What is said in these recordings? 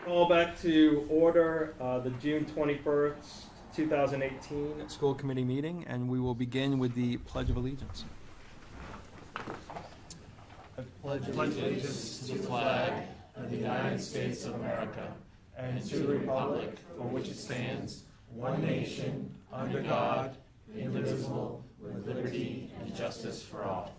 Call back to order the June 21st, 2018 school committee meeting, and we will begin with the Pledge of Allegiance. I pledge allegiance to the flag of the United States of America and to the republic for which it stands, one nation, under God, indivisible, with liberty and justice for all.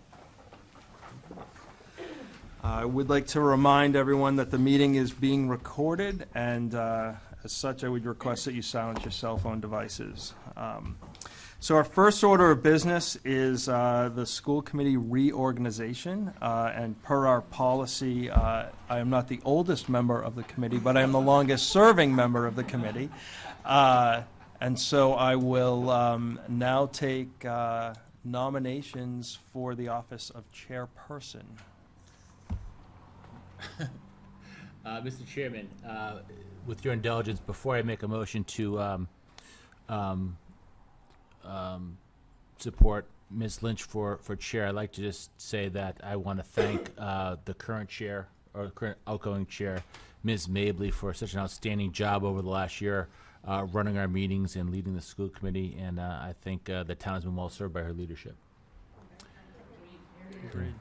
I would like to remind everyone that the meeting is being recorded, and as such, I would request that you silence your cell phone devices. So our first order of business is the school committee reorganization, and per our policy, I am not the oldest member of the committee, but I am the longest serving member of the committee. And so I will now take nominations for the office of chairperson. Mr. Chairman, with your indulgence, before I make a motion to support Ms. Lynch for chair, I'd like to just say that I want to thank the current chair, or current outgoing chair, Ms. Mabley, for such an outstanding job over the last year running our meetings and leading the school committee, and I think the town has been well served by her leadership. Agreed.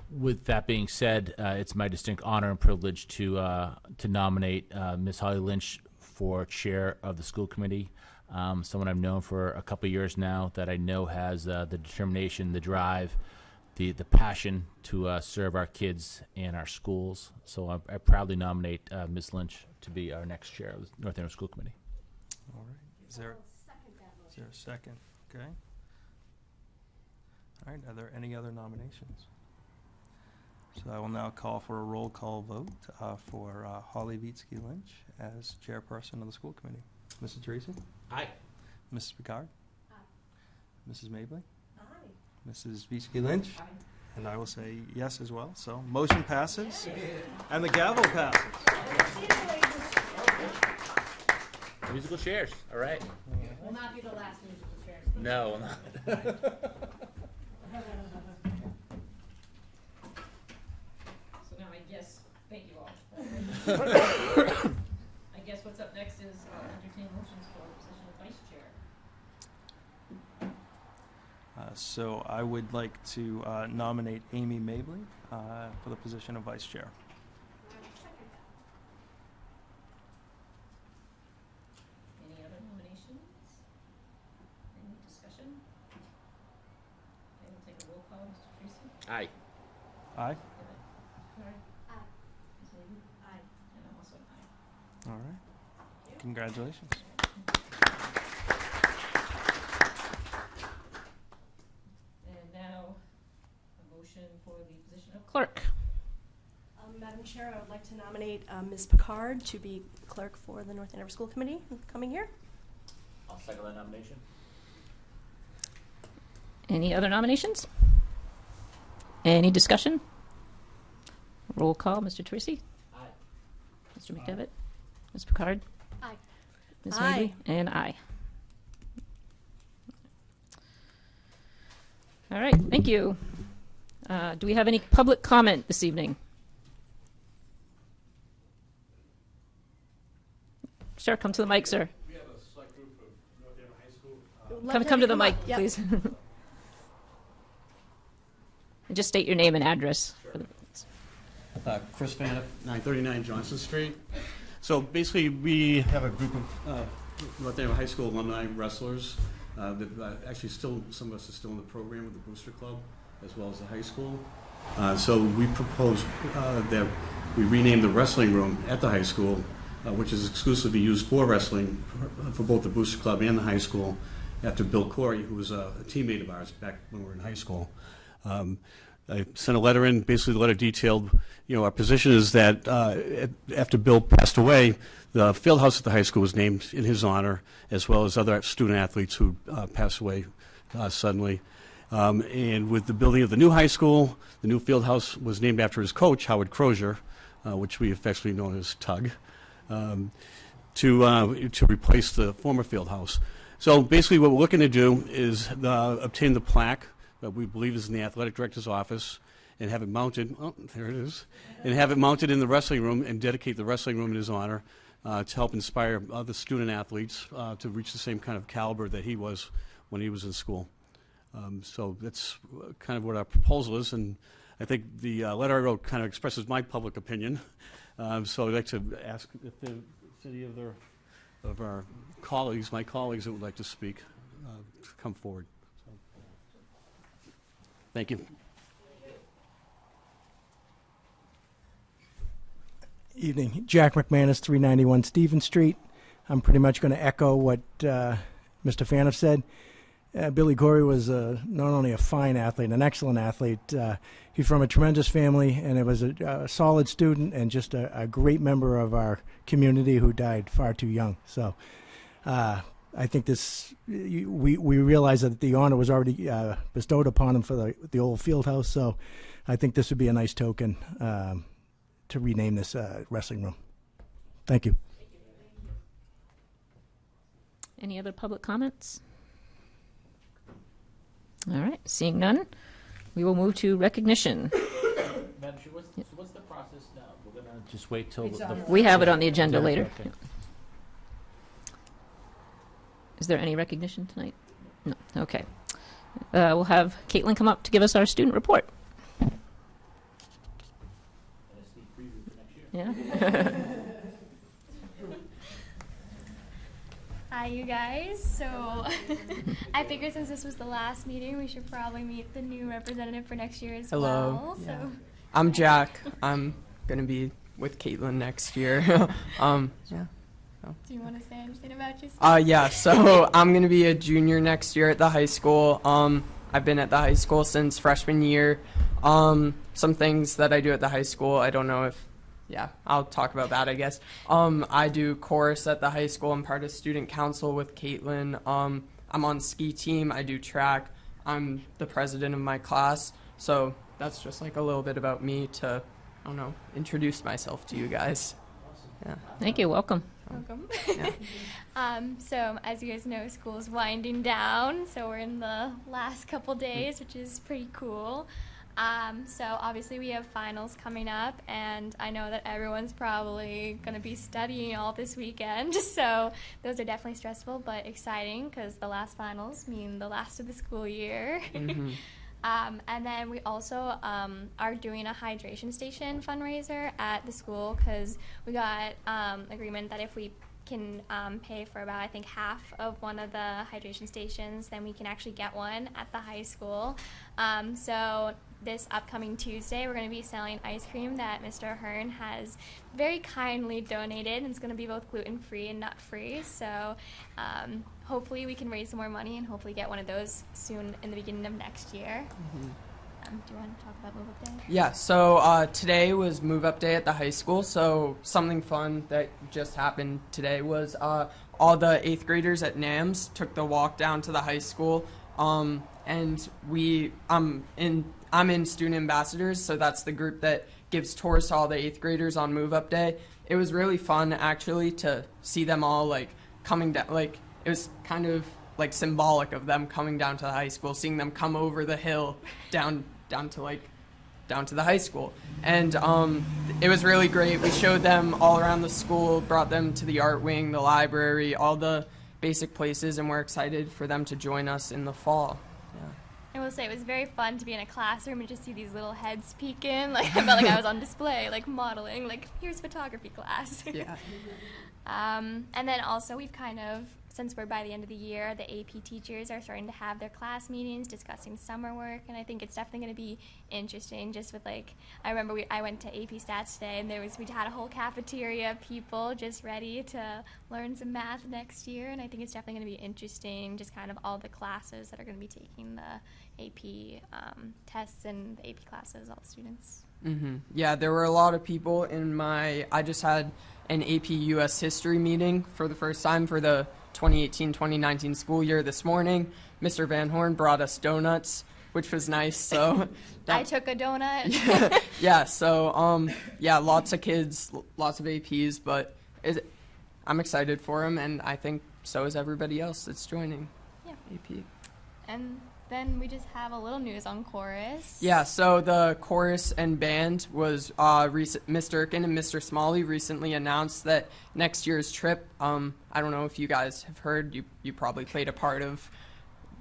With that being said, it's my distinct honor and privilege to nominate Ms. Holly Lynch for chair of the school committee. Someone I've known for a couple of years now, that I know has the determination, the drive, the passion to serve our kids and our schools. So I proudly nominate Ms. Lynch to be our next chair of the North Andover School Committee. All right. Is there a second? Okay. All right. Are there any other nominations? So I will now call for a roll call vote for Holly Vitsky Lynch as chairperson of the school committee. Mrs. Teresi? Aye. Mrs. Picard? Aye. Mrs. Mabley? Aye. Mrs. Vitsky Lynch? Aye. And I will say yes as well. So motion passes, and the gavel passes. Musical chairs. All right. Will not be the last musical chairs. No. So now I guess, thank you all. I guess what's up next is entertain motions for the position of vice chair. So I would like to nominate Amy Mabley for the position of vice chair. Any other nominations? Any discussion? Okay, we'll take a roll call. Mr. Tracy? Aye. Aye. Aye. Ms. Levy? Aye. And I'm also an aye. All right. Congratulations. And now, a motion for the position of clerk. Madam Chair, I would like to nominate Ms. Picard to be clerk for the North Andover School Committee in the coming year. I'll second that nomination. Any other nominations? Any discussion? Roll call, Mr. Tracy? Aye. Mr. McDevitt? Ms. Picard? Aye. Ms. Aye. Mabley? And aye. All right, thank you. Do we have any public comment this evening? Sir, come to the mic, sir. We have a select group of North Andover High School. Come to the mic, Yep. please. And just state your name and address. Sure. Chris Vanna, 939 Johnson Street. So basically, we have a group of North Andover High School alumni wrestlers. That actually still, some of us are still in the program with the Booster Club, as well as the high school. So we propose that we rename the wrestling room at the high school, which is exclusively used for wrestling for both the Booster Club and the high school, after Bill Corey, who was a teammate of ours back when we were in high school. I sent a letter in. Basically, the letter detailed, our position is that after Bill passed away, the field house at the high school was named in his honor, as well as other student athletes who passed away suddenly. And with the building of the new high school, the new field house was named after his coach, Howard Crozier, which we affectionately know as Tug, to replace the former field house. So basically what we're looking to do is obtain the plaque that we believe is in the athletic director's office, and have it mounted, oh, there it is, and have it mounted in the wrestling room and dedicate the wrestling room in his honor to help inspire other student athletes to reach the same kind of caliber that he was when he was in school. So that's kind of what our proposal is, and I think the letter I wrote kind of expresses my public opinion. So I'd like to ask if any of our colleagues, my colleagues that would like to speak, to come forward. So, thank you. Evening. Jack McManus, 391 Stephen Street. I'm pretty much going to echo what Mr. Fanoff said. Billy Corey was not only a fine athlete, an excellent athlete. He's from a tremendous family, and it was a solid student and just a great member of our community who died far too young. So I think this, we realize that the honor was already bestowed upon him for the old field house. So I think this would be a nice token to rename this wrestling room. Thank you. Any other public comments? All right, seeing none, we will move to recognition. Madam Chair, what's the process now? We're going to just wait till We have it on the agenda Okay. later. Is there any recognition tonight? No. Okay. We'll have Caitlin come up to give us our student report. Yeah. Hi, you guys. So I figured since this was the last meeting, we should probably meet the new representative for next year as Hello. well. Yeah. So I'm Jack. I'm gonna be with Caitlin next year. Yeah. do you want to say anything about yourself? Yeah. So I'm gonna be a junior next year at the high school. I've been at the high school since freshman year. Some things that I do at the high school, I don't know if. Yeah, I'll talk about that, I guess. I do chorus at the high school. I'm part of student council with Caitlin. I'm on ski team. I do track. I'm the president of my class. So that's just like a little bit about me to, I don't know, introduce myself to you guys. Yeah. Thank you. Welcome. Welcome. Yeah. So as you guys know, school's winding down. So we're in the last couple days, which is pretty cool. So obviously we have finals coming up, and I know that everyone's probably going to be studying all this weekend. So those are definitely stressful, but exciting because the last finals mean the last of the school year. Mm-hmm. And then we also are doing a hydration station fundraiser at the school because we got agreement that if we can pay for about, I think, half of one of the hydration stations, then we can actually get one at the high school. So this upcoming Tuesday, we're going to be selling ice cream that Mr. Hearn has very kindly donated, and it's going to be both gluten-free and nut-free. So hopefully we can raise some more money and hopefully get one of those soon in the beginning of next year. Mm-hmm. Do you want to talk about Move Up Day? Yeah, so today was Move Up Day at the high school. So something fun that just happened today was all the 8th graders at NAMS took the walk down to the high school. And I'm in Student Ambassadors, so that's the group that gives tours to all the 8th graders on Move Up Day. It was really fun, actually, to see them all, like, coming down. Like, it was kind of, like, symbolic of them coming down to the high school, seeing them come over the hill down to the high school. And it was really great. We showed them all around the school, brought them to the art wing, the library, all the basic places, and we're excited for them to join us in the fall. Yeah. I will say it was very fun to be in a classroom and just see these little heads peeking. Like I felt like I was on display, like modeling, like here's photography class. Yeah. And then also we've kind of, since we're by the end of the year, the AP teachers are starting to have their class meetings discussing summer work, and I think it's definitely going to be interesting. Just with like, I remember I went to AP Stats today, and we had a whole cafeteria of people just ready to learn some math next year, and I think it's definitely going to be interesting. Just kind of all the classes that are going to be taking the AP tests and the AP classes, all the students. Mm-hmm. Yeah, there were a lot of people in I just had an AP US History meeting for the first time for the 2018-2019 school year this morning. Mr. Van Horn brought us donuts, which was nice. So I took a donut. Yeah, so yeah, lots of kids, lots of APs, but I'm excited for them, and I think so is everybody else that's joining. Yeah. AP. And then we just have a little news on chorus. Yeah, so the chorus and band was Miss Durkin and Mr. Smalley recently announced that next year's trip, I don't know if you guys have heard, you probably played a part of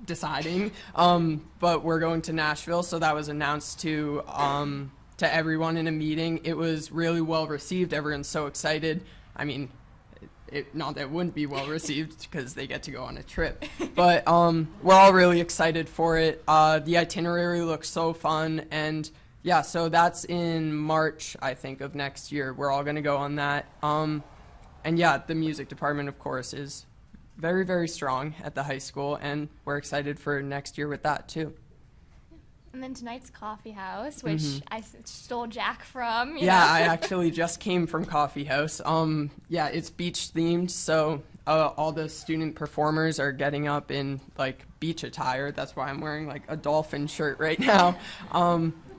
deciding, but we're going to Nashville, so that was announced to everyone in a meeting. It was really well received. Everyone's so excited. I mean, not that it wouldn't be well received because they get to go on a trip, but we're all really excited for it. The itinerary looks so fun, and yeah, so that's in March, I think, of next year. We're all going to go on that. And yeah, the music department, of course, is very, very strong at the high school, and we're excited for next year with that too. And then tonight's coffee house, which I stole Jack from. Yeah, I actually just came from Coffee House. Yeah, it's beach themed, so all the student performers are getting up in like beach attire. That's why I'm wearing like a dolphin shirt right now.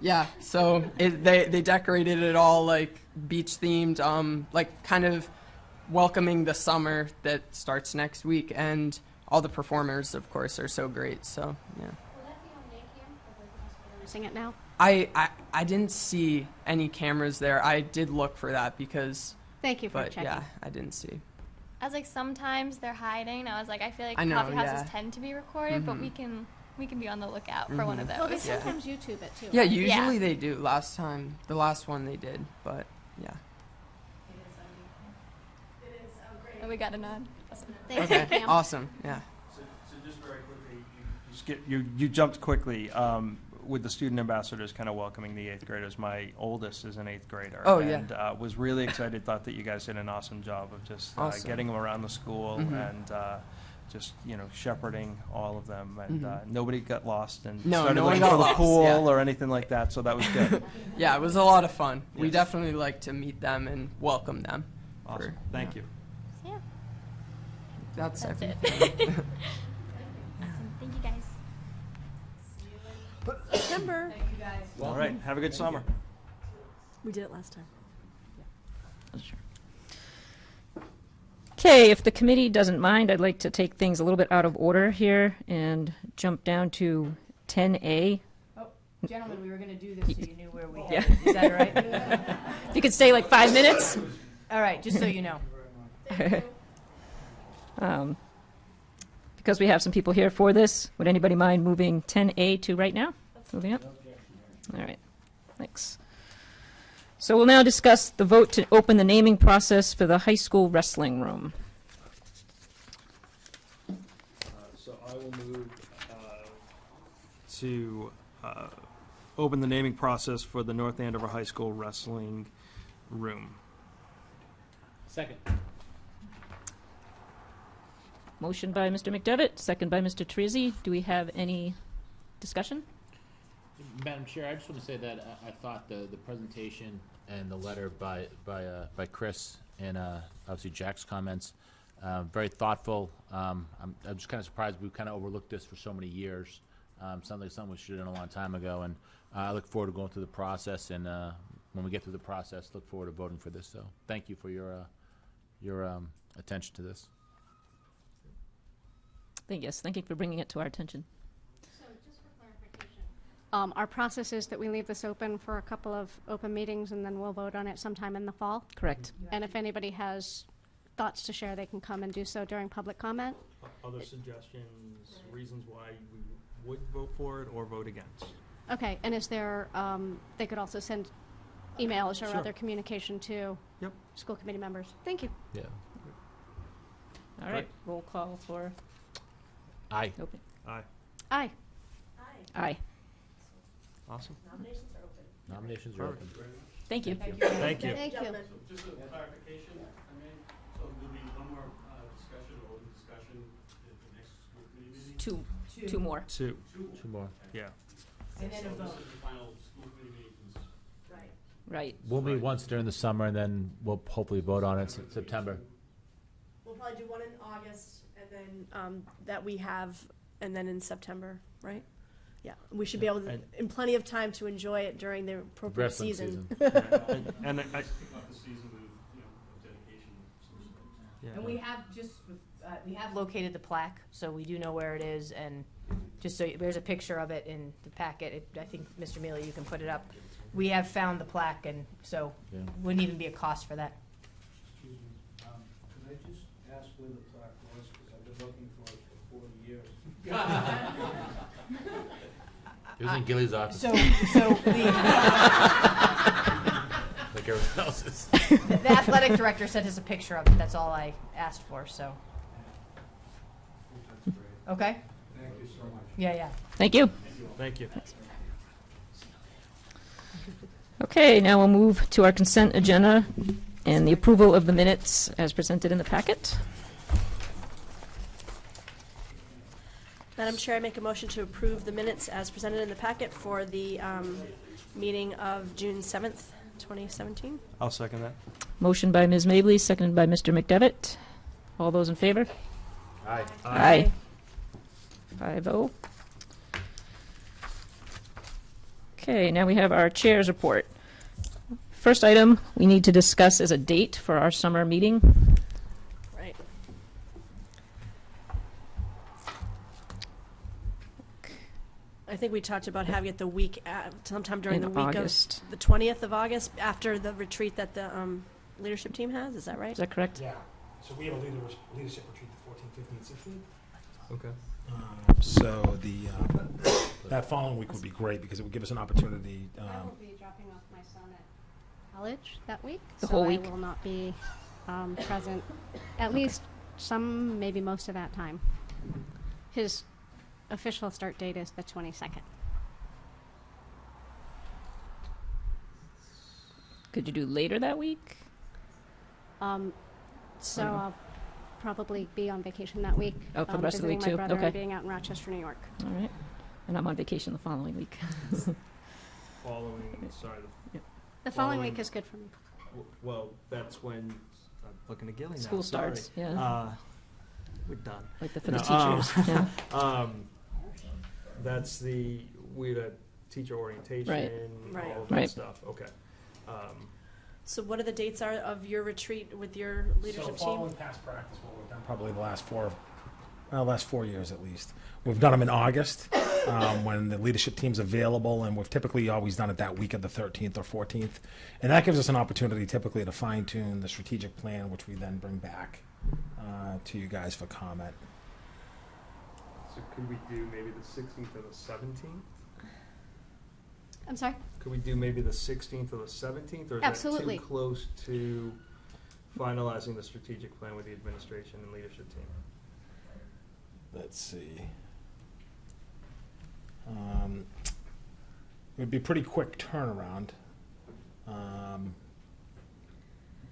Yeah, so they decorated it all like beach themed, like kind of welcoming the summer that starts next week. And all the performers, of course, are so great. So yeah. Sing it now. I didn't see any cameras there. I did look for that because. Thank you for but checking. yeah, I didn't see. I was like, sometimes they're hiding. I was like, I feel like I know, coffee houses yeah. tend to be recorded, but we can be on the lookout for one of those. Well, they sometimes YouTube it too. Yeah, right? usually they do. The last one they did, but yeah. And we got a nod. Awesome. Thank you, Okay, Cam. awesome. Yeah. So just very quickly, you jumped quickly with the student ambassadors kind of welcoming the 8th graders. My oldest is an 8th grader. Oh, yeah. And was really excited, thought that you guys did an awesome job of just Awesome. getting them around the school and just, shepherding all of them. And nobody got lost and No, started no one looking got for the lost, pool yeah. or anything like that, so that was good. Yeah, it was a lot of fun. We Yes. definitely like to meet them and welcome them. Awesome. Thank you. Yeah, That's that's it. everything. Awesome. Thank you guys. September. All right. Have a good summer. We did it last time. Okay, if the committee doesn't mind, I'd like to take things a little bit out of order here and jump down to 10A. Oh, gentlemen, we were going to do this so you knew where we Yeah. headed. Is that all right? If you could stay like 5 minutes. All right, just so you know. Because we have some people here for this, would anybody mind moving 10A to right now? Moving up? All right, thanks. So we'll now discuss the vote to open the naming process for the high school wrestling room. So I will move to open the naming process for the North Andover High School wrestling room. Second. Motion by Mr. McDevitt, second by Mr. Teresi. Do we have any discussion? Madam Chair, I just want to say that I thought the presentation and the letter by Chris and obviously Jack's comments, very thoughtful. I'm just kind of surprised we kind of overlooked this for so many years. Sounds like something we should have done a long time ago, and I look forward to going through the process. And when we get through the process, look forward to voting for this. So thank you for your attention to this. Thank you for bringing it to our attention. So just for clarification, our process is that we leave this open for a couple of open meetings and then we'll vote on it sometime in the fall. Correct. And if anybody has thoughts to share, they can come and do so during public comment. Other suggestions, reasons why we would vote for it or vote against? Okay, and is there, they could also send emails or Sure. other communication to Yep. school committee members. Thank you. Yeah. All right, roll call for Aye. open. Aye. Aye. Aye. Awesome. Nominations are open. Thank you. Thank you. Thank you. Just a clarification, I mean, so there'll be one more discussion or open discussion at the next school committee meeting? Two more. Two. Two more. Yeah. And then a So this vote. is the final school committee meeting. Right. Right. We'll meet once during the summer, and then we'll hopefully vote on it in September. We'll probably do one in August, and then that we have, and then in September, right? Yeah, we should be able to, And- in plenty of time to enjoy it during the appropriate Wrestling season. And I, Kick off the season with, of dedication. yeah. And we have located the plaque, so we do know where it is, and just so, there's a picture of it in the packet. I think, Mr. Mealy, you can put it up. We have found the plaque, and so Yeah. wouldn't even be a cost for that. Excuse me, can I just ask where the plaque was, because I've been looking for it for 40 years. It was in Gilly's office. So Like everyone else's. the athletic director sent us a picture of it. That's all I asked for, so. That's great. Okay? Thank you so much. Yeah. Thank you. Thank you. Okay, now we'll move to our consent agenda and the approval of the minutes as presented in the packet. Madam Chair, I make a motion to approve the minutes as presented in the packet for the meeting of June 7th, 2017. I'll second that. Motion by Ms. Mably, seconded by Mr. McDevitt. All those in favor? Aye. Aye. 5-0. Okay, now we have our chair's report. First item we need to discuss is a date for our summer meeting. Right. I think we talked about having it the week, sometime during In the week August. of the 20th of August, after the retreat that the leadership team has. Is that right? Is that correct? Yeah, so we have a leadership retreat the 14th, 15th, 16th. Okay. So that following week would be great because it would give us an opportunity. I will be dropping off my son at college that week. The whole week? So I will not be present, at least some, maybe most of that time. His official start date is the 22nd. Could you do later that week? So I'll probably be on vacation that week. Oh, for the rest of the week visiting too? my brother Okay. and being out in Rochester, New York. All right. And I'm on vacation the following week. Following, sorry, The following Following- week is good for me. well, that's when, I'm looking at Gilly now. School sorry. starts, yeah. We're done. Like for the No, teachers. Yeah. That's we had teacher orientation, Right. all of that Right. stuff. Okay. So what are the dates of your retreat with your leadership So team? following past practice, what we've done probably the last 4 years at least. We've done them in August when the leadership team's available, and we've typically always done it that week of the 13th or 14th. And that gives us an opportunity typically to fine tune the strategic plan, which we then bring back to you guys for comment. So could we do maybe the 16th or the 17th? I'm sorry? Could we do maybe the 16th or the 17th, or is Absolutely. that too close to finalizing the strategic plan with the administration and leadership team? Let's see. It would be a pretty quick turnaround.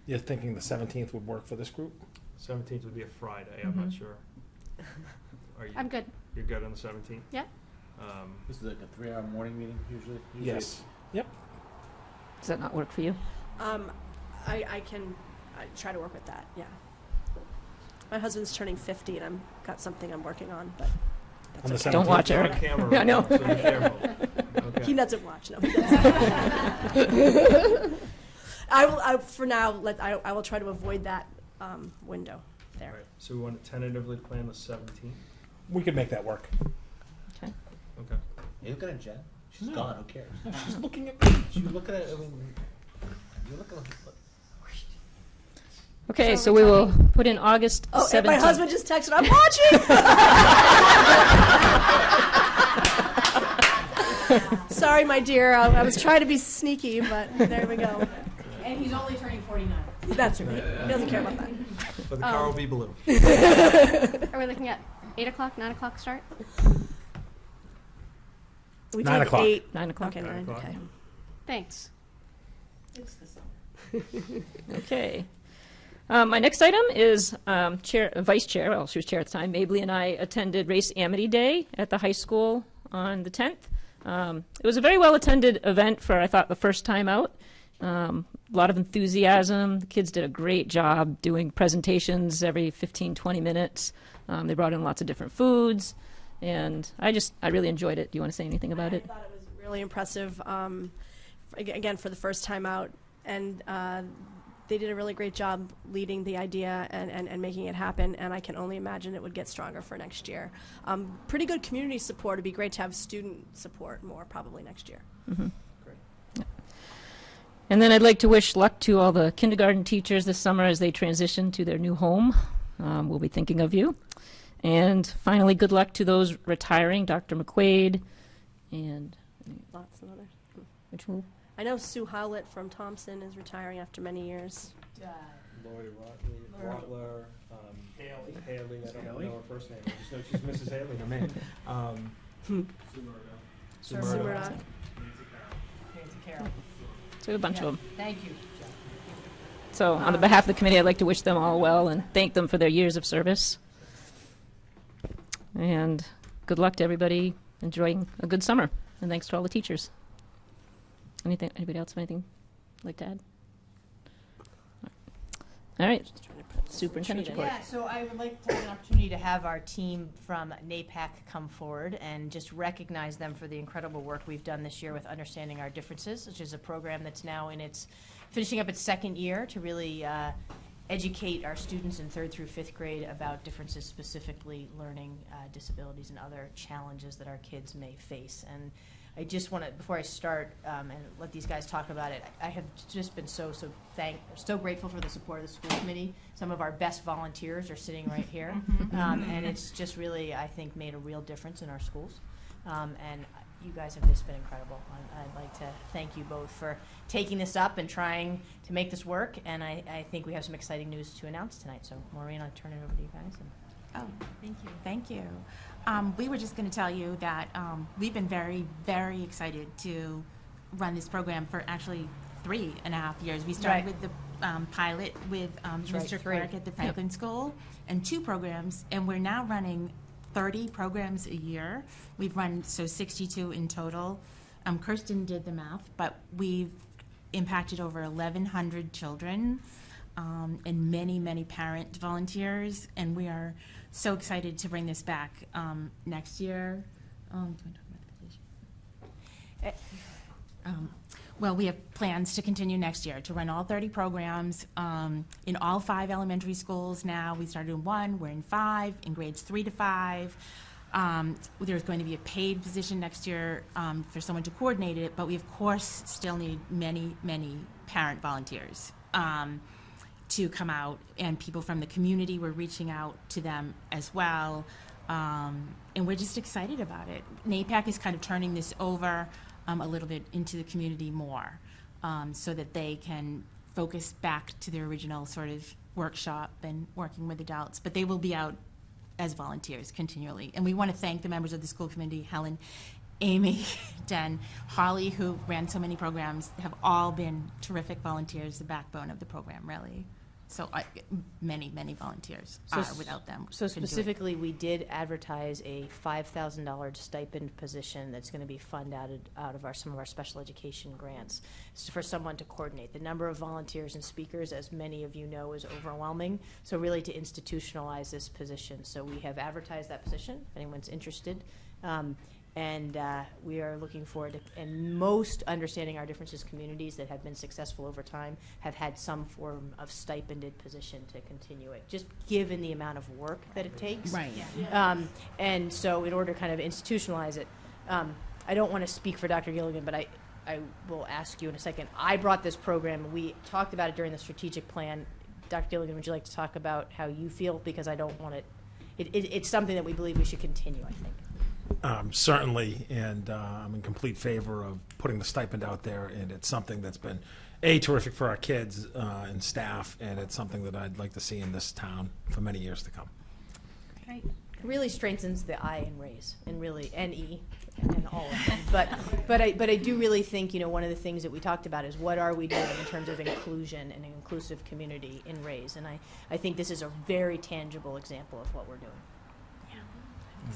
You're thinking the 17th would work for this group? 17th would be a Friday. I'm not sure. Are you? I'm good. You're good on the 17th? Yeah. This is like a 3-hour morning meeting usually? Yes. Yep. Does that not work for you? I can try to work with that, yeah. My husband's turning 50 and I've got something I'm working on, but On the that's okay. Don't watch You're Eric. on camera. I know. So be careful. Okay. He doesn't watch, no, he doesn't. For now, I will try to avoid that window All there. right. So we want to tentatively plan the 17th? We could make that work. Okay. You looking at Jen? She's No. gone, who cares? She's looking at me. She's looking at, I mean, you're looking at, Okay, So so we're we will talking- put in August 17th. Oh, and my husband just texted, I'm watching! Sorry, my dear, I was trying to be sneaky, but there we go. And he's only turning 49. That's right, he doesn't care about that. But the car will be blue. Are we looking at 8 o'clock, 9 o'clock start? We 9 did o'clock. 8. 9 o'clock. Okay, 9, o'clock. okay. Thanks. It's the summer. Okay. My next item is Vice Chair, well, she was chair at the time, Mably and I attended Race Amity Day at the high school on the 10th. It was a very well-attended event for, I thought, the first time out. A lot of enthusiasm. The kids did a great job doing presentations every 15, 20 minutes. They brought in lots of different foods, and I really enjoyed it. Do you want to say anything about it? I thought it was really impressive, again, for the first time out. And they did a really great job leading the idea and making it happen, and I can only imagine it would get stronger for next year. Pretty good community support. It'd be great to have student support more probably next year. Mm-hmm. Great. And then I'd like to wish luck to all the kindergarten teachers this summer as they transition to their new home. We'll be thinking of you. And finally, good luck to those retiring, Dr. McQuaid and Lots of others. which who? I know Sue Howlett from Thompson is retiring after many years. Lori Rottler, Haley, I don't know her first name, I just know she's Mrs. Haley to me. Sue Murdoch. Nancy Carroll. So we have a bunch of them. Thank you. So on the behalf of the committee, I'd like to wish them all well and thank them for their years of service. And good luck to everybody enjoying a good summer. And thanks to all the teachers. Anybody else have anything you'd like to add? All right. Superintendent's report. Yeah, so I would like to have an opportunity to have our team from NAPAC come forward and just recognize them for the incredible work we've done this year with Understanding Our Differences, which is a program that's now finishing up its second year to really educate our students in 3rd through 5th grade about differences, specifically learning disabilities and other challenges that our kids may face. And I just want to, before I start and let these guys talk about it, I have just been so grateful for the support of the school committee. Some of our best volunteers are sitting right here, and it's just really, I think, made a real difference in our schools. And you guys have just been incredible. I'd like to thank you both for taking this up and trying to make this work. And I think we have some exciting news to announce tonight. So, Maureen, I'll turn it over to you guys. Oh, thank you. Thank you. We were just going to tell you that we've been very, very excited to run this program for actually 3.5 years. We started with the pilot with Mr. Clark at the Franklin School and 2 programs, and we're now running 30 programs a year. We've run 62 in total. Kirsten did the math, but we've impacted over 1,100 children and many, many parent volunteers, and we are so excited to bring this back next year. Well, we have plans to continue next year to run all 30 programs in all 5 elementary schools now. We started in 1, we're in 5, in grades 3 to 5. There's going to be a paid position next year for someone to coordinate it, but we, of course, still need many, many parent volunteers to come out, and people from the community. We're reaching out to them as well, and we're just excited about it. NAPAC is kind of turning this over a little bit into the community more, so that they can focus back to their original sort of workshop and working with adults, but they will be out as volunteers continually. And we want to thank the members of the school committee, Helen, Amy, Jen, Holly, who ran so many programs, have all been terrific volunteers, the backbone of the program, really. So many, many volunteers without them. So specifically, we did advertise a $5,000 stipend position that's going to be funded out of some of our special education grants for someone to coordinate. The number of volunteers and speakers, as many of you know, is overwhelming. So really to institutionalize this position. So we have advertised that position, if anyone's interested. And we are looking forward to, and most Understanding Our Differences communities that have been successful over time have had some form of stipended position to continue it, just given the amount of work that it takes. Right. And so in order to kind of institutionalize it, I don't want to speak for Dr. Gilligan, but I will ask you in a second. I brought this program, we talked about it during the strategic plan. Dr. Gilligan, would you like to talk about how you feel? Because I don't want it's something that we believe we should continue, I think. Certainly, and I'm in complete favor of putting the stipend out there, and it's something that's been, terrific for our kids and staff, and it's something that I'd like to see in this town for many years to come. Great. It really strengthens the I in RAISE, and really, and E, and all of them. But I do really think, one of the things that we talked about is what are we doing in terms of inclusion and an inclusive community in RAISE, and I think this is a very tangible example of what we're doing.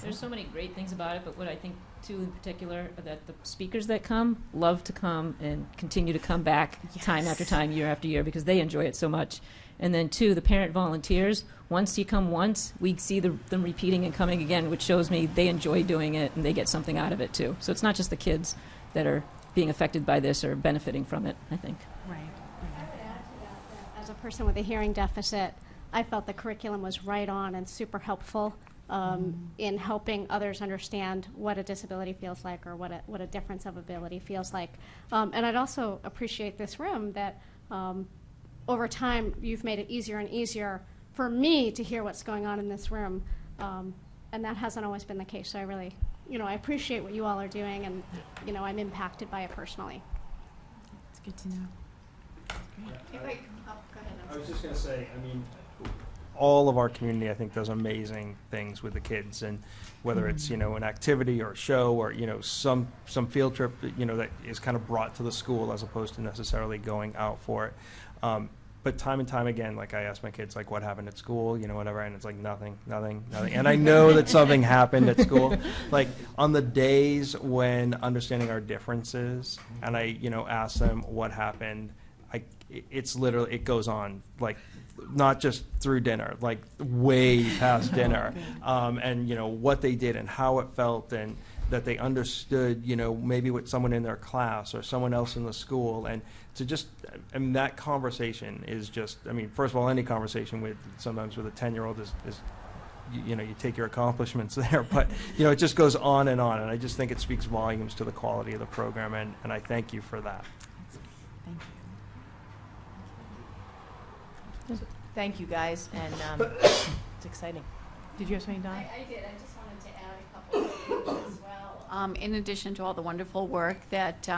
There's so many great things about it, but what I think, too, in particular, that the speakers that come love to come and continue to come back time after time, year after year, because they enjoy it so much. And then, two, the parent volunteers, once you come once, we see them repeating and coming again, which shows me they enjoy doing it and they get something out of it, too. So it's not just the kids that are being affected by this or benefiting from it, I think. Right. as a person with a hearing deficit, I felt the curriculum was right on and super helpful in helping others understand what a disability feels like, or what a difference of ability feels like. And I'd also appreciate this room that over time you've made it easier and easier for me to hear what's going on in this room. And that hasn't always been the case. So I really, I appreciate what you all are doing, and, I'm impacted by it personally. It's good to know. If I, oh, go ahead. I was just going to say, I mean, all of our community, I think, does amazing things with the kids, and whether it's, an activity or a show or, some field trip, that is kind of brought to the school as opposed to necessarily going out for it. But time and time again, like, I ask my kids, like, what happened at school, whatever, and it's like nothing. And I know that something happened at school. Like, on the days when understanding our differences, and I, ask them what happened, it's literally, it goes on, like, not just through dinner, like way past dinner, and what they did and how it felt, and that they understood, maybe with someone in their class or someone else in the school, and to just, that conversation is just, first of all, any conversation sometimes with a 10-year-old is you take your accomplishments there, but it just goes on, and I just think it speaks volumes to the quality of the program, and I thank you for that. Thank you, guys, and it's exciting. Did you have something, Don? I did. I just wanted to add a couple of things as well. In addition to all the wonderful work that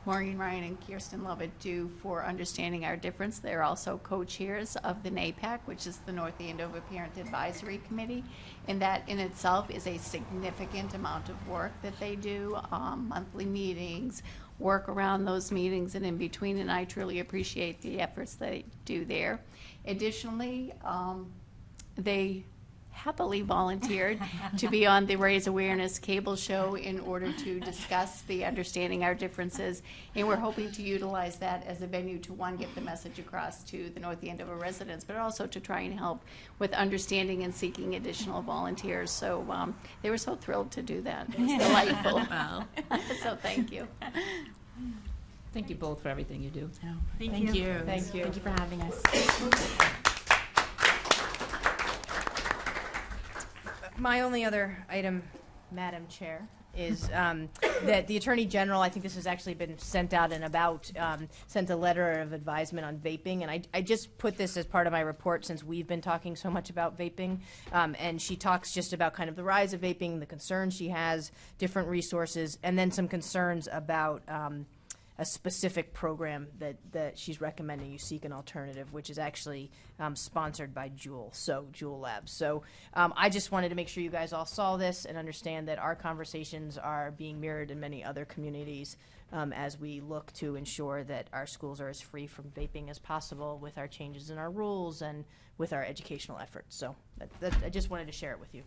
Maureen Ryan and Kirsten Lovett do for understanding our difference, they're also co-chairs of the NAPAC, which is the North Andover Parent Advisory Committee, and that in itself is a significant amount of work that they do, monthly meetings, work around those meetings and in between, and I truly appreciate the efforts they do there. Additionally, they happily volunteered to be on the Raise Awareness cable show in order to discuss the understanding our differences, and we're hoping to utilize that as a venue to, one, get the message across to the North Andover residents, but also to try and help with understanding and seeking additional volunteers. So they were so thrilled to do that. It was delightful. Wow. So thank you. Thank you both for everything you do. Oh, thank you. Thank you. Thank you for having us. My only other item, Madam Chair, is that the Attorney General, I think this has actually been sent out and about, sent a letter of advisement on vaping, and I just put this as part of my report since we've been talking so much about vaping, and she talks just about kind of the rise of vaping, the concerns she has, different resources, and then some concerns about a specific program that she's recommending you seek an alternative, which is actually sponsored by Juul Labs. So I just wanted to make sure you guys all saw this and understand that our conversations are being mirrored in many other communities as we look to ensure that our schools are as free from vaping as possible with our changes in our rules and with our educational efforts. So I just wanted to share it with you.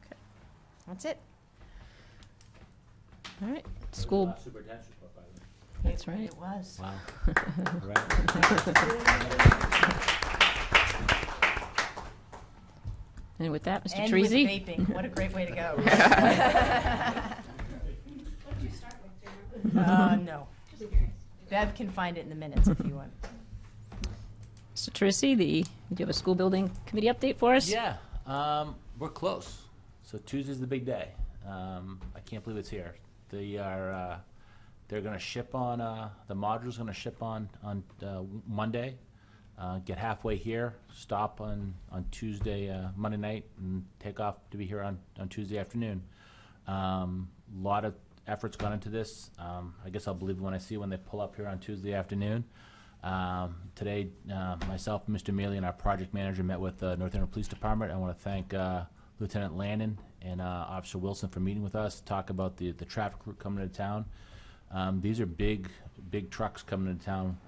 Okay. That's it. All right, school. That's right. It was. Wow. And with that, Mr. And Treasy. with vaping. What a great way to go. No. Bev can find it in the minutes if you want. Mr. Treasy, do you have a school building committee update for us? Yeah, we're close. So Tuesday's the big day. I can't believe it's here. They're going to ship on, the module's going to ship on Monday, get halfway here, stop on Tuesday, Monday night, and take off to be here on Tuesday afternoon. Lot of effort's gone into this. I guess I'll believe when I see when they pull up here on Tuesday afternoon. Today, myself, Mr. Mealy, and our project manager met with the North Andover Police Department. I want to thank Lieutenant Landon and Officer Wilson for meeting with us, talk about the traffic route coming into town. These are big trucks coming into town.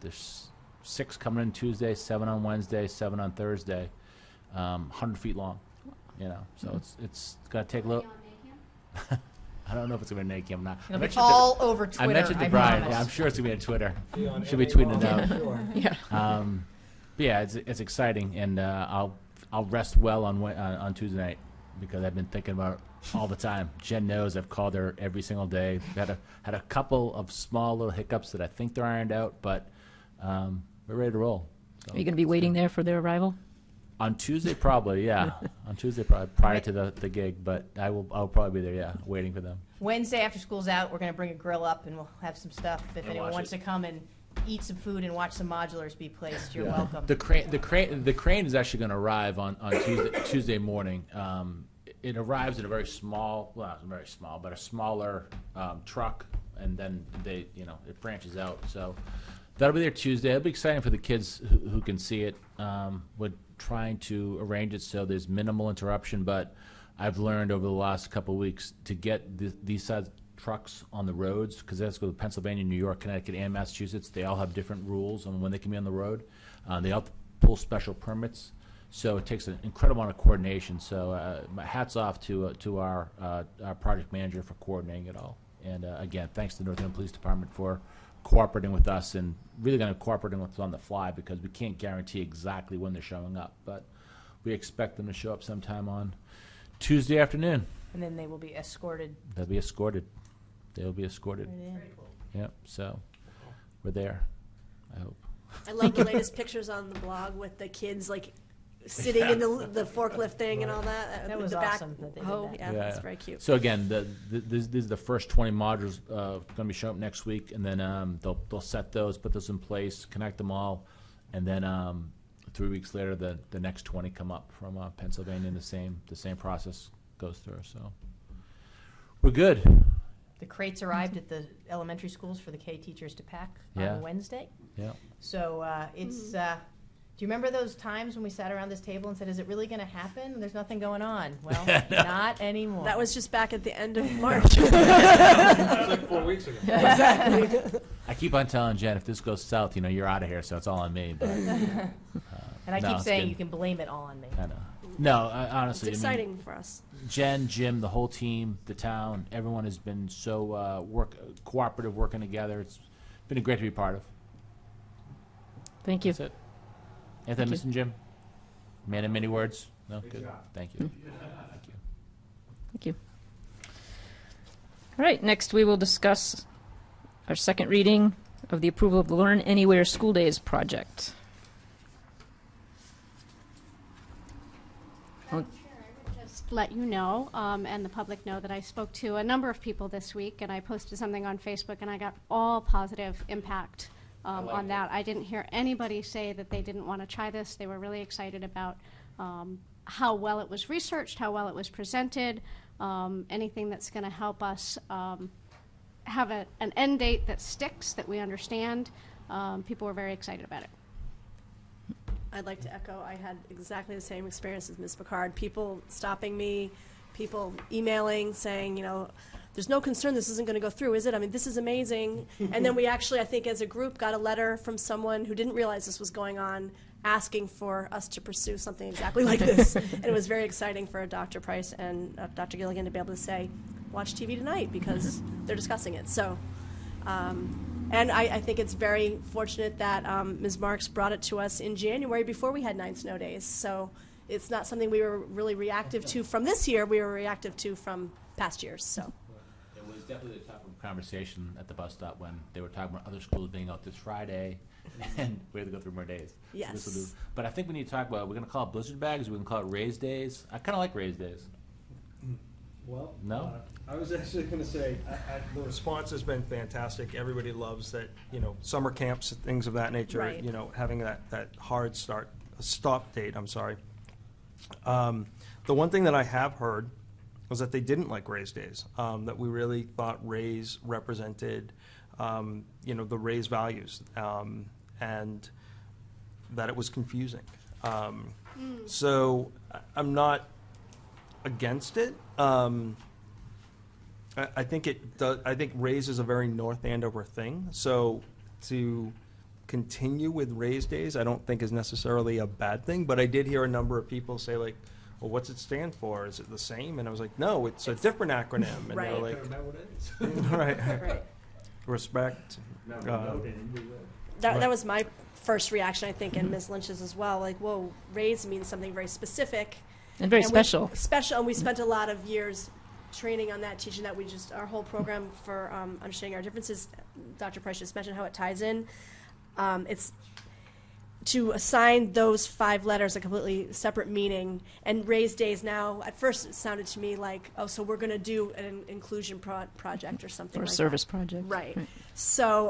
There's 6 coming in Tuesday, 7 on Wednesday, 7 on Thursday, 100 feet long, so it's going to take a little. I don't know if it's going to be naked or not. It'll be all over Twitter. I mentioned to Brian. Yeah, I'm sure it's going to be on Twitter. Should be tweeting it out. Sure. Yeah. But yeah, it's exciting, and I'll rest well on Tuesday night. because I've been thinking about it all the time. Jen knows I've called her every single day. Had a couple of small little hiccups that I think they're ironed out, but we're ready to roll. So Are you going to be waiting there for their arrival? on Tuesday, probably, yeah. On Tuesday, probably prior to the gig, but I'll probably be there, yeah, waiting for them. Wednesday after school's out, we're going to bring a grill up and we'll have some stuff. If And anyone watch wants it. to come and eat some food and watch some modulars be placed, you're welcome. The crane is actually going to arrive on Tuesday morning. It arrives in a very small, well, not very small, but a smaller truck, and then it branches out. So that'll be there Tuesday. It'll be exciting for the kids who can see it. We're trying to arrange it so there's minimal interruption, but I've learned over the last couple of weeks to get these size trucks on the roads, because that's go to Pennsylvania, New York, Connecticut, and Massachusetts. They all have different rules on when they can be on the road. They all pull special permits, so it takes an incredible amount of coordination. So my hats off to our project manager for coordinating it all. And again, thanks to the North Andover Police Department for cooperating with us, and really going to cooperate with us on the fly, because we can't guarantee exactly when they're showing up. But we expect them to show up sometime on Tuesday afternoon. And then they will be escorted. They'll be escorted. They'll be escorted. Right in. Yep. So we're there, I hope. I like your latest pictures on the blog with the kids like sitting in the forklift thing and all that. That was the back. awesome that they did Oh, that. yeah, that's very cute. So again, these are the first 20 modules going to be showing up next week, and then they'll set those, put those in place, connect them all, and then 3 weeks later, the next 20 come up from Pennsylvania, and the same process goes through. So we're good. The crates arrived at the elementary schools for the K teachers to pack Yeah. on Wednesday. Yeah. So it's. Do you remember those times when we sat around this table and said, "Is it really going to happen? There's nothing going on." Well, not anymore. That was just back at the end of March. Like 4 weeks ago. Exactly. I keep on telling Jen, if this goes south, you're out of here, so it's all on me. But, And I no, keep it's saying good. you can blame it all on me. I know. No, honestly, It's exciting for us. Jen, Jim, the whole team, the town, everyone has been so cooperative, working together. It's been great to be part of. Thank you. That's it. Anything missing, Jim? Man of many words? No? Good Good. job. Thank you. Thank you. All right, next we will discuss our second reading of the approval of the Learn Anywhere School Days project. Just let you know, and the public know, that I spoke to a number of people this week, and I posted something on Facebook, and I got all positive impact on that. I didn't hear anybody say that they didn't want to try this. They were really excited about how well it was researched, how well it was presented, anything that's going to help us have an end date that sticks, that we understand. People were very excited about it. I'd like to echo, I had exactly the same experience as Ms. Picard. People stopping me, people emailing, saying, there's no concern this isn't going to go through, is it? I mean, this is amazing. And then we actually, I think as a group, got a letter from someone who didn't realize this was going on, asking for us to pursue something exactly like this. And it was very exciting for Dr. Price and Dr. Gilligan to be able to say, watch TV tonight, because they're discussing it. So, and I think it's very fortunate that Ms. Marks brought it to us in January before we had 9 snow days. So it's not something we were really reactive to from this year. We were reactive to from past years. So It was definitely a topic of conversation at the bus stop when they were talking about other schools being out this Friday, and we had to go through more days. So Yes. this will do. But I think we need to talk about, we're going to call it blizzard bags, we're going to call it raise days. I kind of like raise days. Well, No? I was actually going to say, the response has been fantastic. Everybody loves that, summer camps, things of that nature, Right. having that hard stop date, I'm sorry. The one thing that I have heard was that they didn't like raise days, that we really thought raise represented, the raise values, and that it was confusing. So I'm not against it. I think it does. I think raise is a very North Andover thing. So to continue with raise days, I don't think is necessarily a bad thing. But I did hear a number of people say, like, "Well, what's it stand for? Is it the same?" And I was like, "No, it's a different acronym." And Right. they were like, Remember what it is. "Right, respect." that was my first reaction, I think, and Ms. Lynch's as well. Like, whoa, raise means something very specific. And very we- special. Special, and we spent a lot of years training on that, teaching that. Our whole program for understanding our differences, Dr. Price just mentioned how it ties in. It's to assign those 5 letters a completely separate meaning, and raise days now, at first it sounded to me like, oh, so we're going to do an inclusion project or something Or a like service that. project. Right. So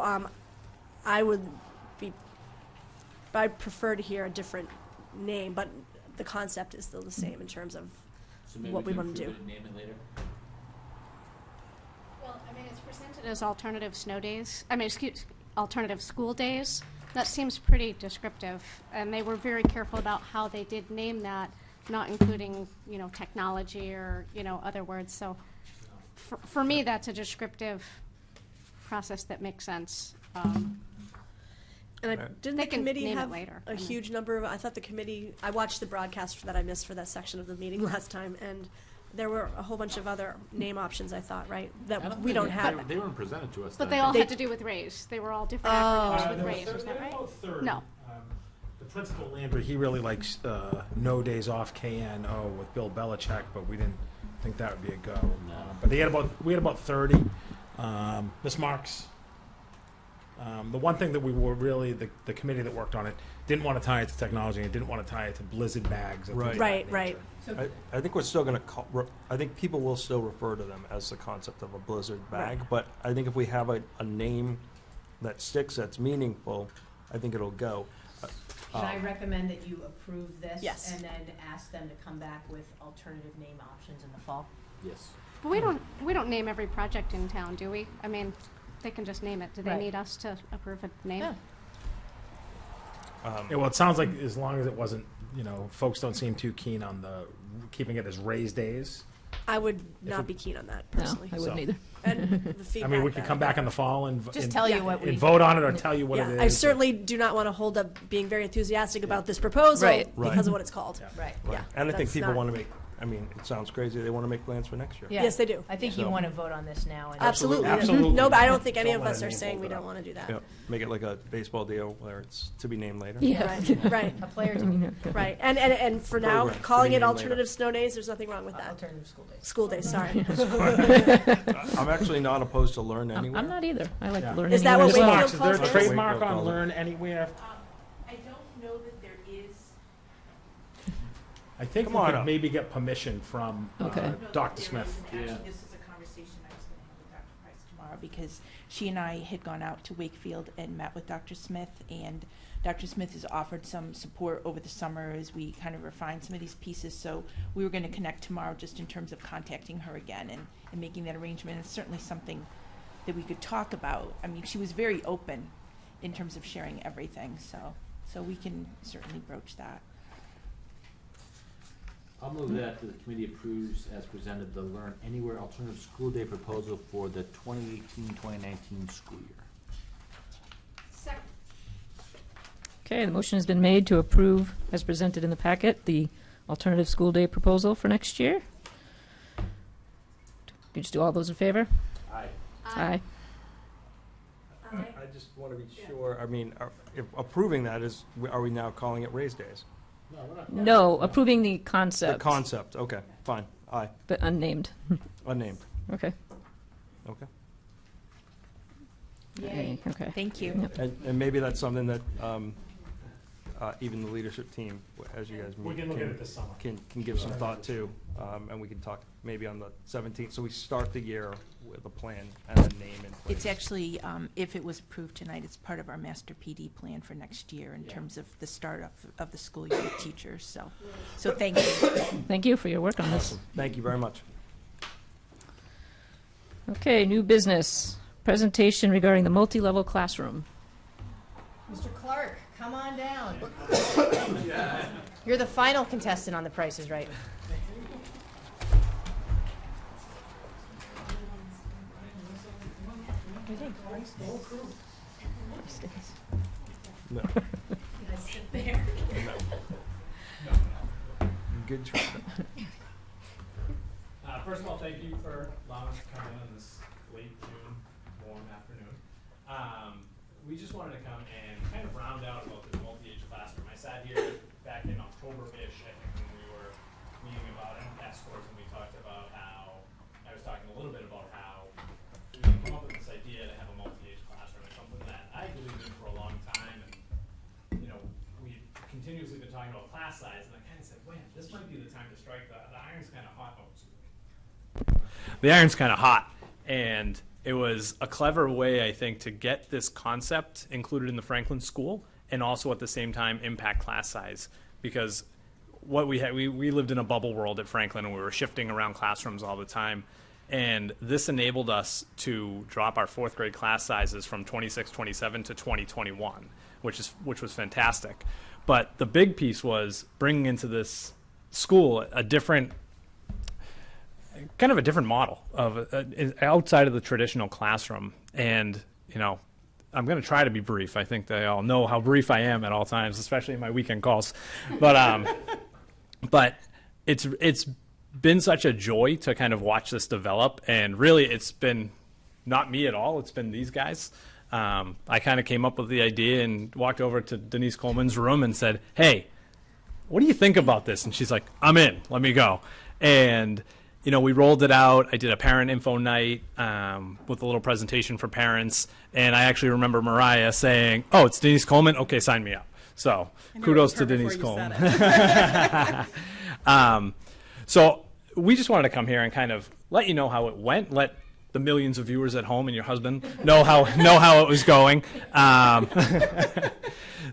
I'd prefer to hear a different name, but the concept is still the same in terms of So maybe what we can want to approve do. it and name it later? Well, I mean, it's presented as alternative snow days, alternative school days. That seems pretty descriptive, and they were very careful about how they did name that, not including, technology or, other words. So for me, that's a descriptive process that makes sense. And didn't They the can committee name it have later. a huge number of, I thought the committee, I watched the broadcast that I missed for that section of the meeting last time, and there were a whole bunch of other name options, I thought, right? That we don't have. They weren't presented to us. But then. they all had to do with raise. They were all different acronyms with There were raise, was that right? about 30. No. The principal Landry, he really likes No Days Off KNO with Bill Belichick, but we didn't think that would be a go. But we had about 30. Miss Marks. The one thing that we were really, the committee that worked on it, didn't want to tie it to technology and didn't want to tie it to Blizzard bags. And things of that Right. nature. I think we're still going to, I think people will still refer to them as the concept of a blizzard bag, but I think if we have a name that sticks, that's meaningful, I think it'll go. Should I recommend that you approve this? Yes. And then ask them to come back with alternative name options in the fall? Yes. But we don't name every project in town, do we? I mean, they can just name it. Do they Right. need us to approve a name? Yeah. Yeah, well, it sounds like as long as it wasn't, folks don't seem too keen on keeping it as raise days. I would not be keen on that No, personally. I wouldn't So- either. And the feedback. I mean, we could that come back in the fall and Just tell you what we. and vote on it or tell you what it is. I certainly do not want to hold up being very enthusiastic about this proposal Right. because Right. of what it's called. Right. Yeah, And I think that's people not- want to make, it sounds crazy, they want to make plans for next year. Yeah. Yes, they do. I think you So- want to vote on this now. And Absolutely. Absolutely. No, but I don't think any Don't of let us a are name saying hold we it don't up. want to do that. Yep. Make it like a baseball deal where it's to be named later. Yeah. Right. A player Right. And for now, Program, calling to it be named alternative snow days, there's nothing wrong with that. alternative school days. School days, sorry. I'm actually not opposed to learn anywhere. I'm not either. I like Yeah. to learn Is that anywhere what as well. Wakefield Marks, is there a calls it? trademark Wakefield on calls it. Learn Anywhere? I don't know that there is. I think Come we on could up. maybe get permission from Okay. I don't know Dr. that there Smith. is. Actually, this is a conversation I was going to have with Dr. Price tomorrow because she and I had gone out to Wakefield and met with Dr. Smith, and Dr. Smith has offered some support over the summer as we kind of refine some of these pieces. So we were going to connect tomorrow just in terms of contacting her again and making that arrangement. It's certainly something that we could talk about. I mean, she was very open in terms of sharing everything, so we can certainly broach that. I'll move that the committee approves as presented the Learn Anywhere Alternative School Day proposal for the 2018-2019 school year. Second. Okay, the motion has been made to approve, as presented in the packet, the alternative school day proposal for next year. You just do all those in favor? Aye. Aye. I just want to be sure, if approving that are we now calling it raise days? No, we're not. No, approving the The concept. concept, okay, fine, aye, But unnamed. unnamed, Okay. okay. Yay. Okay. Thank you. Yep. And maybe that's something that even the leadership team, as you guys We meet, can look at it this summer. can give some thought to, and we can talk maybe on the 17th. So we start the year with a plan and a name in place. It's actually, if it was approved tonight, it's part of our master PD plan for next year in terms of the start of the school year with teachers, so thank you. Thank you for your work on this. Awesome. Thank you very much. Okay, new business. Presentation regarding the multi-level classroom. Mr. Clark, come on down. You're the final contestant on The Price is Right. No. Sit there. Good try. First of all, thank you for allowing us to come in on this late June warm afternoon. We just wanted to come and kind of round out about the multi-age classroom. I sat here back in October-ish, I think, when we were meeting task force and we talked about how, I was talking a little bit about how we came up with this idea to have a multi-age classroom. It's something that I believed in for a long time, and we continuously been talking about class size, and I kind of said, "Wait, this might be the time to strike. The iron's kind of hot." The iron's kind of hot, and it was a clever way, I think, to get this concept included in the Franklin School, and also at the same time impact class size, because what we had, we lived in a bubble world at Franklin, and we were shifting around classrooms all the time. And this enabled us to drop our fourth grade class sizes from 26, 27 to 20, 21, which was fantastic. But the big piece was bringing into this school a different model of outside of the traditional classroom. And, I'm going to try to be brief. I think they all know how brief I am at all times, especially in my weekend calls. But it's been such a joy to kind of watch this develop, and really it's been not me at all, it's been these guys. I kind of came up with the idea and walked over to Denise Coleman's room and said, "Hey, what do you think about this?" And she's like, "I'm in, let me go." And we rolled it out. I did a parent info night with a little presentation for parents, and I actually remember Mariah saying, "Oh, it's Denise Coleman? Okay, sign me up." So kudos to Denise Coleman. So we just wanted to come here and kind of let you know how it went, let the millions of viewers at home and your husband know how it was going.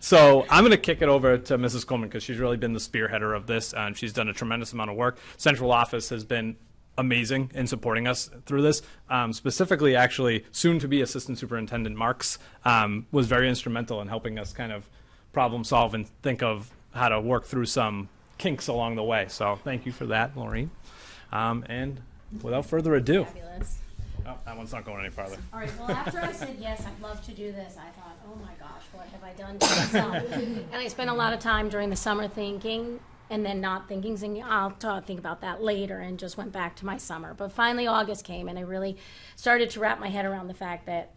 So I'm going to kick it over to Mrs. Coleman because she's really been the spearheader of this, and she's done a tremendous amount of work. Central office has been amazing in supporting us through this. Specifically, actually, soon-to-be Assistant Superintendent Marks was very instrumental in helping us kind of problem solve and think of how to work through some kinks along the way. So thank you for that, Maureen. And without further ado. Fabulous. Oh, that one's not going any farther. All right, well, after I said, yes, I'd love to do this, I thought, oh my gosh, what have I done to myself? And I spent a lot of time during the summer thinking, and then not thinking, I'll think about that later, and just went back to my summer. But finally August came, and I really started to wrap my head around the fact that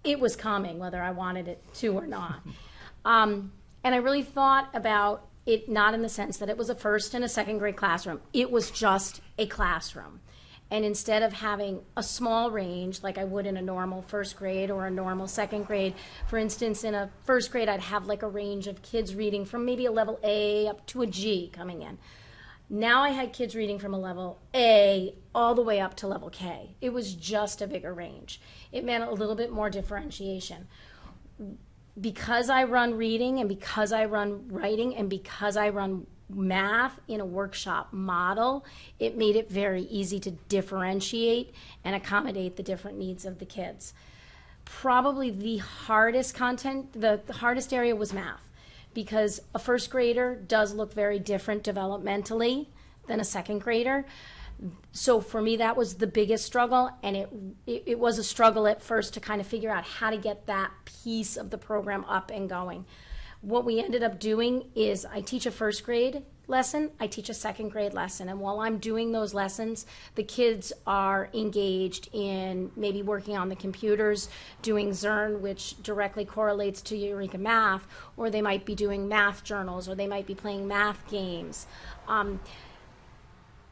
it was coming, whether I wanted it to or not. And I really thought about it not in the sense that it was a first and a second grade classroom. It was just a classroom. And instead of having a small range like I would in a normal first grade or a normal second grade, for instance, in a first grade, I'd have like a range of kids reading from maybe a level A up to a G coming in. Now I had kids reading from a level A all the way up to level K. It was just a bigger range. It meant a little bit more differentiation. Because I run reading and because I run writing and because I run math in a workshop model, it made it very easy to differentiate and accommodate the different needs of the kids. Probably the hardest the hardest area was math, because a first grader does look very different developmentally than a second grader. So for me, that was the biggest struggle, and it was a struggle at first to kind of figure out how to get that piece of the program up and going. What we ended up doing is I teach a first grade lesson, I teach a second grade lesson, and while I'm doing those lessons, the kids are engaged in maybe working on the computers, doing Zern, which directly correlates to Eureka Math, or they might be doing math journals, or they might be playing math games.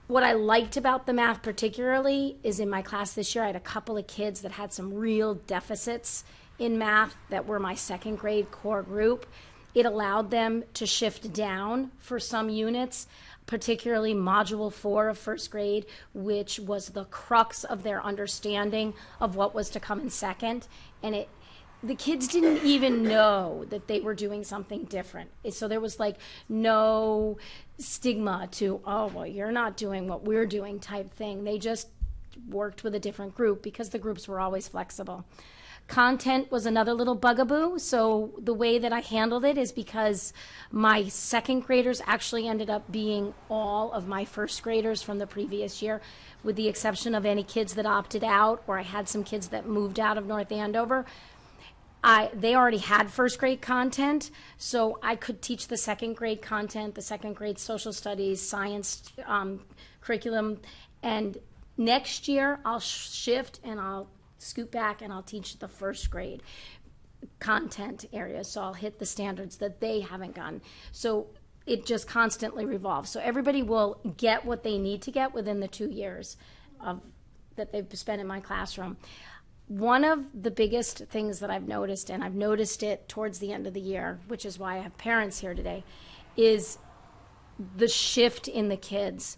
What I liked about the math particularly is in my class this year, I had a couple of kids that had some real deficits in math that were my second grade core group. It allowed them to shift down for some units, particularly Module 4 of first grade, which was the crux of their understanding of what was to come in second. And the kids didn't even know that they were doing something different. So there was like no stigma to, oh, well, you're not doing what we're doing type thing. They just worked with a different group because the groups were always flexible. Content was another little bugaboo. So the way that I handled it is because my second graders actually ended up being all of my first graders from the previous year, with the exception of any kids that opted out, or I had some kids that moved out of North Andover. They already had first grade content, so I could teach the second grade content, the second grade social studies, science curriculum, and next year I'll shift and I'll scoot back and I'll teach the first grade content areas, so I'll hit the standards that they haven't gotten. So it just constantly revolves. So everybody will get what they need to get within the 2 years that they've spent in my classroom. One of the biggest things that I've noticed, and I've noticed it towards the end of the year, which is why I have parents here today, is the shift in the kids.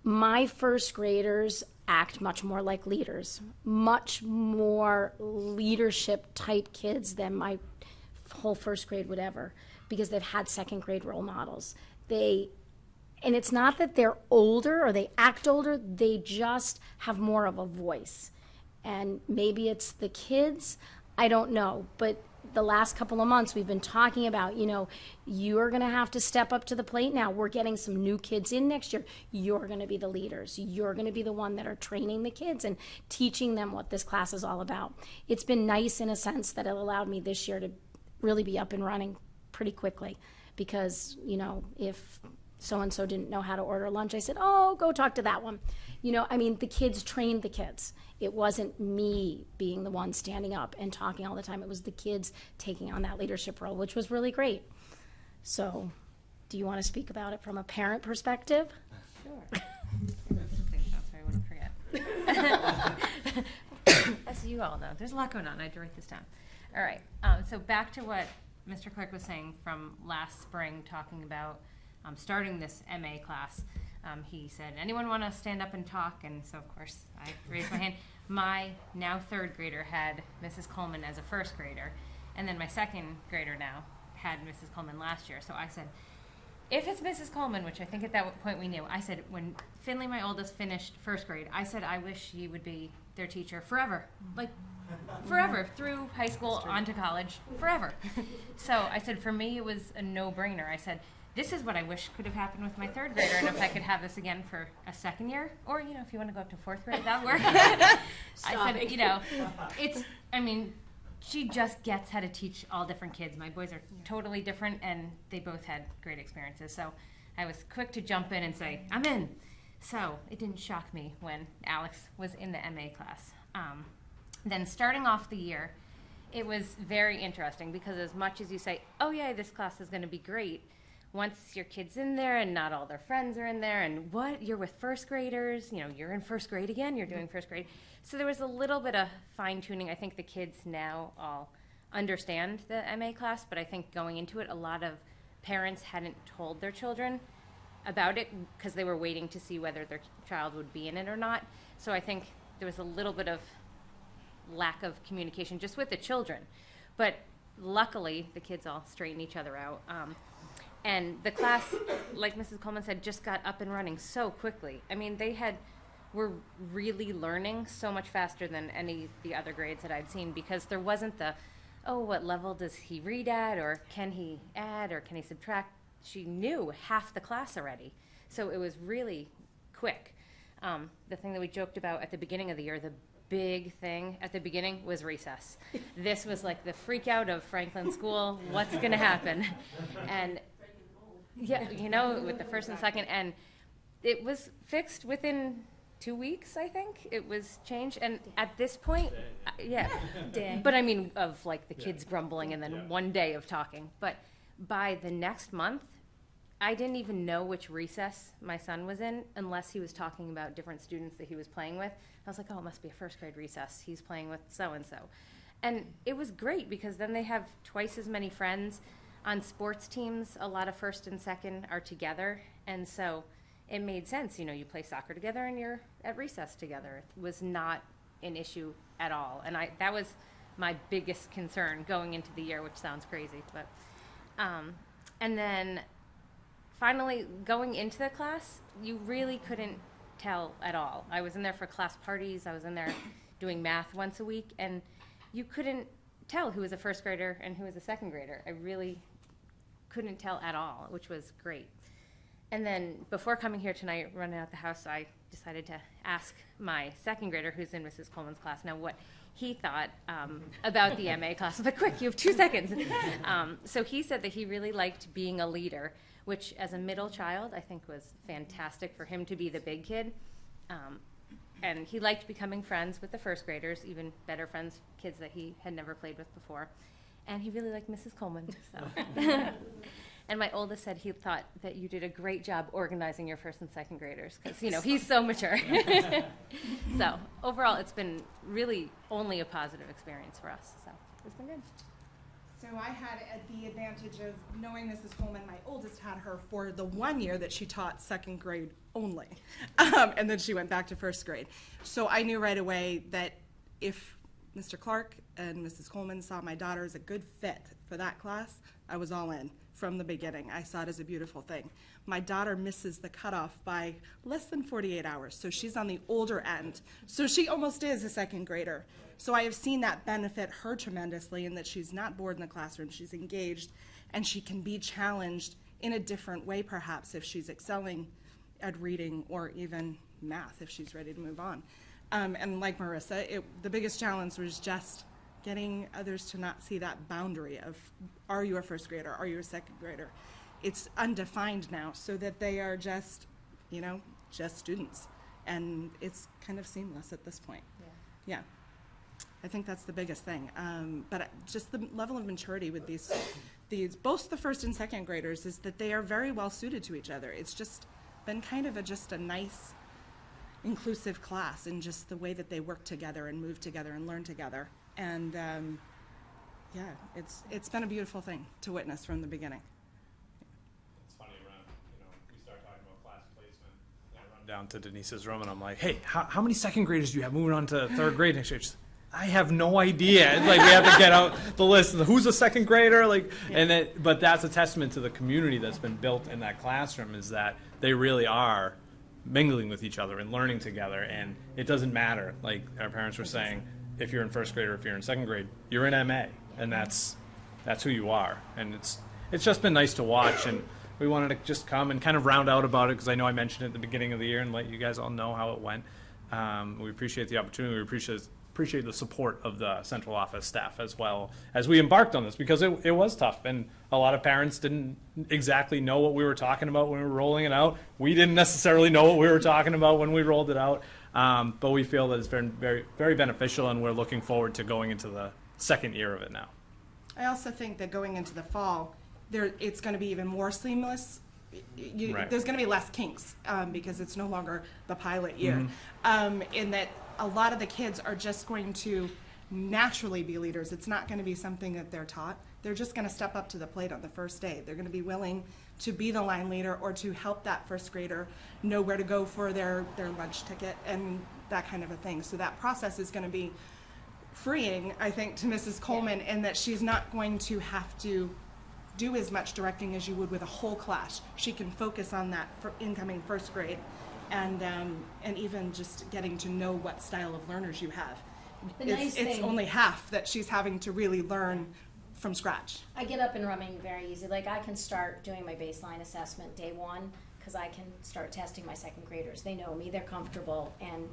My first graders act much more like leaders, much more leadership type kids than my whole first grade would ever, because they've had second grade role models. And it's not that they're older or they act older, they just have more of a voice. And maybe it's the kids, I don't know. But the last couple of months we've been talking about, you're going to have to step up to the plate now. We're getting some new kids in next year. You're going to be the leaders. You're going to be the one that are training the kids and teaching them what this class is all about. It's been nice in a sense that it allowed me this year to really be up and running pretty quickly, because, if so-and-so didn't know how to order lunch, I said, oh, go talk to that one. The kids trained the kids. It wasn't me being the one standing up and talking all the time. It was the kids taking on that leadership role, which was really great. So, do you want to speak about it from a parent perspective? Sure. Sorry, I wouldn't forget. As you all know, there's a lot going on. I had to write this down. All right. So back to what Mr. Clark was saying from last spring, talking about starting this MA class. He said, anyone want to stand up and talk? And so, of course, I raised my hand. My now third grader had Mrs. Coleman as a first grader, and then my second grader now had Mrs. Coleman last year. So I said, if it's Mrs. Coleman, which I think at that point we knew, I said, when Finley, my oldest, finished first grade, I said, I wish he would be their teacher forever. Like, forever, through high school, on to college, forever. So I said, for me, it was a no-brainer. I said, this is what I wish could have happened with my third grader, and if I could have this again for a second year, or, if you want to go up to fourth grade, that would work. I said, she just gets how to teach all different kids. My boys are totally different, and they both had great experiences. So I was quick to jump in and say, I'm in. So it didn't shock me when Alex was in the MA class. Then starting off the year, it was very interesting, because as much as you say, oh yeah, this class is going to be great, once your kid's in there and not all their friends are in there, and what, you're with first graders, you're in first grade again, you're doing first grade. So there was a little bit of fine tuning. I think the kids now all understand the MA class, but I think going into it, a lot of parents hadn't told their children about it because they were waiting to see whether their child would be in it or not. So I think there was a little bit of lack of communication just with the children. But luckily, the kids all straightened each other out. And the class, like Mrs. Coleman said, just got up and running so quickly. They were really learning so much faster than any of the other grades that I'd seen, because there wasn't the, oh, what level does he read at, or can he add, or can he subtract? She knew half the class already. So it was really quick. The thing that we joked about at the beginning of the year, the big thing at the beginning was recess. This was like the freak out of Franklin School. What's going to happen? And with the first and second, and it was fixed within 2 weeks, I think. It was changed, and at this point, but of like the kids grumbling and then 1 day of talking. But by the next month, I didn't even know which recess my son was in unless he was talking about different students that he was playing with. I was like, oh, it must be a first grade recess. He's playing with so-and-so. And it was great, because then they have twice as many friends. On sports teams, a lot of first and second are together, and so it made sense. You play soccer together and you're at recess together. It was not an issue at all, and that was my biggest concern going into the year, which sounds crazy. But and then finally going into the class, you really couldn't tell at all. I was in there for class parties. I was in there doing math once a week, and you couldn't tell who was a first grader and who was a second grader. I really couldn't tell at all, which was great. And then before coming here tonight, running out the house, I decided to ask my second grader, who's in Mrs. Coleman's class now, what he thought about the MA class. But quick, you have 2 seconds. So he said that he really liked being a leader, which as a middle child, I think was fantastic for him to be the big kid. And he liked becoming friends with the first graders, even better friends, kids that he had never played with before. And he really liked Mrs. Coleman. So. And my oldest said he thought that you did a great job organizing your first and second graders because, you know, he's so mature. So overall, it's been really only a positive experience for us. So it's been good. So I had the advantage of knowing Mrs. Coleman. My oldest had her for the 1 year that she taught second grade only. And then she went back to first grade. So I knew right away that if Mr. Clark and Mrs. Coleman saw my daughter as a good fit for that class, I was all in from the beginning. I saw it as a beautiful thing. My daughter misses the cutoff by less than 48 hours, so she's on the older end. So she almost is a second grader. So I have seen that benefit her tremendously in that she's not bored in the classroom, she's engaged, and she can be challenged in a different way perhaps if she's excelling at reading or even math if she's ready to move on. And like Marissa, the biggest challenge was just getting others to not see that boundary of, are you a first grader, are you a second grader? It's undefined now, so that they are just, you know, just students. And it's kind of seamless at this point. Yeah. I think that's the biggest thing. But just the level of maturity with these, both the first and second graders, is that they are very well suited to each other. It's just been kind of just a nice, inclusive class in just the way that they work together and move together and learn together. And yeah, it's been a beautiful thing to witness from the beginning. It's funny, we start talking about class placement, and I run down to Denise's room and I'm like, hey, how many second graders do you have moving on to third grade next year? She's, I have no idea. It's like we have to get out the list. Who's a second grader? But that's a testament to the community that's been built in that classroom, is that they really are mingling with each other and learning together. And it doesn't matter, like our parents were saying, if you're in first grade or if you're in second grade, you're in MA, and that's who you are. And it's just been nice to watch, and we wanted to just come and kind of round out about it because I know I mentioned it at the beginning of the year and let you guys all know how it went. We appreciate the opportunity. We appreciate the support of the central office staff as well as we embarked on this, because it was tough, and a lot of parents didn't exactly know what we were talking about when we were rolling it out. We didn't necessarily know what we were talking about when we rolled it out, but we feel that it's been very, very beneficial, and we're looking forward to going into the second year of it now. I also think that going into the fall, it's going to be even more seamless. Right. There's going to be less kinks because it's no longer the pilot year. In that a lot of the kids are just going to naturally be leaders. It's not going to be something that they're taught. They're just going to step up to the plate on the first day. They're going to be willing to be the line leader or to help that first grader know where to go for their lunch ticket and that kind of a thing. So that process is going to be freeing, I think, to Mrs. Coleman, in that she's not going to have to do as much directing as you would with a whole class. She can focus on that for incoming first grade, and even just getting to know what style of learners you have. It's only half that she's having to really learn from scratch. I get up and running very easy. Like, I can start doing my baseline assessment day one because I can start testing my second graders. They know me, they're comfortable, and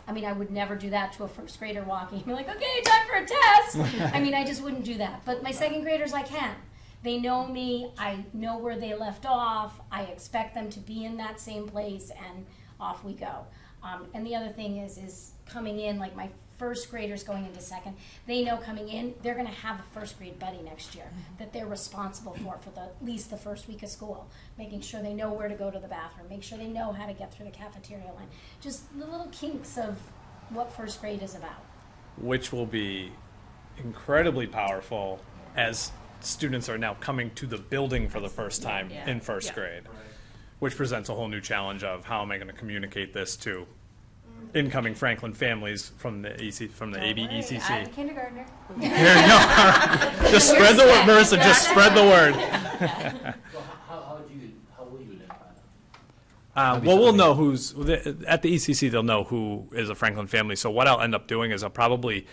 I mean, I would never do that to a first grader walking and be like, okay, time for a test. I mean, I just wouldn't do that. But my second graders, I can. They know me, I know where they left off, I expect them to be in that same place, and off we go. And the other thing is coming in, like my first graders going into second, they know coming in, they're gonna have a first grade buddy next year that they're responsible for at least the first week of school, making sure they know where to go to the bathroom, make sure they know how to get through the cafeteria line. Just the little kinks of what first grade is about. Which will be incredibly powerful as students are now coming to the building for the first time in first grade, which presents a whole new challenge of how am I going to communicate this to incoming Franklin families from the AB ECC. I'm a kindergartner. There you go. Just spread the word, Marissa. Just spread the word. Well, how will you identify them? Well, we'll know who's at the ECC. They'll know who is a Franklin family. So what I'll end up doing is I'll probably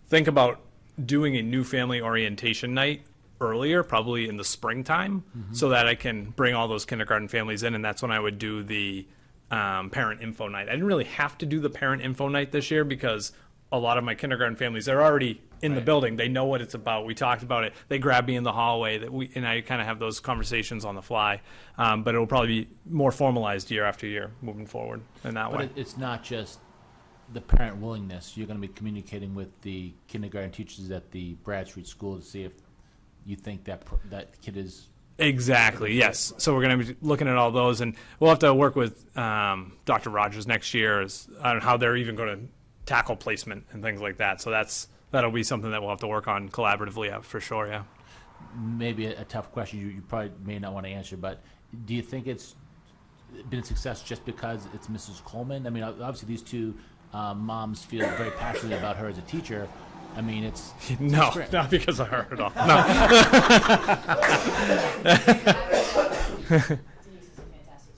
think about doing a new family orientation night earlier, probably in the springtime, so that I can bring all those kindergarten families in, and that's when I would do the parent info night. I didn't really have to do the parent info night this year because a lot of my kindergarten families, they're already in the building. They know what it's about. We talked about it. They grab me in the hallway, and I kind of have those conversations on the fly. But it'll probably be more formalized year after year moving forward in that way. But it's not just the parent willingness. You're going to be communicating with the kindergarten teachers at the Bradstreet School to see if you think that that kid is Exactly, yes. So we're going to be looking at all those, and we'll have to work with Dr. Rogers next year on how they're even going to tackle placement and things like that. So that'll be something that we'll have to work on collaboratively for sure, yeah. Maybe a tough question you probably may not want to answer, but do you think it's been a success just because it's Mrs. Coleman? I mean, obviously these two moms feel very passionate about her as a teacher. I mean, it's no, not because of her at all. No.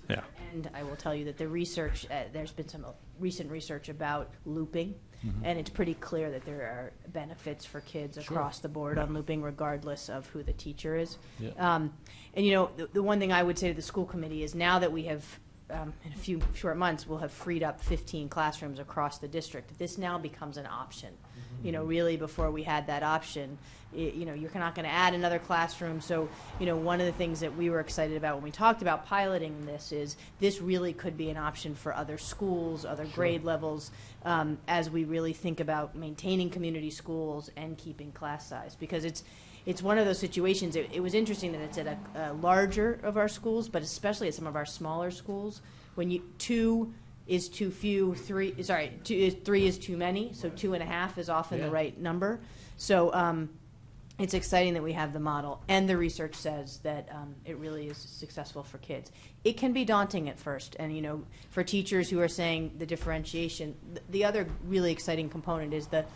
Yeah. And I will tell you that the research, there's been some recent research about looping, and it's pretty clear that there are benefits for kids across the board on looping, regardless of who the teacher is. Yeah. And you know, the one thing I would say to the school committee is now that we have, in a few short months, we'll have freed up 15 classrooms across the district. This now becomes an option. You know, really before we had that option, you know, you're not going to add another classroom. So, you know, one of the things that we were excited about when we talked about piloting this is this really could be an option for other schools, other grade levels, as we really think about maintaining community schools and keeping class size. Because it's one of those situations, it was interesting that it's at a larger of our schools, but especially at some of our smaller schools, when 2 is too few, 3 is too many, so 2.5 is often the right number. So it's exciting that we have the model, and the research says that it really is successful for kids. It can be daunting at first, and you know, for teachers who are saying the differentiation, the other really exciting component is the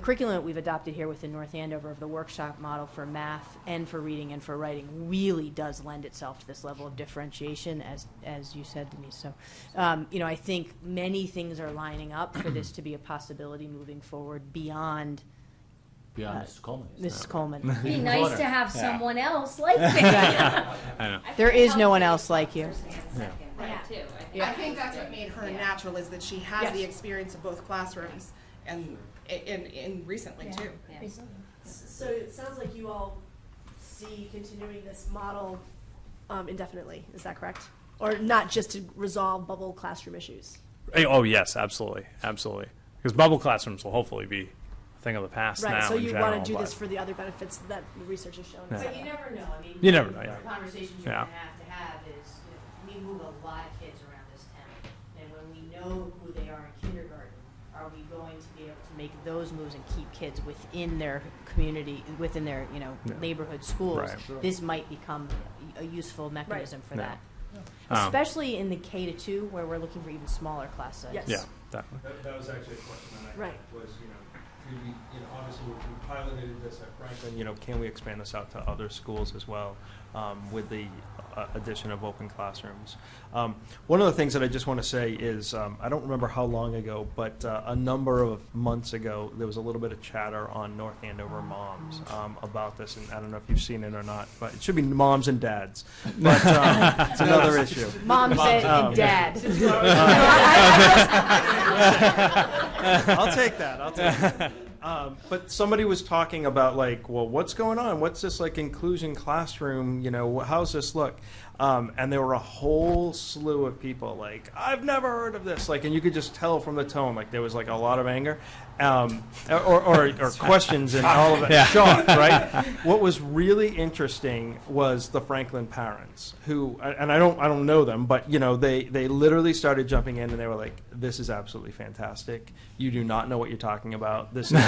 curriculum that we've adopted here within North Andover of the workshop model for math and for reading and for writing really does lend itself to this level of differentiation, as you said, Denise. So, you know, I think many things are lining up for this to be a possibility moving forward beyond Mrs. Coleman. Mrs. Coleman. It'd be nice to have someone else like me. I know. There is no one else like you. I think that's what made her natural, is that she has the experience of both classrooms, and in recently too. So it sounds like you all see continuing this model indefinitely. Is that correct? Or not just to resolve bubble classroom issues? Oh, yes, absolutely. Absolutely. Because bubble classrooms will hopefully be a thing of the past now. Right, so in you general, want to do but- this for the other benefits that the research has shown. Yeah. But you never know. I mean, You never know, yeah. The conversations you're Yeah. going to have is, you know, we move a lot of kids around this town, and when we know who they are in kindergarten, are we going to be able to make those moves and keep kids within their community, within their, you know, neighborhood schools? Right. Sure. This might become a useful mechanism for Yeah. that. Um, Especially in the K-2, where we're looking for even smaller class sizes. Yes. Yeah, definitely. That was actually a question that I Right. had, was, obviously we piloted this at Franklin, can we expand this out to other schools as well, with the addition of open classrooms? One of the things that I just want to say is, I don't remember how long ago, but a number of months ago, there was a little bit of chatter on North Andover Moms about this, and I don't know if you've seen it or not, but it should be moms and dads, but it's another issue. Moms and dad. I'll take that. But somebody was talking about, like, well, what's going on? What's this, like, inclusion classroom? How's this look? And there were a whole slew of people, like, I've never heard of this. Like, and you could just tell from the tone, like, there was, like, a lot of anger, or questions and all of that. Shock, right? What was really interesting was the Franklin parents, who, and I don't know them, but, they literally started jumping in, and they were like, this is absolutely fantastic. You do not know what you're talking about. This is this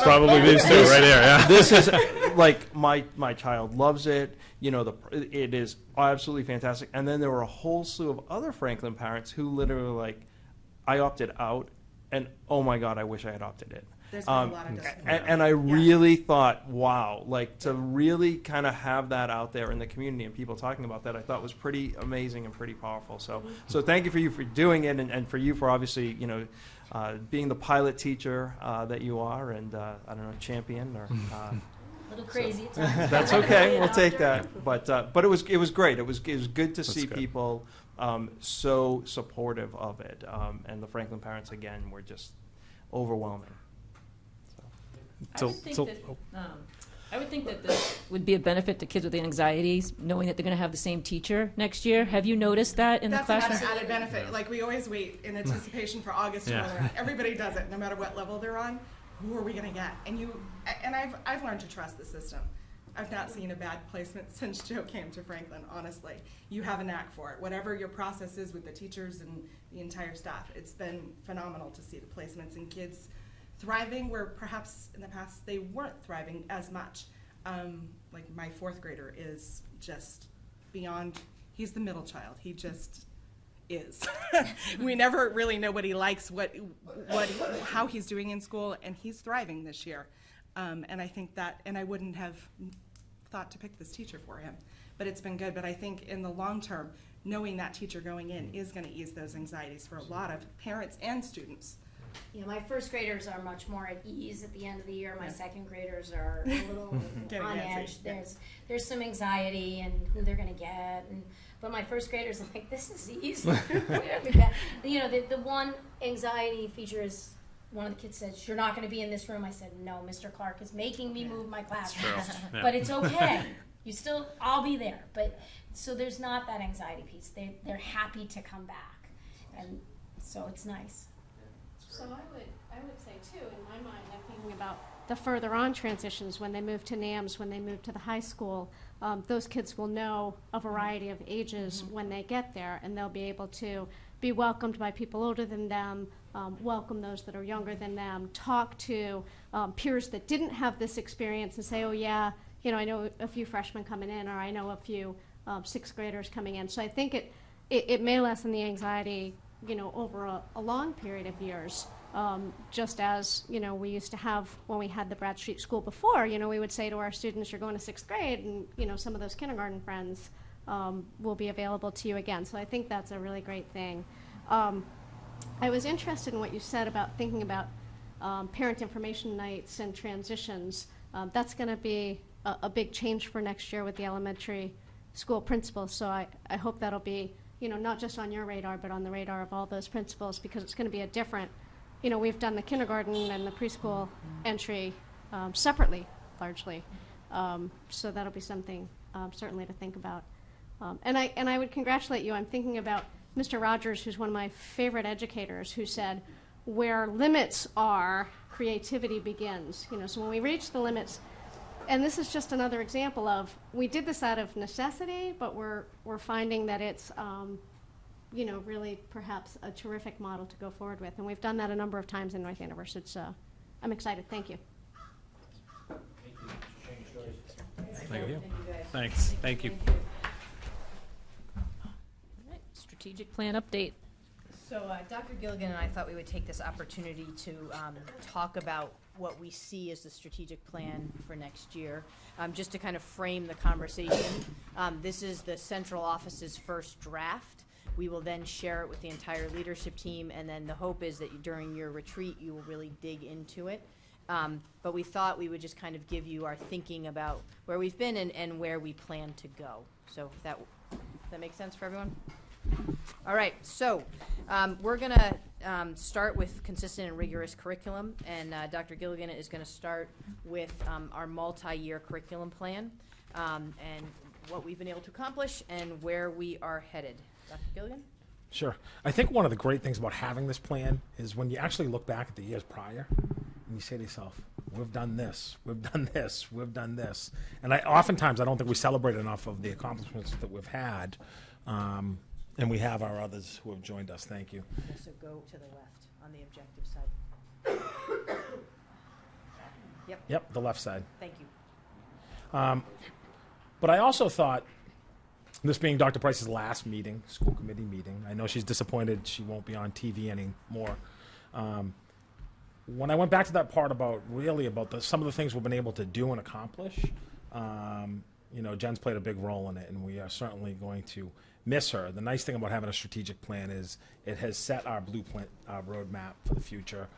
probably these two right here. Yeah. This is like my child loves it. It is absolutely fantastic. And then there were a whole slew of other Franklin parents who literally were like, I opted out, and oh my God, I wish I had opted in. There's been a lot of discipline. And I really thought, wow, like, to really kind of have that out there in the community and people talking about that, I thought was pretty amazing and pretty powerful. So thank you for doing it, and for you for obviously, being the pilot teacher that you are, and I don't know, champion or. A little crazy at times. That's okay. We'll take that. But it was great. It was good to see good. people so supportive of it, and the Franklin parents again were just overwhelming. I would think that this would be a benefit to kids with anxieties, knowing that they're going to have the same teacher next year. Have you noticed that in the classroom? That's another added benefit. Like, we always wait in anticipation for August to roll around. Everybody does it, no matter what level they're on. Who are we going to get? And I've learned to trust the system. I've not seen a bad placement since Joe came to Franklin, honestly. You have a knack for it. Whatever your process is with the teachers and the entire staff, it's been phenomenal to see the placements and kids thriving where perhaps in the past they weren't thriving as much. Like my 4th grader is just beyond, he's the middle child. He just is. We never really know what he likes, how he's doing in school, and he's thriving this year. And I think that, and I wouldn't have thought to pick this teacher for him, but it's been good. But I think in the long term, knowing that teacher going in is going to ease those anxieties for a lot of parents and students. Yeah, my 1st graders are much more at ease at the end of the year. My 2nd graders are a little on edge. There's some anxiety and who they're going to get, but my 1st graders are like, this is easy. You know, the one anxiety feature is one of the kids said, "You're not going to be in this room." I said, "No, Mr. Clark is making me move my classroom, but it's okay. I'll be there." But so there's not that anxiety piece. They're happy to come back, and so it's nice. So I would say too, in my mind, I'm thinking about the further on transitions when they move to NAMS, when they move to the high school. Those kids will know a variety of ages when they get there, and they'll be able to be welcomed by people older than them, welcome those that are younger than them, talk to peers that didn't have this experience and say, oh yeah, you know, I know a few freshmen coming in, or I know a few 6th graders coming in. So I think it may lessen the anxiety, you know, over a long period of years. Just as, you know, we used to have when we had the Bradstreet School before, you know, we would say to our students, you're going to 6th grade, and, you know, some of those kindergarten friends will be available to you again. So I think that's a really great thing. I was interested in what you said about thinking about parent information nights and transitions. That's going to be a big change for next year with the elementary school principals. So I hope that'll be, you know, not just on your radar, but on the radar of all those principals, because it's going to be a different, you know, we've done the kindergarten and the preschool entry separately, largely. So that'll be something certainly to think about. And I would congratulate you. I'm thinking about Mr. Rogers, who's one of my favorite educators, who said, where limits are, creativity begins. You know, so when we reach the limits, and this is just another example of, we did this out of necessity, but we're finding that it's, you know, really perhaps a terrific model to go forward with. And we've done that a number of times in North Andover, so it's, I'm excited. Thank you. Thank you. Thanks. Thank you. Strategic plan update. So Dr. Gilligan and I thought we would take this opportunity to talk about what we see as the strategic plan for next year, just to kind of frame the conversation. This is the central office's first draft. We will then share it with the entire leadership team, and then the hope is that during your retreat you will really dig into it. But we thought we would just kind of give you our thinking about where we've been and where we plan to go. So that makes sense for everyone? All right, so we're going to start with consistent and rigorous curriculum, and Dr. Gilligan is going to start with our multi-year curriculum plan and what we've been able to accomplish and where we are headed. Dr. Gilligan? Sure. I think one of the great things about having this plan is when you actually look back at the years prior and you say to yourself, we've done this, we've done this, we've done this. And oftentimes I don't think we celebrate enough of the accomplishments that we've had. And we have our others who have joined us. Thank you. So go to the left on the objective side. Yep, the left side. Thank you. But I also thought, this being Dr. Price's last meeting, school committee meeting, I know she's disappointed she won't be on TV anymore. When I went back to that part about some of the things we've been able to do and accomplish, you know, Jen's played a big role in it, and we are certainly going to miss her. The nice thing about having a strategic plan is it has set our blueprint, our roadmap for the future,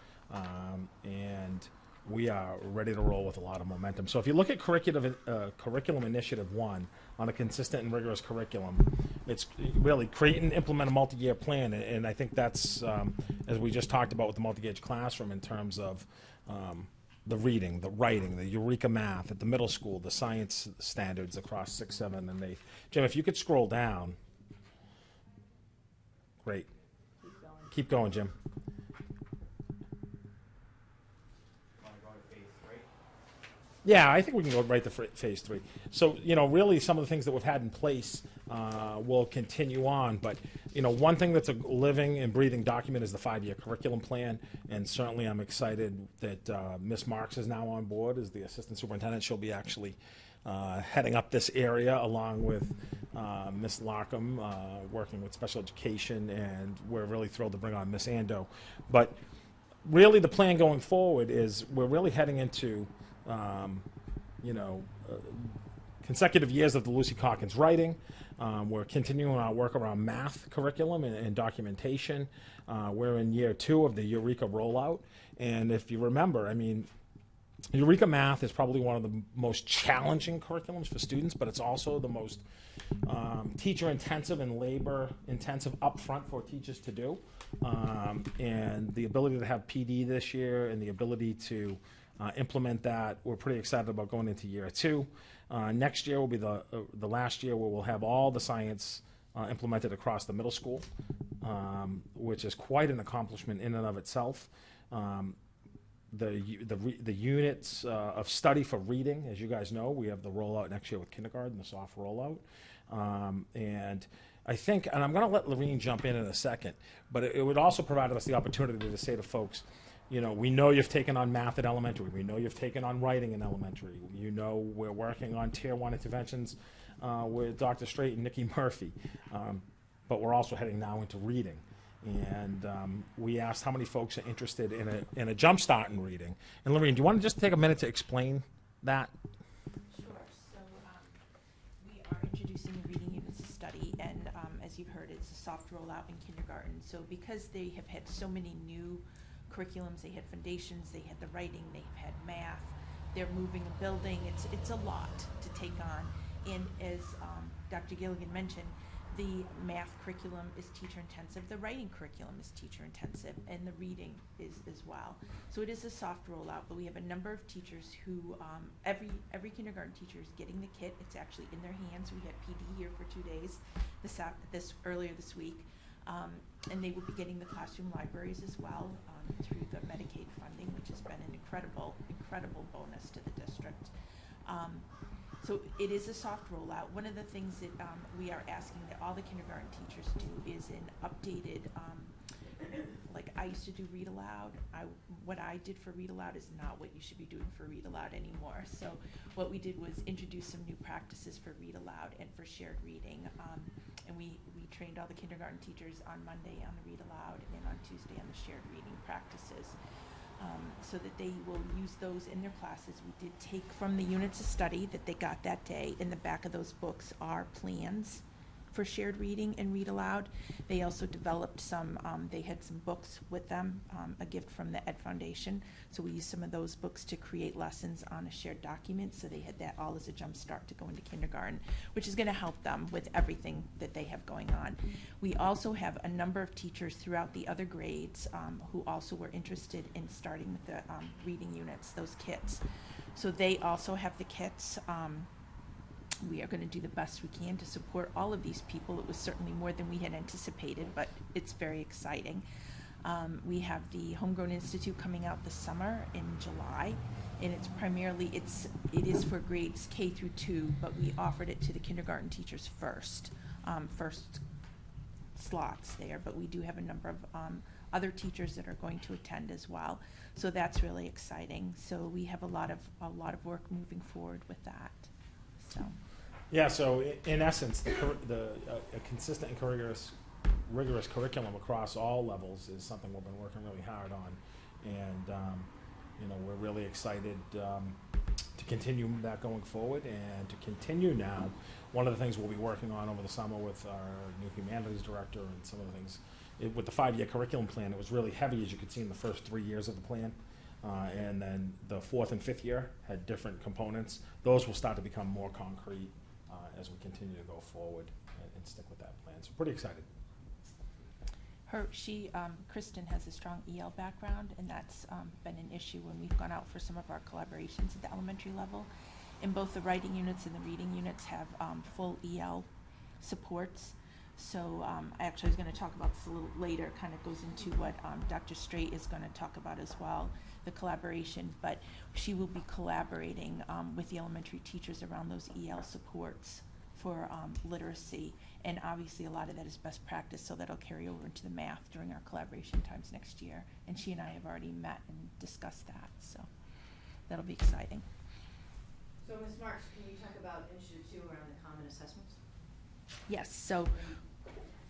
and we are ready to roll with a lot of momentum. So if you look at Curriculum Initiative 1 on a consistent and rigorous curriculum, it's really create and implement a multi-year plan, and I think that's, as we just talked about with the multi-gauge classroom in terms of the reading, the writing, the Eureka math at the middle school, the science standards across 6, 7, and 8. Jim, if you could scroll down. Great. Keep going, Jim. Yeah, I think we can go right to phase 3. So, really some of the things that we've had in place will continue on. But, one thing that's a living and breathing document is the 5-year curriculum plan. And certainly I'm excited that Ms. Marks is now on board as the assistant superintendent. She'll be actually heading up this area along with Ms. Larkham, working with special education. And we're really thrilled to bring on Ms. Ando. But really the plan going forward is we're really heading into consecutive years of the Lucy Calkins writing. We're continuing our work around math curriculum and documentation. We're in year 2 of the Eureka rollout. And if you remember, Eureka Math is probably one of the most challenging curriculums for students, but it's also the most teacher-intensive and labor-intensive upfront for teachers to do. And the ability to have PD this year and the ability to implement that, we're pretty excited about going into year 2. Next year will be the last year where we'll have all the science implemented across the middle school, which is quite an accomplishment in and of itself. The units of study for reading, as you guys know, we have the rollout next year with kindergarten, the soft rollout. And I think, and I'm going to let Lorene jump in a second, but it would also provide us the opportunity to say to folks, we know you've taken on math at elementary. We know you've taken on writing in elementary. We're working on Tier 1 interventions with Dr. Strait and Nikki Murphy. But we're also heading now into reading. And we asked how many folks are interested in a jump start in reading. And Lorene, do you want to just take a minute to explain that? Sure. So we are introducing reading units of study, and as you've heard, it's a soft rollout in kindergarten. So because they have had so many new curriculums, they had foundations, they had the writing, they've had math, they're moving a building, it's a lot to take on. And as Dr. Gilligan mentioned, the math curriculum is teacher intensive, the writing curriculum is teacher intensive, and the reading is as well. So it is a soft rollout, but we have a number of teachers who, every kindergarten teacher is getting the kit. It's actually in their hands. We had PD here for 2 days earlier this week. And they will be getting the classroom libraries as well through the Medicaid funding, which has been an incredible bonus to the district. So it is a soft rollout. One of the things that we are asking that all the kindergarten teachers do is an updated, like I used to do read aloud. What I did for read aloud is not what you should be doing for read aloud anymore. So what we did was introduce some new practices for read aloud and for shared reading. And we trained all the kindergarten teachers on Monday on the read aloud and on Tuesday on the shared reading practices. So that they will use those in their classes. We did take from the units of study that they got that day. In the back of those books are plans for shared reading and read aloud. They also developed some, they had some books with them, a gift from the Ed Foundation. So we used some of those books to create lessons on a shared document. So they had that all as a jump start to go into kindergarten, which is going to help them with everything that they have going on. We also have a number of teachers throughout the other grades who also were interested in starting with the reading units, those kits. So they also have the kits. We are going to do the best we can to support all of these people. It was certainly more than we had anticipated, but it's very exciting. We have the Homegrown Institute coming out this summer in July, and it's primarily, it is for grades K through 2, but we offered it to the kindergarten teachers first slots there, but we do have a number of other teachers that are going to attend as well. So that's really exciting. So we have a lot of work moving forward with that. So. Yeah, so in essence, a consistent and rigorous curriculum across all levels is something we've been working really hard on. And, we're really excited to continue that going forward and to continue now. One of the things we'll be working on over the summer with our new humanities director and some of the things, with the 5-year curriculum plan, it was really heavy, as you could see in the first 3 years of the plan. And then the 4th and 5th year had different components. Those will start to become more concrete as we continue to go forward and stick with that plan. So pretty excited. Kristen has a strong EL background, and that's been an issue when we've gone out for some of our collaborations at the elementary level. And both the writing units and the reading units have full EL supports. So I actually was going to talk about this a little later, kind of goes into what Dr. Straight is going to talk about as well, the collaboration. But she will be collaborating with the elementary teachers around those EL supports for literacy. And obviously a lot of that is best practice, so that'll carry over into the math during our collaboration times next year. And she and I have already met and discussed that, so that'll be exciting. So Ms. Marks, can you talk about Initiative 2 around the common assessments? Yes, so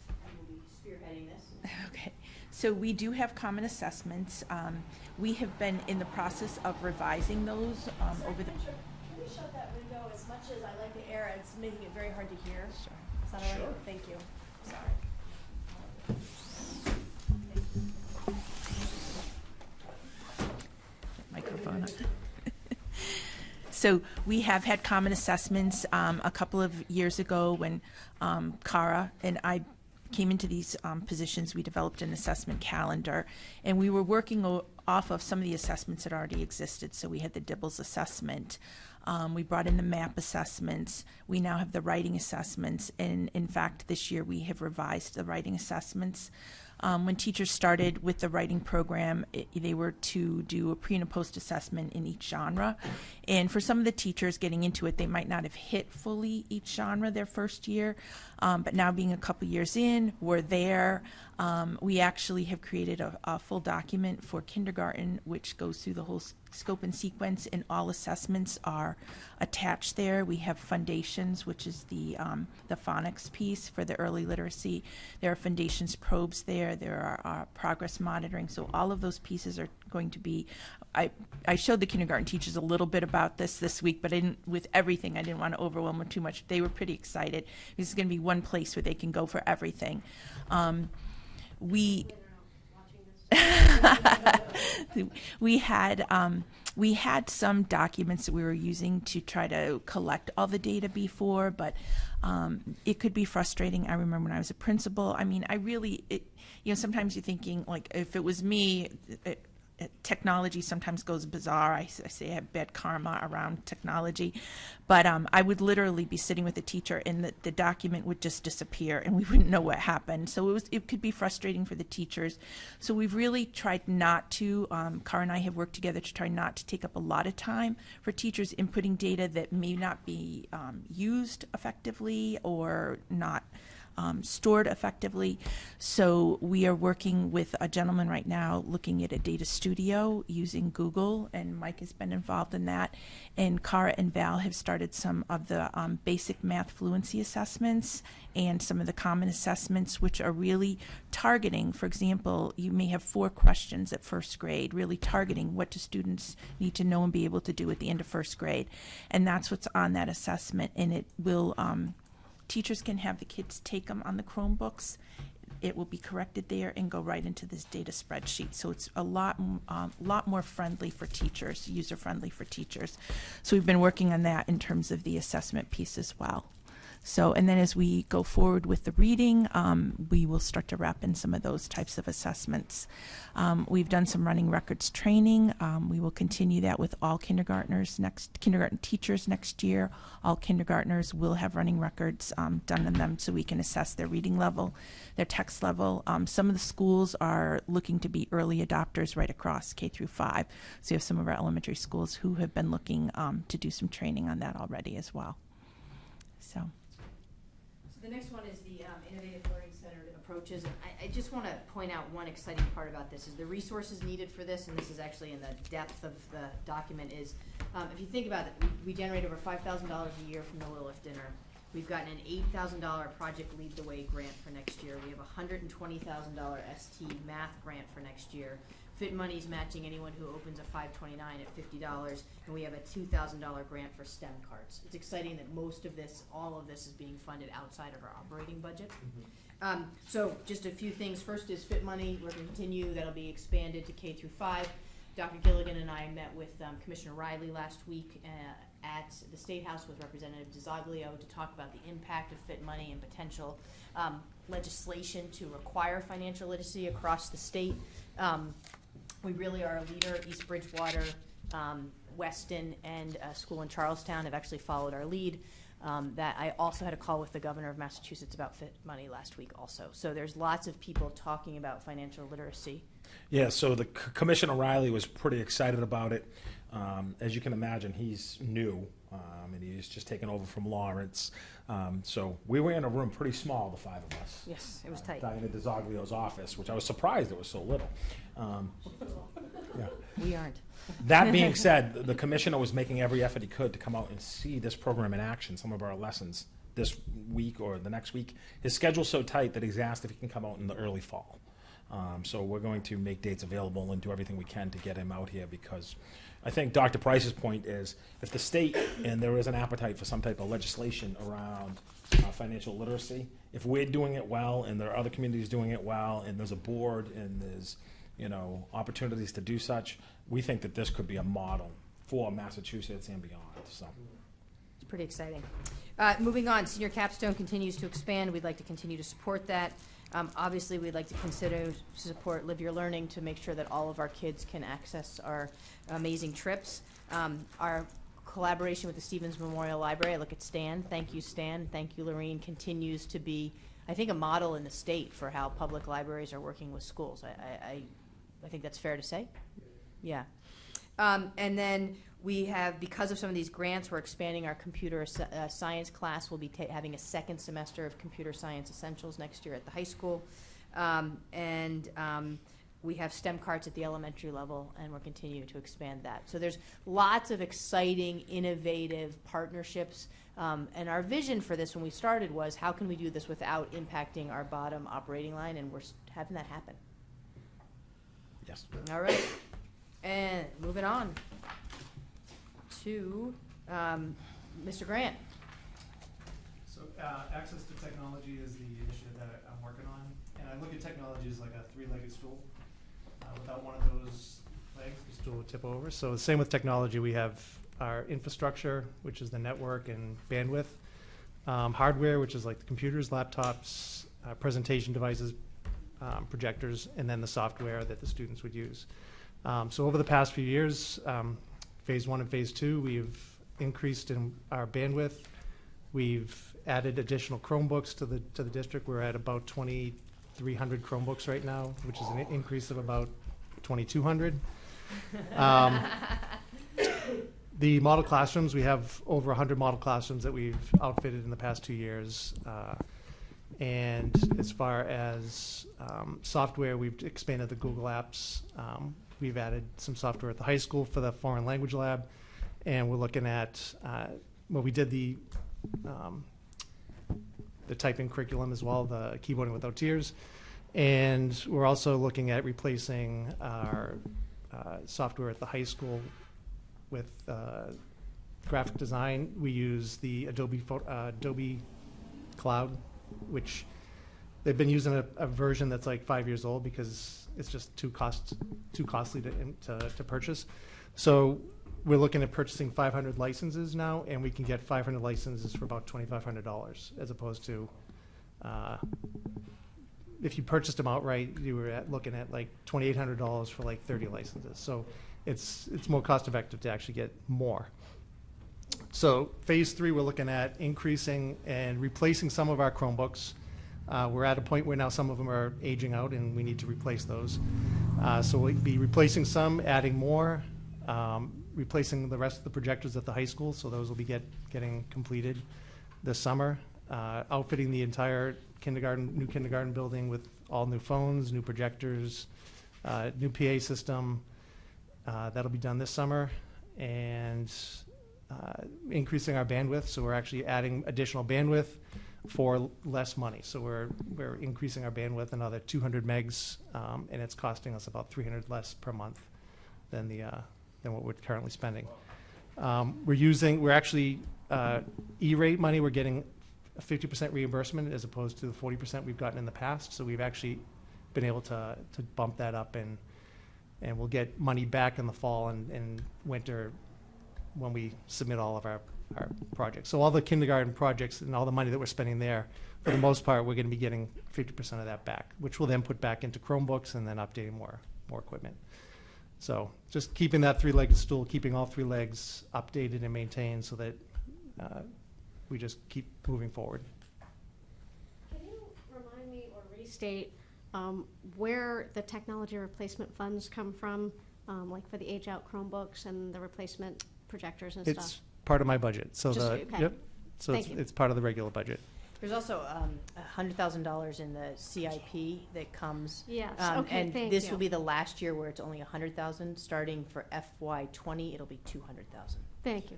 You will be spearheading this. okay. So we do have common assessments. We have been in the process of revising those over the. Can we shut that window? As much as I like the air, it's making it very hard to hear. Sure. Is that all right? Sure. Thank you. Sorry. Microphone on. So we have had common assessments a couple of years ago when Cara and I came into these positions. We developed an assessment calendar, and we were working off of some of the assessments that already existed. So we had the Dibbles assessment. We brought in the MAP assessments. We now have the writing assessments, and in fact, this year we have revised the writing assessments. When teachers started with the writing program, they were to do a pre and a post assessment in each genre. And for some of the teachers getting into it, they might not have hit fully each genre their first year. But now being a couple years in, we're there. We actually have created a full document for kindergarten, which goes through the whole scope and sequence, and all assessments are attached there. We have foundations, which is the phonics piece for the early literacy. There are foundations probes there. There are progress monitoring. So all of those pieces are going to be. I showed the kindergarten teachers a little bit about this week, but with everything, I didn't want to overwhelm them too much. They were pretty excited. This is going to be one place where they can go for everything. We had some documents that we were using to try to collect all the data before, but it could be frustrating. I remember when I was a principal. I mean, sometimes you're thinking, like, if it was me, technology sometimes goes bizarre. I say I have bad karma around technology, but I would literally be sitting with a teacher and the document would just disappear and we wouldn't know what happened. So it could be frustrating for the teachers. So we've really tried not to, Cara and I have worked together to try not to take up a lot of time for teachers inputting data that may not be used effectively or not stored effectively. So we are working with a gentleman right now looking at a data studio using Google, and Mike has been involved in that. And Cara and Val have started some of the basic math fluency assessments and some of the common assessments, which are really targeting. For example, you may have 4 questions at first grade, really targeting what do students need to know and be able to do at the end of first grade. And that's what's on that assessment, and it will teachers can have the kids take them on the Chromebooks. It will be corrected there and go right into this data spreadsheet. So it's a lot more friendly for teachers, user-friendly for teachers. So we've been working on that in terms of the assessment piece as well. So, and then as we go forward with the reading, we will start to wrap in some of those types of assessments. We've done some running records training. We will continue that with all kindergarten teachers next year. All kindergartners will have running records done on them so we can assess their reading level, their text level. Some of the schools are looking to be early adopters right across K through 5. So you have some of our elementary schools who have been looking to do some training on that already as well. So The next one is the Innovative Learning Centered Approaches. I just want to point out one exciting part about this is the resources needed for this, and this is actually in the depth of the document, is if you think about it, we generate over $5,000 a year from the Lilith Dinner. We've gotten an $8,000 Project Lead the Way grant for next year. We have a $120,000 ST Math grant for next year. Fit Money's matching anyone who opens a 529 at $50, and we have a $2,000 grant for STEM cards. It's exciting that all of this is being funded outside of our operating budget. So just a few things. First is Fit Money. We're going to continue. That'll be expanded to K through 5. Dr. Gilligan and I met with Commissioner Riley last week at the State House with Representative DiZoglio to talk about the impact of Fit Money and potential legislation to require financial literacy across the state. We really are a leader. East Bridgewater, Weston, and a school in Charlestown have actually followed our lead. that I also had a call with the governor of Massachusetts about Fit Money last week also. So there's lots of people talking about financial literacy. Yeah, so the Commissioner Riley was pretty excited about it. As you can imagine, he's new, and he's just taken over from Lawrence. So we were in a room pretty small, the five of us. Yes, it was tight. Diana DeZoglio's office, which I was surprised it was so little. Yeah. We aren't. That being said, the commissioner was making every effort he could to come out and see this program in action, some of our lessons this week or the next week. His schedule's so tight that he's asked if he can come out in the early fall. So we're going to make dates available and do everything we can to get him out here, because I think Dr. Price's point is if the state, and there is an appetite for some type of legislation around financial literacy, if we're doing it well and there are other communities doing it well and there's a board and there's opportunities to do such, we think that this could be a model for Massachusetts and beyond. So It's pretty exciting. Moving on, senior capstone continues to expand. We'd like to continue to support that. Obviously, we'd like to consider support Live Your Learning to make sure that all of our kids can access our amazing trips. Our collaboration with the Stevens Memorial Library, I look at Stan. Thank you, Stan. Thank you, Lorene. Continues to be, I think, a model in the state for how public libraries are working with schools. I think that's fair to say. Yeah. And then we have, because of some of these grants, we're expanding our computer science class. We'll be having a second semester of computer science essentials next year at the high school. We have STEM carts at the elementary level, and we're continuing to expand that. So there's lots of exciting, innovative partnerships. And our vision for this when we started was, how can we do this without impacting our bottom operating line? And we're having that happen. Yes. All right. And moving on to Mr. Grant. So access to technology is the initiative that I'm working on. And I look at technology as like a three-legged stool. Without one of those legs, the stool would tip over. So the same with technology. We have our infrastructure, which is the network and bandwidth. Hardware, which is like the computers, laptops, presentation devices, projectors, and then the software that the students would use. So over the past few years, phase 1 and phase 2, we've increased in our bandwidth. We've added additional Chromebooks to the district. We're at about 2,300 Chromebooks right now, which is an increase of about 2,200. The model classrooms, we have over 100 model classrooms that we've outfitted in the past 2 years. And as far as software, we've expanded the Google Apps. We've added some software at the high school for the foreign language lab. And we're looking at, we did the typing curriculum as well, the keyboarding without tears. And we're also looking at replacing our software at the high school with graphic design. We use the Adobe Cloud, which they've been using a version that's like 5 years old because it's just too costly to purchase. So we're looking at purchasing 500 licenses now, and we can get 500 licenses for about $2,500, as opposed to if you purchased them outright, you were looking at like $2,800 for like 30 licenses. So it's more cost effective to actually get more. So phase 3, we're looking at increasing and replacing some of our Chromebooks. We're at a point where now some of them are aging out and we need to replace those. So we'll be replacing some, adding more, replacing the rest of the projectors at the high school, so those will be getting completed this summer. Outfitting the entire new kindergarten building with all new phones, new projectors, new PA system. That'll be done this summer. And increasing our bandwidth, so we're actually adding additional bandwidth for less money. So we're increasing our bandwidth another 200 megs, and it's costing us about 300 less per month than what we're currently spending. We're actually E-rate money. We're getting a 50% reimbursement as opposed to the 40% we've gotten in the past. So we've actually been able to bump that up, and we'll get money back in the fall and winter when we submit all of our projects. So all the kindergarten projects and all the money that we're spending there, for the most part, we're going to be getting 50% of that back, which we'll then put back into Chromebooks and then updating more equipment. So just keeping that three-legged stool, keeping all three legs updated and maintained so that we just keep moving forward. Can you remind me or restate where the technology replacement funds come from, like for the age-out Chromebooks and the replacement projectors and It's stuff? part of my budget, so Just- the, okay. yep, so Thank it's, you. it's part of the regular budget. There's also $100,000 in the CIP that comes. Yes, okay, and thank this you. will be the last year where it's only $100,000. Starting for FY20, it'll be $200,000. Thank you.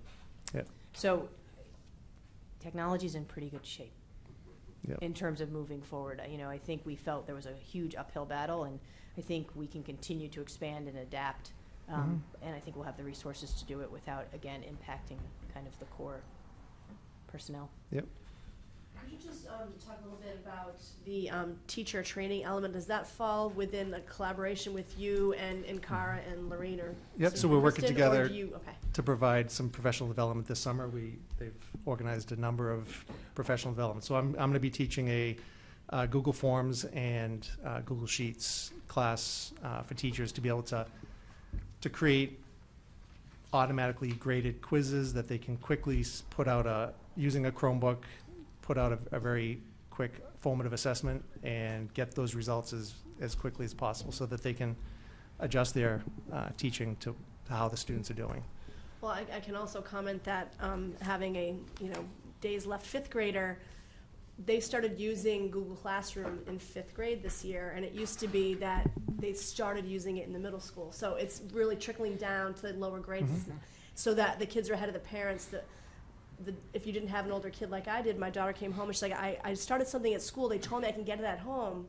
Yep. So technology's in pretty good shape. Yep. In terms of moving forward. I think we felt there was a huge uphill battle, and I think we can continue to expand and adapt. And I think we'll have the resources to do it without, again, impacting kind of the core personnel. Yep. Could you just talk a little bit about the teacher training element? Does that fall within a collaboration with you and Cara and Lorraine or? Yep, so we're working Kristen, together or do you, okay. to provide some professional development this summer. They've organized a number of professional development. So I'm going to be teaching a Google Forms and Google Sheets class for teachers to be able to create automatically graded quizzes that they can quickly put out using a Chromebook, put out a very quick formative assessment and get those results as quickly as possible so that they can adjust their teaching to how the students are doing. Well, I can also comment that having a, days left fifth grader, they started using Google Classroom in fifth grade this year, and it used to be that they started using it in the middle school. So it's really trickling down to the lower grades so that the kids are ahead of the parents. If you didn't have an older kid like I did, my daughter came home and she's like, I started something at school, they told me I can get it at home,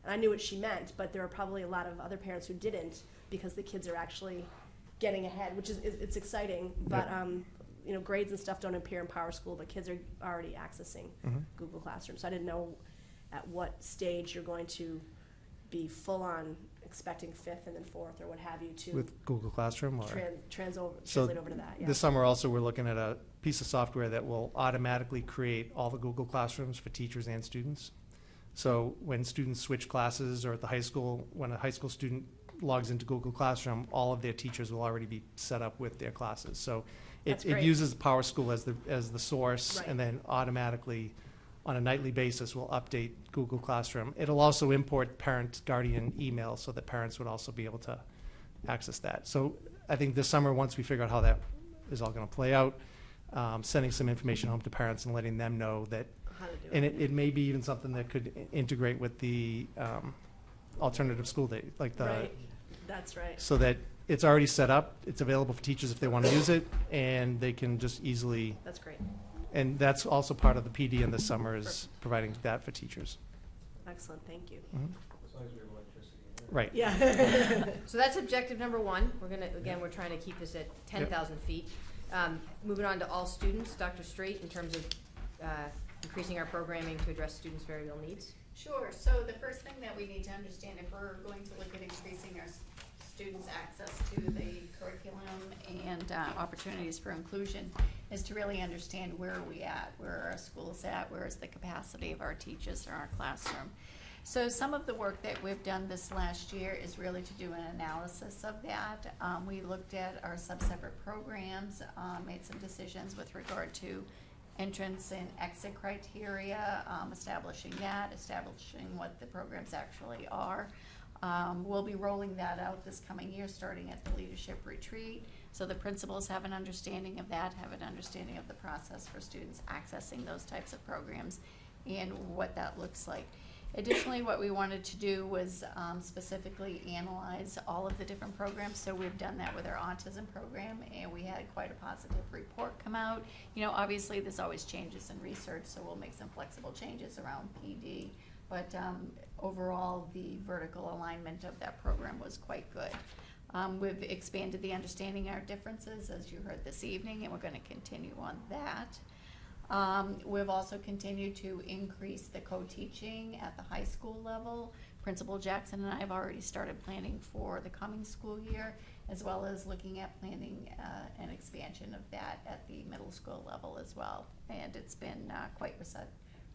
and I knew what she meant, but there are probably a lot of other parents who didn't because the kids are actually getting ahead, which is, it's exciting, but grades and stuff don't appear in Power School, but kids are already accessing Google Classroom. So I didn't know at what stage you're going to be full on expecting fifth and then fourth or what have you to With Google Classroom? Or? translate over to that. Yeah. This summer also we're looking at a piece of software that will automatically create all the Google Classrooms for teachers and students. So when students switch classes or at the high school, when a high school student logs into Google Classroom, all of their teachers will already be set up with their classes. So it uses Power School as the source, Right. and then automatically on a nightly basis will update Google Classroom. It'll also import parent guardian email so that parents would also be able to access that. So I think this summer, once we figure out how that is all going to play out, sending some information home to parents and letting them know that, How to do and it may be even something that could integrate with the alternative school day, like the, Right. That's right. so that it's already set up, it's available for teachers if they want to use it, and they can just easily, That's great. and that's also part of the PD in the summer is providing that for teachers. Excellent. Thank you. Mhm. As long as we have electricity. Right. Yeah. So that's objective number one. We're trying to keep this at 10,000 feet. Moving on to all students, Dr. Straight, in terms of increasing our programming to address students' very real needs. Sure, so the first thing that we need to understand, if we're going to look at increasing our students' access to the curriculum and opportunities for inclusion, is to really understand where are we at, where are our schools at, where is the capacity of our teachers in our classroom. So some of the work that we've done this last year is really to do an analysis of that. We looked at our sub-separate programs, made some decisions with regard to entrance and exit criteria, establishing what the programs actually are. We'll be rolling that out this coming year, starting at the leadership retreat. So the principals have an understanding of that, have an understanding of the process for students accessing those types of programs and what that looks like. Additionally, what we wanted to do was specifically analyze all of the different programs. So we've done that with our autism program, and we had quite a positive report come out. Obviously, there's always changes in research, so we'll make some flexible changes around PD. But overall, the vertical alignment of that program was quite good. We've expanded the understanding of our differences, as you heard this evening, and we're going to continue on that. We've also continued to increase the co-teaching at the high school level. Principal Jackson and I have already started planning for the coming school year, as well as looking at planning an expansion of that at the middle school level as well. And it's been quite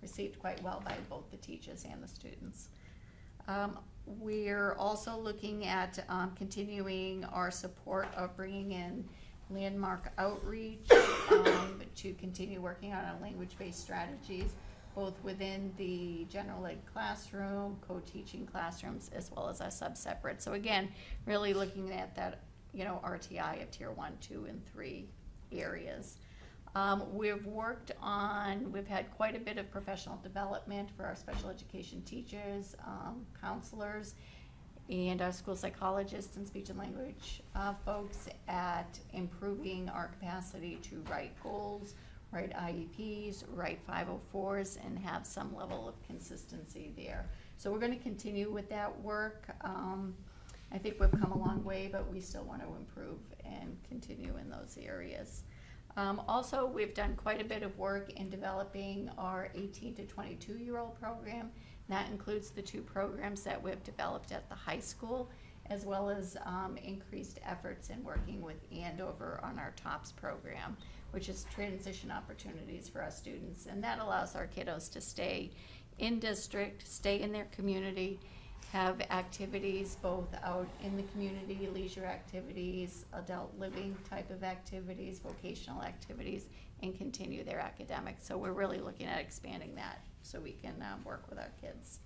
received quite well by both the teachers and the students. We're also looking at continuing our support of bringing in landmark outreach to continue working on our language-based strategies, both within the general ed classroom, co-teaching classrooms, as well as our sub-separate. So again, really looking at that, RTI of tier 1, 2, and 3 areas. We've had quite a bit of professional development for our special education teachers, counselors, and our school psychologists and speech and language folks at improving our capacity to write goals, write IEPs, write 504s, and have some level of consistency there. So we're going to continue with that work. I think we've come a long way, but we still want to improve and continue in those areas. Also, we've done quite a bit of work in developing our 18 to 22-year-old program. That includes the 2 programs that we've developed at the high school, as well as increased efforts in working with Andover on our TOPS program, which is transition opportunities for our students. And that allows our kiddos to stay in district, stay in their community, have activities both out in the community, leisure activities, adult living type of activities, vocational activities, and continue their academics. So we're really looking at expanding that so we can work with our kids.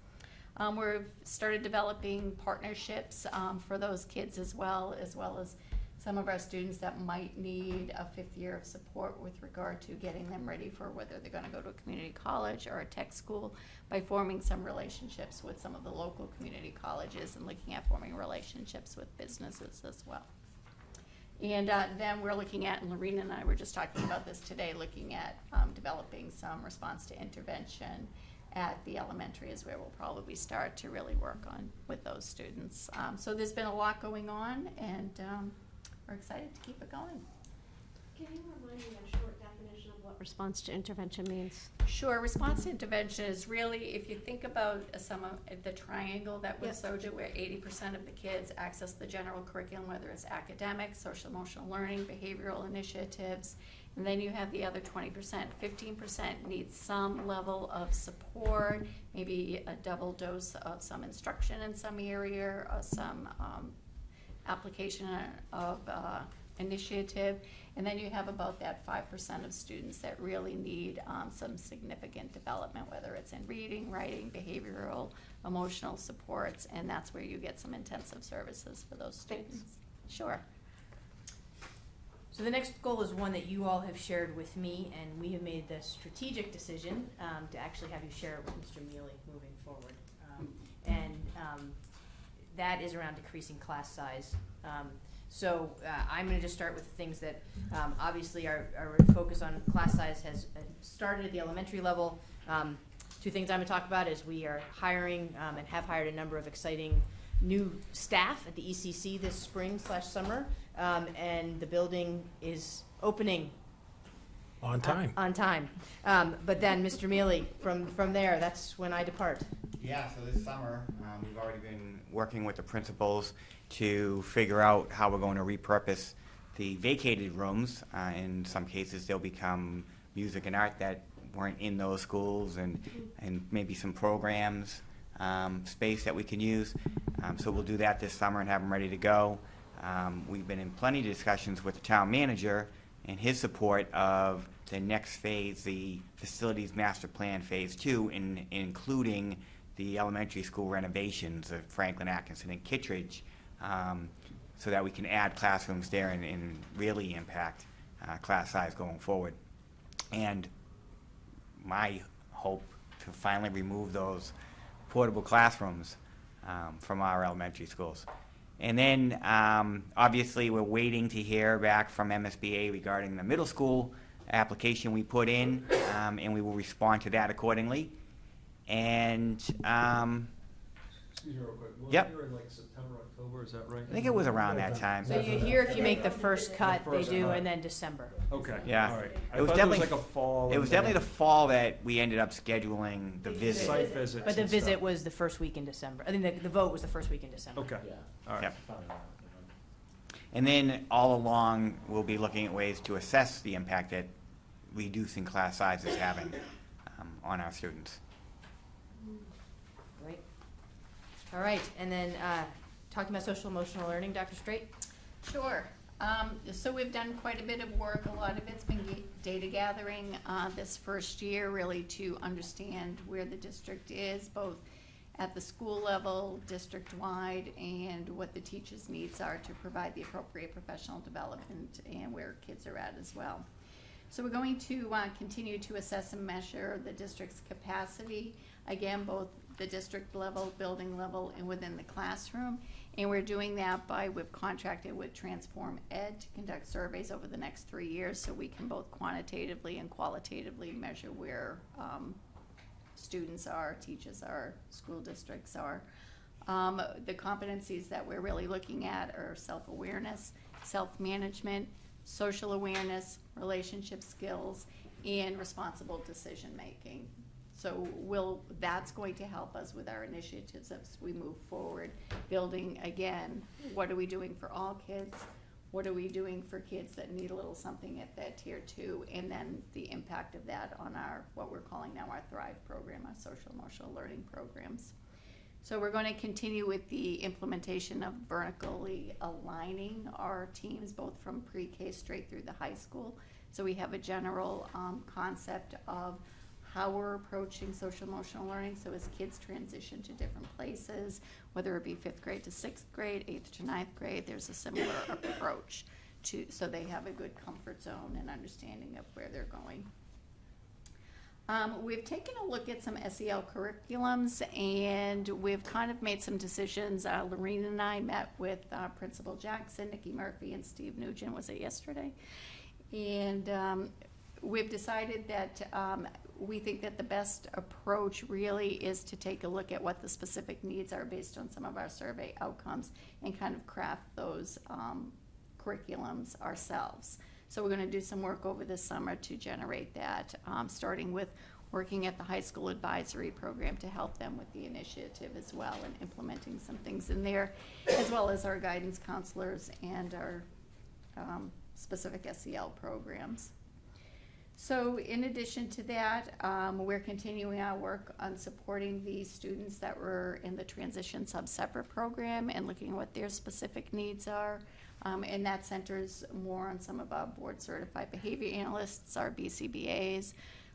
We've started developing partnerships for those kids as well as some of our students that might need a 5th year of support with regard to getting them ready for whether they're going to go to a community college or a tech school, by forming some relationships with some of the local community colleges and looking at forming relationships with businesses as well. And then we're looking at, and Lorena and I were just talking about this today, looking at developing some response to intervention at the elementary is where we'll probably start to really work on with those students. So there's been a lot going on, and we're excited to keep it going. Can you remind me a short definition of what response to intervention means? Sure. Response to intervention is really, if you think about some of the triangle that we showed you, where 80% of the kids access the general curriculum, whether it's academic, social emotional learning, behavioral initiatives, and then you have the other 20%. 15% needs some level of support, maybe a double dose of some instruction in some area, or some application of initiative, and then you have about that 5% of students that really need some significant development, whether it's in reading, writing, behavioral, emotional supports, and that's where you get some intensive services for those students. Thanks. Sure. So the next goal is one that you all have shared with me, and we have made the strategic decision to actually have you share it with Mr. Mealy moving forward. That is around decreasing class size. So I'm going to just start with the things that obviously our focus on class size has started at the elementary level. 2 things I'm going to talk about is we are hiring and have hired a number of exciting new staff at the ECC this spring/summer, and the building is opening On time. on time. But then, Mr. Mealy, from there, that's when I depart. Yeah, so this summer, we've already been working with the principals to figure out how we're going to repurpose the vacated rooms. In some cases, they'll become music and art that weren't in those schools, and maybe some programs space that we can use. So we'll do that this summer and have them ready to go. We've been in plenty of discussions with the town manager and his support of the next phase, the facilities master plan phase 2, including the elementary school renovations of Franklin, Atkinson, and Kittredge, so that we can add classrooms there and really impact class size going forward. And my hope to finally remove those portable classrooms from our elementary schools. And then obviously we're waiting to hear back from MSBA regarding the middle school application we put in, and we will respond to that accordingly. And Excuse me real quick. Yep. You're in like September, October, is that right? I think it was around that time. So you hear if you make the first cut, they do, and then December. Okay. Yeah. All right. It was I thought definitely like a fall. It was definitely the fall that we ended up scheduling the visit. Site visits. But the and visit stuff. was the first week in December. I think the vote was the first week in December. Okay. All right. Yep. And then all along, we'll be looking at ways to assess the impact that reducing class size is having on our students. Great. All right, and then talking about social emotional learning, Dr. Straight? Sure. So we've done quite a bit of work. A lot of it's been data gathering this first year, really to understand where the district is, both at the school level, district-wide, and what the teachers' needs are to provide the appropriate professional development and where kids are at as well. So we're going to continue to assess and measure the district's capacity, again, both the district level, building level, and within the classroom. And we're doing that by, we've contracted with Transform Ed to conduct surveys over the next 3 years so we can both quantitatively and qualitatively measure where students are, teachers are, school districts are. The competencies that we're really looking at are self-awareness, self-management, social awareness, relationship skills, and responsible decision-making. So that's going to help us with our initiatives as we move forward, building, again, what are we doing for all kids? What are we doing for kids that need a little something at that tier 2? And then the impact of that on our, what we're calling now our Thrive program, our social emotional learning programs. So we're going to continue with the implementation of vertically aligning our teams, both from pre-K straight through the high school. So we have a general concept of how we're approaching social emotional learning. So as kids transition to different places, whether it be 5th grade to 6th grade, 8th to 9th grade, there's a similar approach to, so they have a good comfort zone and understanding of where they're going. We've taken a look at some SEL curriculums, and we've kind of made some decisions. Lorene and I met with Principal Jackson, Nikki Murphy, and Steve Nugent, was it yesterday? And we've decided that we think that the best approach really is to take a look at what the specific needs are based on some of our survey outcomes and kind of craft those curriculums ourselves. So we're going to do some work over this summer to generate that, starting with working at the high school advisory program to help them with the initiative as well and implementing some things in there, as well as our guidance counselors and our specific SEL programs. So in addition to that, we're continuing our work on supporting the students that were in the transition sub-separate program and looking at what their specific needs are. And that centers more on some of our board certified behavior analysts, our BCBAs,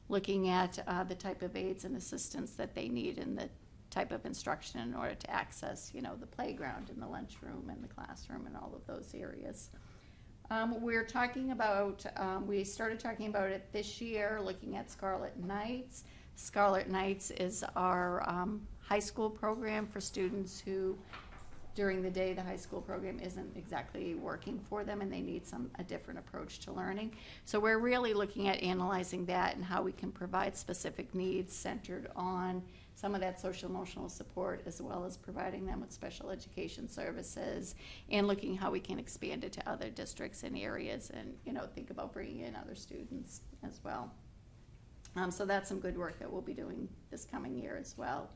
looking at the type of aids and assistance that they need and the type of instruction in order to access, the playground and the lunchroom and the classroom and all of those areas. We're talking about, we started talking about it this year, looking at Scarlet Nights. Scarlet Nights is our high school program for students who, during the day, the high school program isn't exactly working for them and they need a different approach to learning. So we're really looking at analyzing that and how we can provide specific needs centered on some of that social emotional support, as well as providing them with special education services and looking how we can expand it to other districts and areas and, think about bringing in other students as well. So that's some good work that we'll be doing this coming year as well.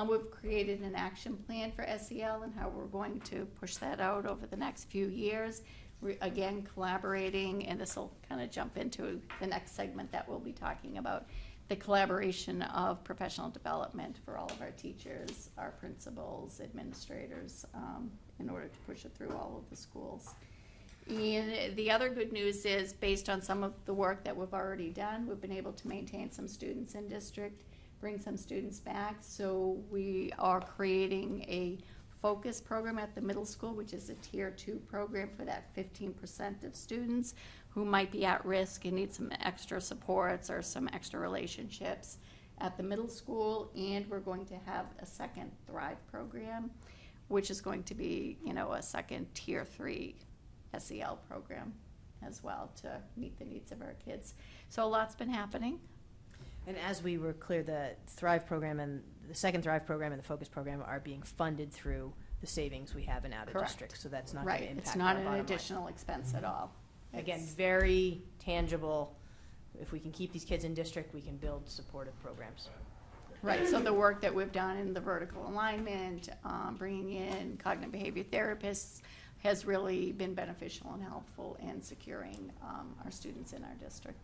We've created an action plan for SEL and how we're going to push that out over the next few years. We're, again, collaborating, and this will kind of jump into the next segment that we'll be talking about, the collaboration of professional development for all of our teachers, our principals, administrators, in order to push it through all of the schools. And the other good news is, based on some of the work that we've already done, we've been able to maintain some students in district, bring some students back. So we are creating a focus program at the middle school, which is a tier 2 program for that 15% of students who might be at risk and need some extra supports or some extra relationships at the middle school. And we're going to have a second Thrive program, which is going to be, a second tier 3 SEL program as well to meet the needs of our kids. So a lot's been happening. And as we were clear, the Thrive program and the second Thrive program and the Focus program are being funded through the savings we have in out of district. So that's not going to impact It's not our an bottom additional expense at all. Again, very tangible. If we can keep these kids in district, we can build supportive programs. Right, so the work that we've done in the vertical alignment, bringing in cognitive behavior therapists, has really been beneficial and helpful in securing our students in our district.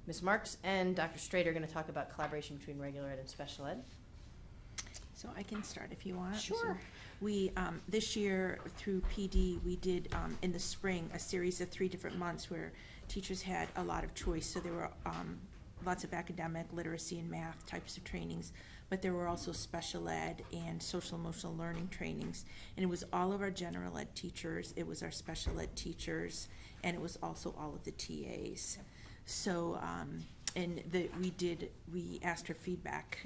Ms. Marks and Dr. Straight are going to talk about collaboration between regular ed and special ed. So I can start if you want. Sure. We, this year through PD, we did in the spring a series of 3 different months where teachers had a lot of choice. So there were lots of academic, literacy, and math types of trainings, but there were also special ed and social emotional learning trainings. And it was all of our general ed teachers, it was our special ed teachers, and it was also all of the TAs. So, we asked for feedback,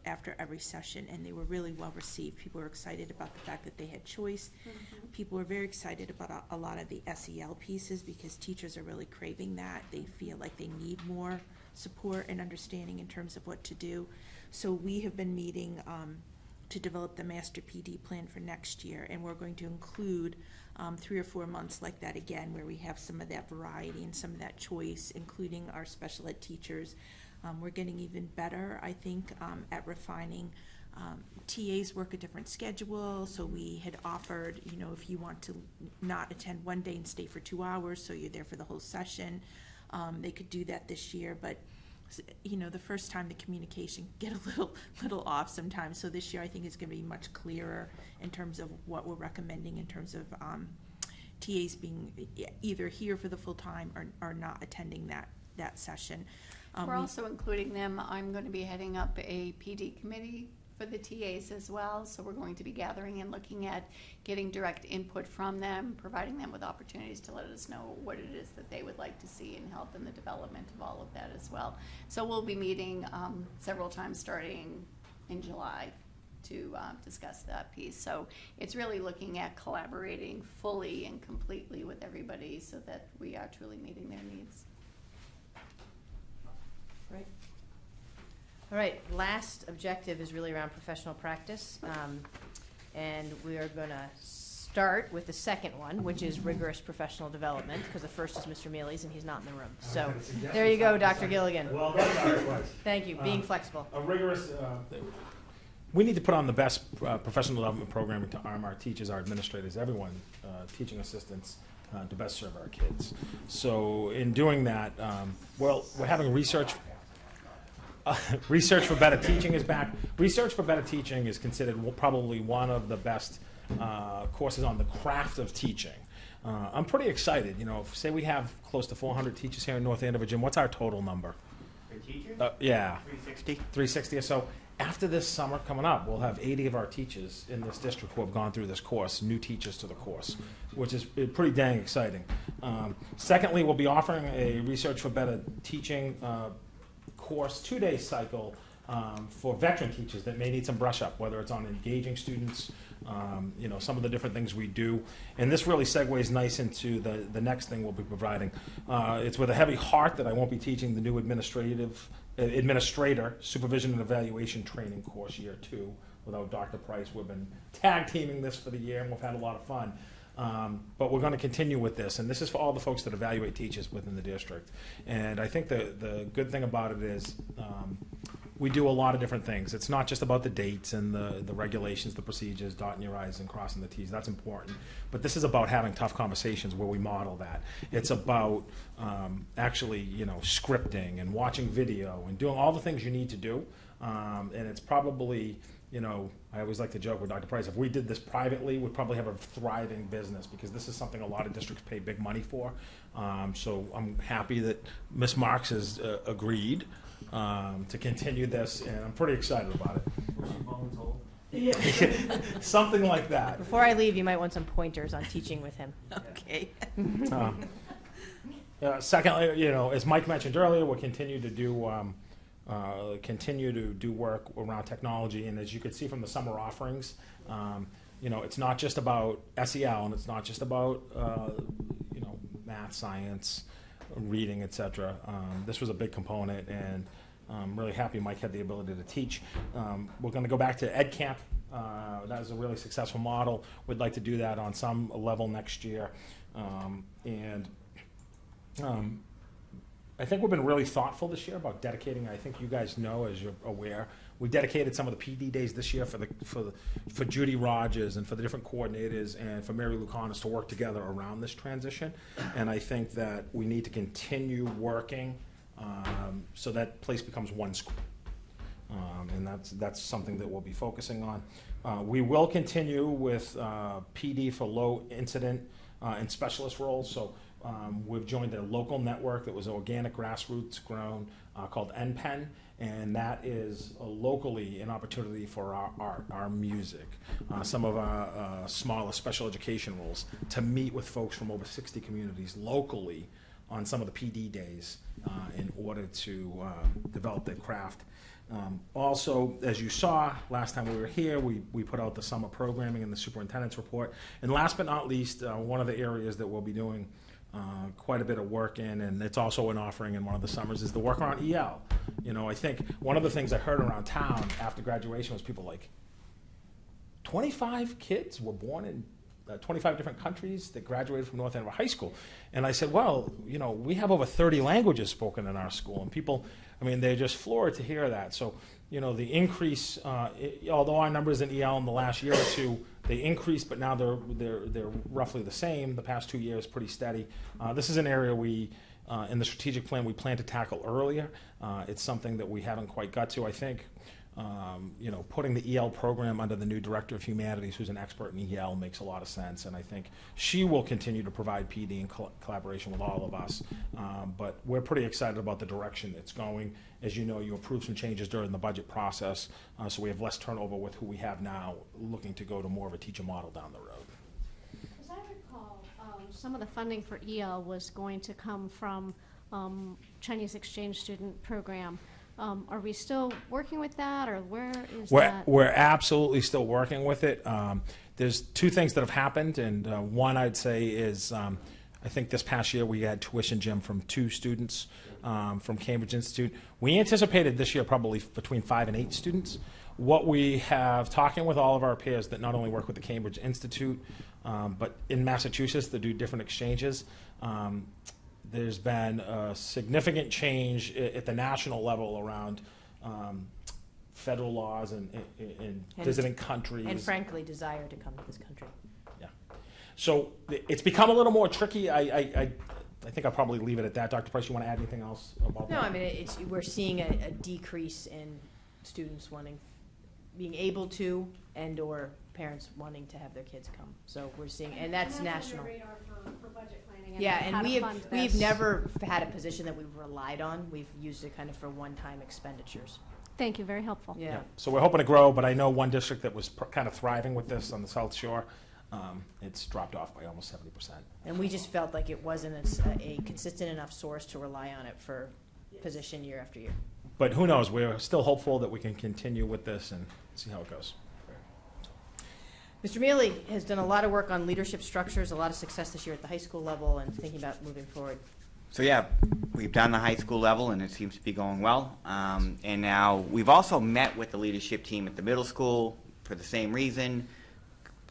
after every session, and they were really well received. People were excited about the fact that they had choice. Mm-hmm. People were very excited about a lot of the SEL pieces because teachers are really craving that. They feel like they need more support and understanding in terms of what to do. So we have been meeting to develop the master PD plan for next year, and we're going to include 3 or 4 months like that again, where we have some of that variety and some of that choice, including our special ed teachers. We're getting even better, I think, at refining. TAs work a different schedule, so we had offered, if you want to not attend one day and stay for 2 hours, so you're there for the whole session, they could do that this year, but the first time the communication get a little off sometimes. So this year I think is going to be much clearer in terms of what we're recommending in terms of TAs being either here for the full time or not attending that session. We're also including them. I'm going to be heading up a PD committee for the TAs as well, so we're going to be gathering and looking at getting direct input from them, providing them with opportunities to let us know what it is that they would like to see and help in the development of all of that as well. So we'll be meeting several times starting in July to discuss that piece. So it's really looking at collaborating fully and completely with everybody so that we are truly meeting their needs. Right. All right, last objective is really around professional practice. And we are going to start with the second one, which is rigorous professional development, because the first is Mr. Mealy's and he's not in the room. So there you go, Dr. Gilligan. Well, that's how it was. Thank you, being flexible. A rigorous, we need to put on the best professional development programming to arm our teachers, our administrators, everyone, teaching assistants, to best serve our kids. So in doing that, we're having research. Research for Better Teaching is back. Research for Better Teaching is considered probably one of the best courses on the craft of teaching. I'm pretty excited. Say we have close to 400 teachers here in North Andover. Jim, what's our total number? For teachers? Yeah. 360. 360 or so. After this summer coming up, we'll have 80 of our teachers in this district who have gone through this course, new teachers to the course, which is pretty dang exciting. Secondly, we'll be offering a Research for Better Teaching course 2-day cycle for veteran teachers that may need some brush up, whether it's on engaging students, some of the different things we do. And this really segues nice into the next thing we'll be providing. It's with a heavy heart that I won't be teaching the new administrator supervision and evaluation training course year 2 without Dr. Price. We've been tag teaming this for the year and we've had a lot of fun. But we're going to continue with this, and this is for all the folks that evaluate teachers within the district. And I think the good thing about it is we do a lot of different things. It's not just about the dates and the regulations, the procedures, dotting your I's and crossing the T's. That's important. But this is about having tough conversations where we model that. It's about actually, scripting and watching video and doing all the things you need to do. And it's probably, I always like to joke with Dr. Price, if we did this privately, we'd probably have a thriving business because this is something a lot of districts pay big money for. So I'm happy that Ms. Marks has agreed to continue this, and I'm pretty excited about it. Yeah. Something like that. Before I leave, you might want some pointers on teaching with him. Okay. Secondly, as Mike mentioned earlier, we'll continue to do work around technology, and as you could see from the summer offerings, it's not just about SEL, and it's not just about math, science, reading, etc. This was a big component, and I'm really happy Mike had the ability to teach. We're going to go back to Ed Camp. That was a really successful model. We'd like to do that on some level next year, I think we've been really thoughtful this year about dedicating. I think you guys know, as you're aware, we dedicated some of the PD days this year for Judy Rogers and for the different coordinators and for Mary Lucanis to work together around this transition. And I think that we need to continue working so that place becomes one school. And that's something that we'll be focusing on. We will continue with PD for low incident and specialist roles. So we've joined a local network that was organic grassroots grown called NPEN, and that is locally an opportunity for our art, our music, some of our smaller special education roles, to meet with folks from over 60 communities locally on some of the PD days in order to develop their craft. Also, as you saw last time we were here, we put out the summer programming and the superintendent's report. And last but not least, one of the areas that we'll be doing quite a bit of work in, and it's also an offering in one of the summers, is the work around EL. You know, I think one of the things I heard around town after graduation was people like, 25 kids were born in 25 different countries that graduated from North Andover High School. And I said, well, you know, we have over 30 languages spoken in our school. And people, I mean, they're just floored to hear that. So, you know, the increase, although our numbers in EL in the last year or two, they increased, but now they're roughly the same. The past 2 years, pretty steady. This is an area we, in the strategic plan, we plan to tackle earlier. It's something that we haven't quite got to, I think. You know, putting the EL program under the new Director of Humanities, who's an expert in EL, makes a lot of sense, and I think she will continue to provide PD in collaboration with all of us. But we're pretty excited about the direction it's going. As you know, you approved some changes during the budget process, so we have less turnover with who we have now, looking to go to more of a teacher model down the road. As I recall, some of the funding for EL was going to come from Chinese exchange student program. Are we still working with that, or where is that? We're absolutely still working with it. There's two things that have happened, and one I'd say is I think this past year we had tuition gym from 2 students from Cambridge Institute. We anticipated this year probably between 5 and 8 students. What we have, talking with all of our peers that not only work with the Cambridge Institute, but in Massachusetts that do different exchanges, there's been a significant change at the national level around federal laws and visiting countries. And frankly, desire to come to this country. Yeah. So it's become a little more tricky. I think I'll probably leave it at that. Dr. Price, you want to add anything else about that? No, I mean, we're seeing a decrease in students being able to, and or parents wanting to have their kids come. So we're seeing, and that's national. For budget planning. Yeah, and we've this. never had a position that we've relied on. We've used it kind of for one-time expenditures. Thank you, very helpful. Yeah. So we're hoping to grow, but I know one district that was kind of thriving with this on the South Shore, it's dropped off by almost 70%. And we just felt like it wasn't a consistent enough source to rely on it for position year after year. But who knows? We're still hopeful that we can continue with this and see how it goes. Mr. Mealy has done a lot of work on leadership structures, a lot of success this year at the high school level, and thinking about moving forward. So yeah, we've done the high school level, and it seems to be going well. And now we've also met with the leadership team at the middle school for the same reason,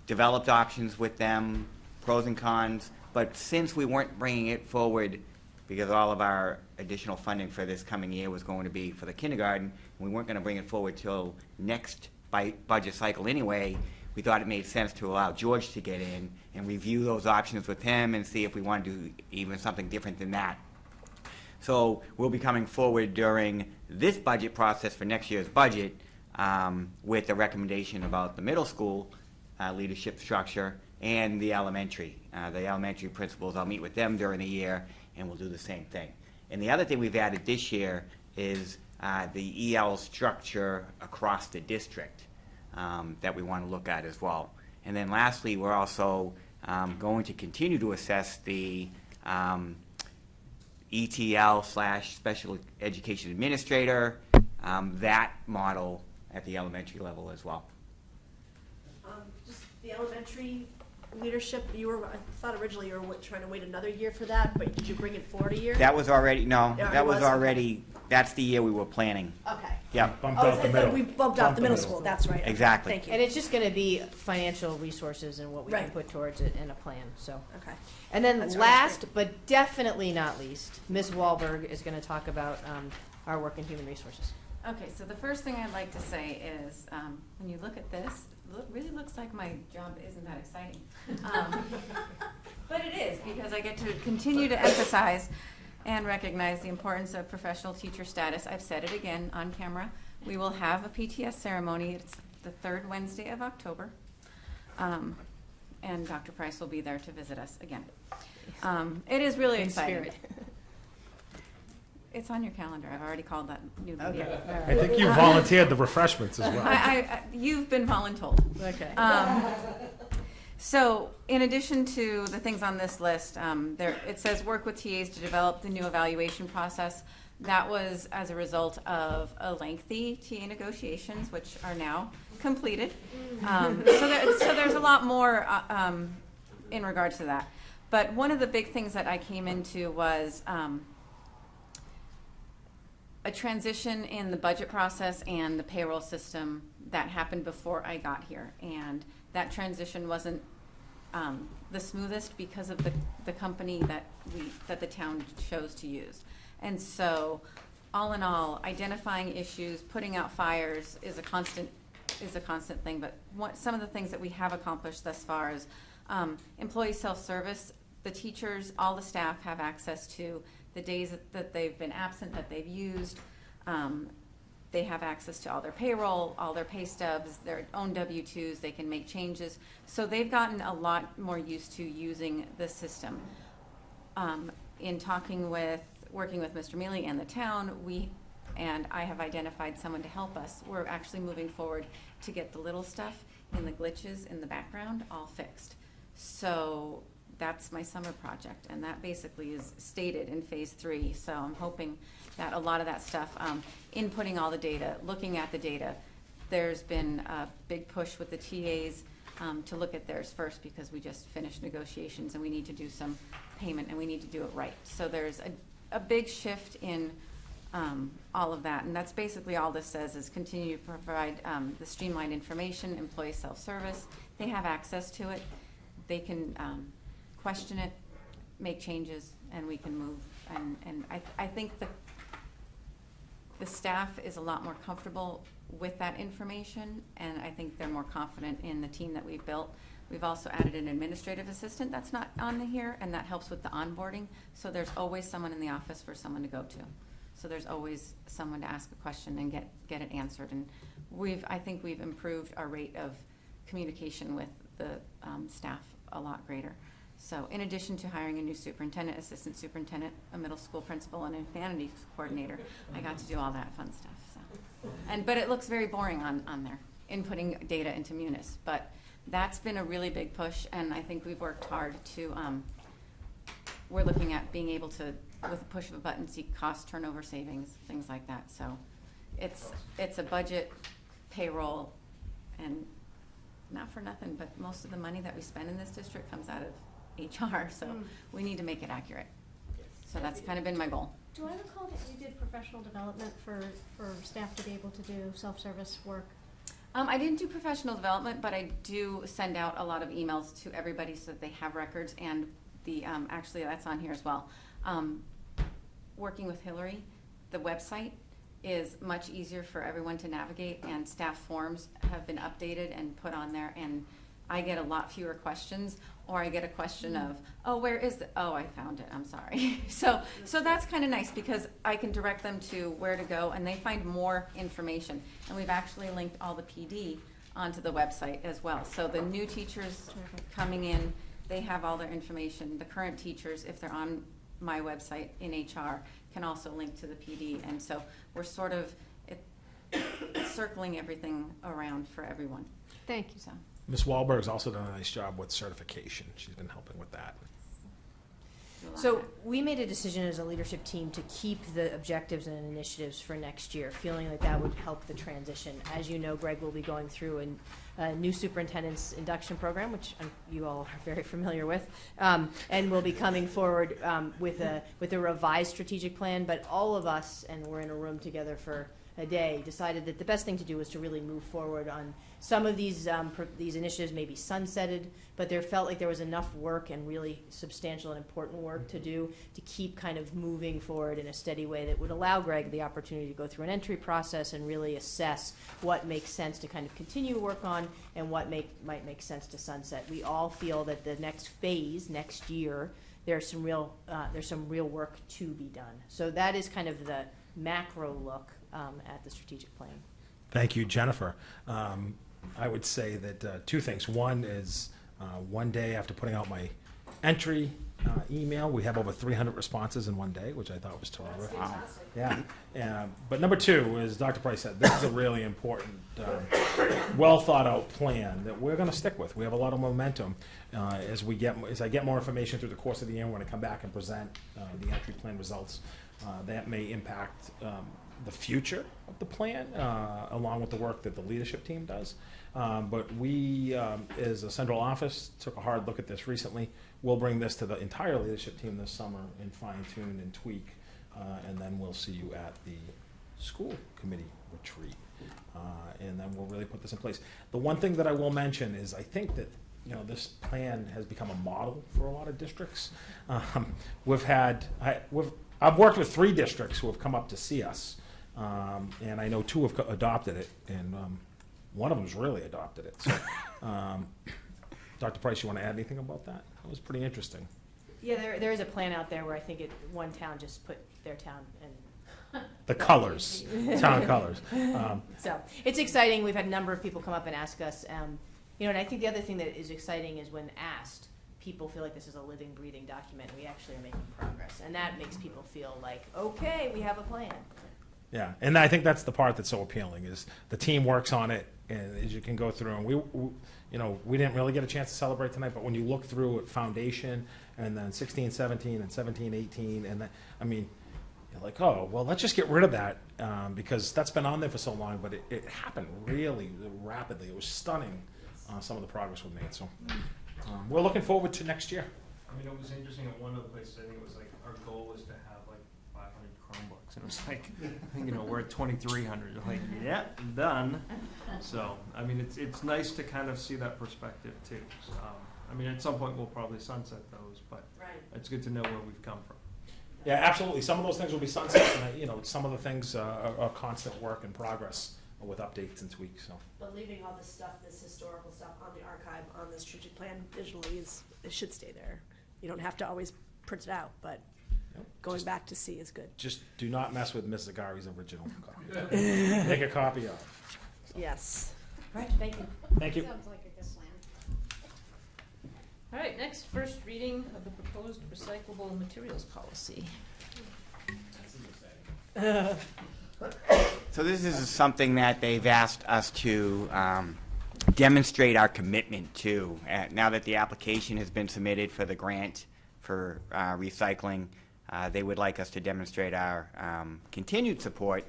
developed options with them, pros and cons. But since we weren't bringing it forward because all of our additional funding for this coming year was going to be for the kindergarten, we weren't going to bring it forward till next budget cycle anyway, we thought it made sense to allow George to get in and review those options with him and see if we want to do even something different than that. So we'll be coming forward during this budget process for next year's budget with a recommendation about the middle school leadership structure and the elementary. The elementary principals, I'll meet with them during the year and we'll do the same thing. And the other thing we've added this year is the EL structure across the district. That we want to look at as well. And then lastly, we're also going to continue to assess the ETL/special education administrator, that model at the elementary level as well. Just the elementary leadership, I thought originally you were trying to wait another year for that, but did you bring it forward a year? That was already, no, Yeah, that it was was? already, that's the year we were planning. Okay. Yeah. We bumped out the middle school, that's right. Okay, Exactly. Thank you. And it's just going to be financial resources and what we can Right. put towards it in a plan. So. Okay. And then That's last but definitely not least, Ms. Wahlberg is going to talk about our work in human resources. Okay, so the first thing I'd like to say is, when you look at this, it really looks like my job isn't that exciting. But it is, because I get to continue to emphasize and recognize the importance of professional teacher status. I've said it again on camera, We will have a PTS ceremony. It's the third Wednesday of October. And Dr. Price will be there to visit us again. It is really In exciting. spirit. It's on your calendar. I've already called that new meeting. Okay. I think you volunteered the refreshments as well. You've been voluntold. Okay. So, in addition to the things on this list, it says work with TAs to develop the new evaluation process. That was as a result of a lengthy TA negotiations, which are now completed. So there's a lot more in regards to that. But one of the big things that I came into was a transition in the budget process and the payroll system that happened before I got here. And that transition wasn't the smoothest because of the company that the town chose to use. And so, all in all, identifying issues, putting out fires is a constant thing. But some of the things that we have accomplished thus far is employee self-service. The teachers, all the staff have access to the days that they've been absent, that they've used. They have access to all their payroll, all their pay stubs, their own W-2s. They can make changes. So they've gotten a lot more used to using the system. In working with Mr. Mealy and the town, and I have identified someone to help us. We're actually moving forward to get the little stuff in the glitches in the background all fixed. So that's my summer project, and that basically is stated in phase 3. So I'm hoping that a lot of that stuff, inputting all the data, looking at the data, there's been a big push with the TAs to look at theirs first because we just finished negotiations and we need to do some payment and we need to do it right. So there's a big shift in all of that, and that's basically all this says is continue to provide the streamlined information, employee self-service. They have access to it. They can question it, make changes, and we can move. And I think the staff is a lot more comfortable with that information, and I think they're more confident in the team that we've built. We've also added an administrative assistant that's not on here, and that helps with the onboarding. So there's always someone in the office for someone to go to. So there's always someone to ask a question and get it answered. And I think we've improved our rate of communication with the staff a lot greater. So in addition to hiring a new superintendent, assistant superintendent, a middle school principal, and a humanities coordinator, I got to do all that fun stuff. So, but it looks very boring on there, inputting data into Munis. But that's been a really big push, and I think we've worked hard to, we're looking at being able to, with a push of a button, see cost turnover savings, things like that. So it's a budget, payroll, and not for nothing, but most of the money that we spend in this district comes out of HR, so we need to make it accurate. So that's kind of been my goal. Do I recall that you did professional development for staff to be able to do self-service work? I didn't do professional development, but I do send out a lot of emails to everybody so that they have records, and the actually that's on here as well. Working with Hillary, the website is much easier for everyone to navigate, and staff forms have been updated and put on there, and I get a lot fewer questions, or I get a question of, oh, where is it? Oh, I found it, I'm sorry. So that's kind of nice because I can direct them to where to go, and they find more information. And we've actually linked all the PD onto the website as well. So the new teachers coming in, they have all their information. The current teachers, if they're on my website in HR, can also link to the PD. And so we're sort of circling everything around for everyone. Thank you. So. Ms. Wahlberg's also done a nice job with certification. She's been helping with that. So we made a decision as a leadership team to keep the objectives and initiatives for next year, feeling like that would help the transition. As you know, Greg will be going through a new superintendent's induction program, which you all are very familiar with, and we'll be coming forward with a revised strategic plan. But all of us, and we're in a room together for a day, decided that the best thing to do was to really move forward on some of these initiatives. May be sunsetted, but there felt like there was enough work and really substantial and important work to do to keep kind of moving forward in a steady way that would allow Greg the opportunity to go through an entry process and really assess what makes sense to kind of continue to work on and what might make sense to sunset. We all feel that the next phase, next year, there's some real work to be done. So that is kind of the macro look at the strategic plan. Thank you, Jennifer. I would say that two things. One is one day after putting out my entry email, we have over 300 responses in one day, which I thought was terrific. Yeah. But number two, as Dr. Price said, this is a really important, well thought out plan that we're going to stick with. We have a lot of momentum as I get more information through the course of the year. We're going to come back and present the entry plan results. That may impact the future of the plan, along with the work that the leadership team does. But we, as a central office, took a hard look at this recently. We'll bring this to the entire leadership team this summer and fine-tune and tweak, and then we'll see you at the school committee retreat. And then we'll really put this in place. The one thing that I will mention is I think that this plan has become a model for a lot of districts. I've worked with 3 districts who have come up to see us, and I know 2 have adopted it, and one of them's really adopted it. So, Dr. Price, you want to add anything about that? That was pretty interesting. Yeah, there is a plan out there where I think one town just put their town and the colors, town colors. So it's exciting. We've had a number of people come up and ask us, and I think the other thing that is exciting is when asked, people feel like this is a living, breathing document. We actually are making progress, and that makes people feel like, okay, we have a plan. Yeah, and I think that's the part that's so appealing is the team works on it, and as you can go through, and we didn't really get a chance to celebrate tonight, but when you look through at foundation and then 16, 17, and 17, 18, and you're like, oh, well, let's just get rid of that because that's been on there for so long, but it happened really rapidly. It was stunning, some of the progress we've made. So we're looking forward to next year. I mean, it was interesting at one of the places, I think it was like, our goal was to have like 500 Chromebooks, and it was like, we're at 2,300, like, yeah, done. So, I mean, it's nice to kind of see that perspective too. So, I mean, at some point we'll probably sunset those, but it's good to know where we've come from. Yeah, absolutely. Some of those things will be sunset, and some of the things are constant work in progress with updates and tweaks. So. But leaving all this stuff, this historical stuff on the archive, on the strategic plan digitally, it should stay there. You don't have to always print it out, but going back to see is good. Just do not mess with Ms. Zagari's original copy. Make a copy of. So. Yes. Right, thank you. Thank you. Sounds like a good plan. All right, next, first reading of the proposed recyclable materials policy. So this is something that they've asked us to demonstrate our commitment to. Now that the application has been submitted for the grant for recycling, they would like us to demonstrate our continued support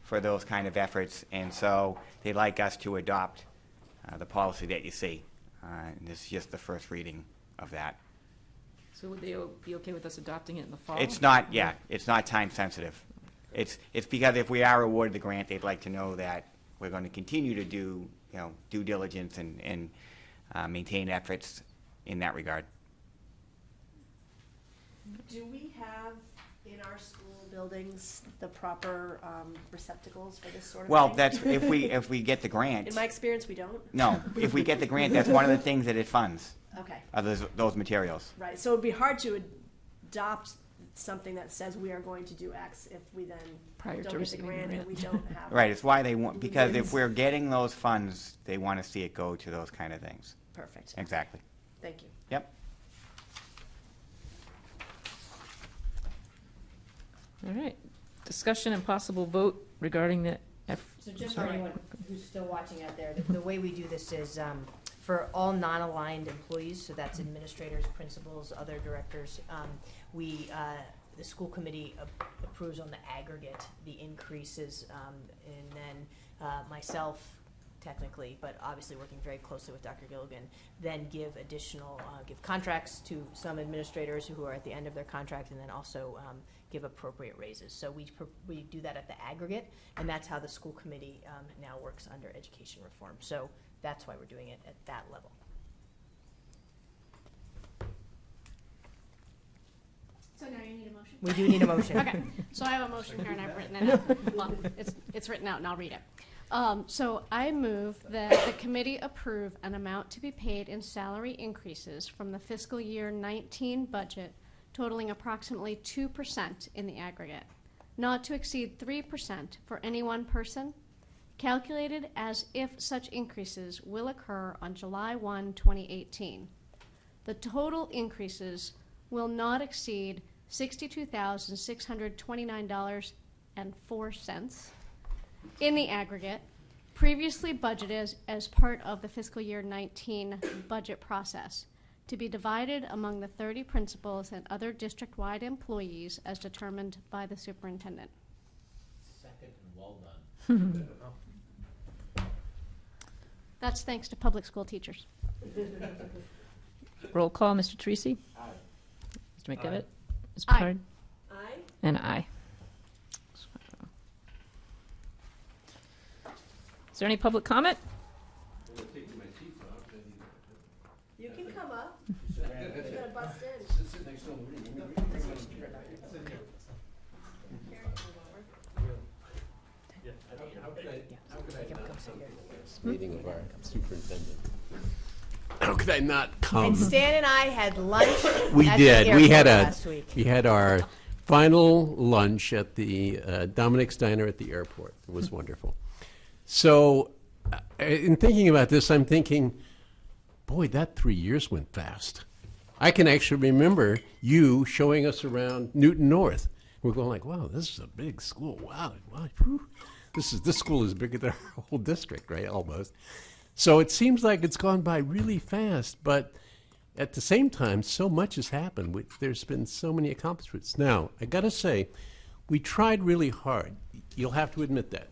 for those kind of efforts, and so they'd like us to adopt the policy that you see. And this is just the first reading of that. So would they be okay with us adopting it in the fall? It's not, it's not time sensitive. It's because if we are awarded the grant, they'd like to know that we're going to continue to do, due diligence and maintain efforts in that regard. Do we have in our school buildings the proper receptacles for this sort of Well, thing? that's if we get the grant. In my experience, we don't. No, if we get the grant, that's one of the things that it funds. Okay. Are those materials. Right. So it'd be hard to adopt something that says we are going to do X if we then Prior to don't get the receiving the grant and grant. we don't have. Right. It's why they want, because means. if we're getting those funds, they want to see it go to those kind of things. Perfect. Exactly. Thank you. Yep. All right, discussion and possible vote regarding the So just for anyone who's still watching out there, the way we do this is for all non-aligned employees, so that's administrators, principals, other directors, the school committee approves on the aggregate the increases, and then myself, technically, but obviously working very closely with Dr. Gilligan, then give contracts to some administrators who are at the end of their contract, and then also give appropriate raises. So we do that at the aggregate, and that's how the school committee now works under education reform. So that's why we're doing it at that level. So now you need a motion? We do need a motion. Okay, so I have a motion here and I've written it out. Well, it's written out and I'll read it. So I move that the committee approve an amount to be paid in salary increases from the fiscal year 19 budget totaling approximately 2% in the aggregate, not to exceed 3% for any one person, calculated as if such increases will occur on July 1, 2018. The total increases will not exceed $62,629.04 in the aggregate, previously budgeted as part of the fiscal year 19 budget process, to be divided among the 30 principals and other district-wide employees as determined by the superintendent. Second and well done. That's thanks to public school teachers. Roll call, Mr. Teresi? Aye. Mr. McDevitt? Ms. Aye. Picard? Aye. And aye. Is there any public comment? You can come up. You gotta bust in. Meeting of our superintendent. How could I not come? And Stan and I had lunch. We at the did. We had airport last week. we had our final lunch at the Dominic's Diner at the airport. It was wonderful. So, in thinking about this, I'm thinking, boy, that 3 years went fast. I can actually remember you showing us around Newton North. We're going like, wow, this is a big school. Wow, whew. This school is bigger than our whole district, right? Almost. So it seems like it's gone by really fast, but at the same time, so much has happened. There's been so many accomplishments. Now, I got to say, we tried really hard. You'll have to admit that.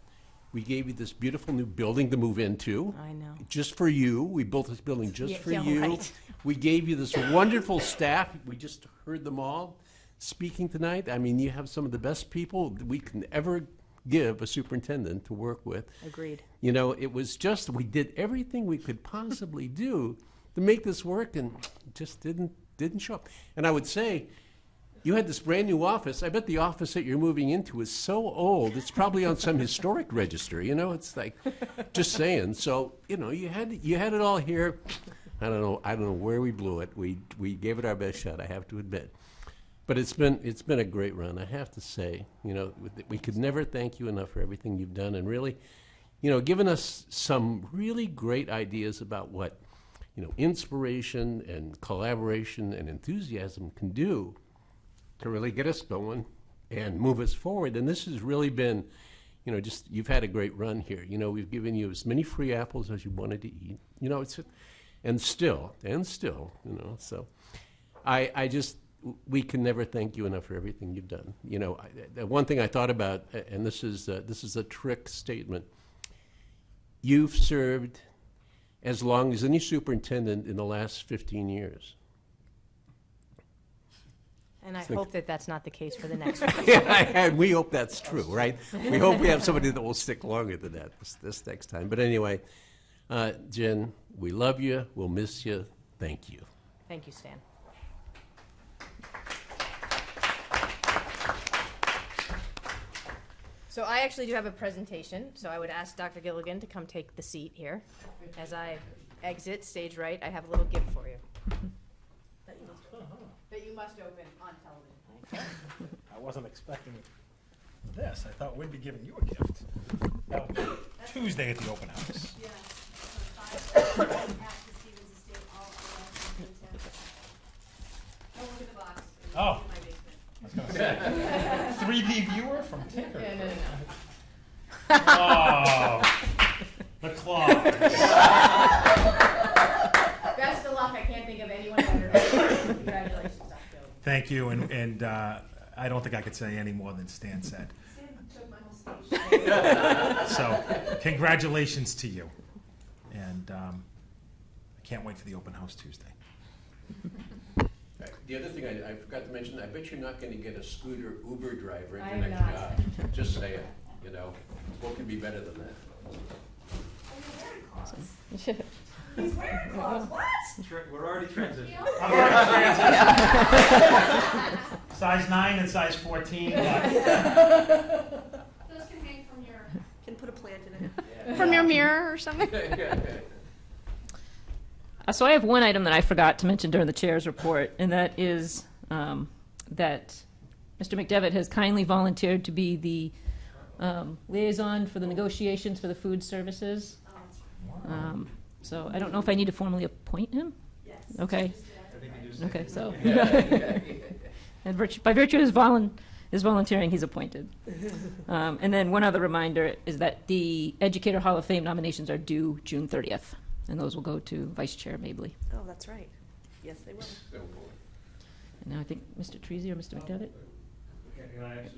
We gave you this beautiful new building to move into. I know. Just for you. We built this building just Yeah, for yeah, you. right. We gave you this wonderful staff. We just heard them all speaking tonight. I mean, you have some of the best people that we can ever give a superintendent to work with. Agreed. You know, it was just, we did everything we could possibly do to make this work, and it just didn't show up. And I would say, you had this brand new office. I bet the office that you're moving into is so old, it's probably on some historic register. You know, it's like, just saying. So, you know, you had it all here. I don't know where we blew it. We gave it our best shot, I have to admit. But it's been a great run, I have to say. You know, we could never thank you enough for everything you've done, and really, you know, given us some really great ideas about what, you know, inspiration and collaboration and enthusiasm can do to really get us going and move us forward. And this has really been, you know, just, you've had a great run here. You know, we've given you as many free apples as you wanted to eat. You know, and still, you know, so we can never thank you enough for everything you've done. You know, the one thing I thought about, and this is a trick statement, you've served as long as any superintendent in the last 15 years. And I hope that that's not the case for the next one. And we hope that's true, right? We hope we have somebody that will stick longer than that this next time. But anyway, Jen, we love you. We'll miss you. Thank you. Thank you, Stan. So I actually do have a presentation, so I would ask Dr. Gilligan to come take the seat here. As I exit stage right, I have a little gift for you. That you must open on television. I wasn't expecting this. I thought we'd be giving you a gift. That'll be Tuesday at the open house. Oh, I was going to say 3D viewer from Tinker. No. Oh, the claws. Best of luck. I can't think of anyone better. Congratulations, Dr. Gilligan. Thank you, and I don't think I could say any more than Stan said. So, congratulations to you, and I can't wait for the open house Tuesday. The other thing I forgot to mention, I bet you're not going to get a scooter Uber driver in I your am next not. job. Just saying, you know, what could be better than that? He's wearing clothes. What? We're already transitioning. Size 9 and size 14. Those can hang from your. Can put a plant in it. From your mirror or something. So I have one item that I forgot to mention during the chair's report, and that is that Mr. McDevitt has kindly volunteered to be the Liaison for the negotiations for the food services. So I don't know if I need to formally appoint him? Yes. Okay. Okay, so. And by virtue of his volunteering, he's appointed. And then one other reminder is that the Educator Hall of Fame nominations are due June 30th, and those will go to Vice Chair Mabley. Oh, that's right. Yes, they will. And now I think Mr. Treasy or Mr. McDevitt?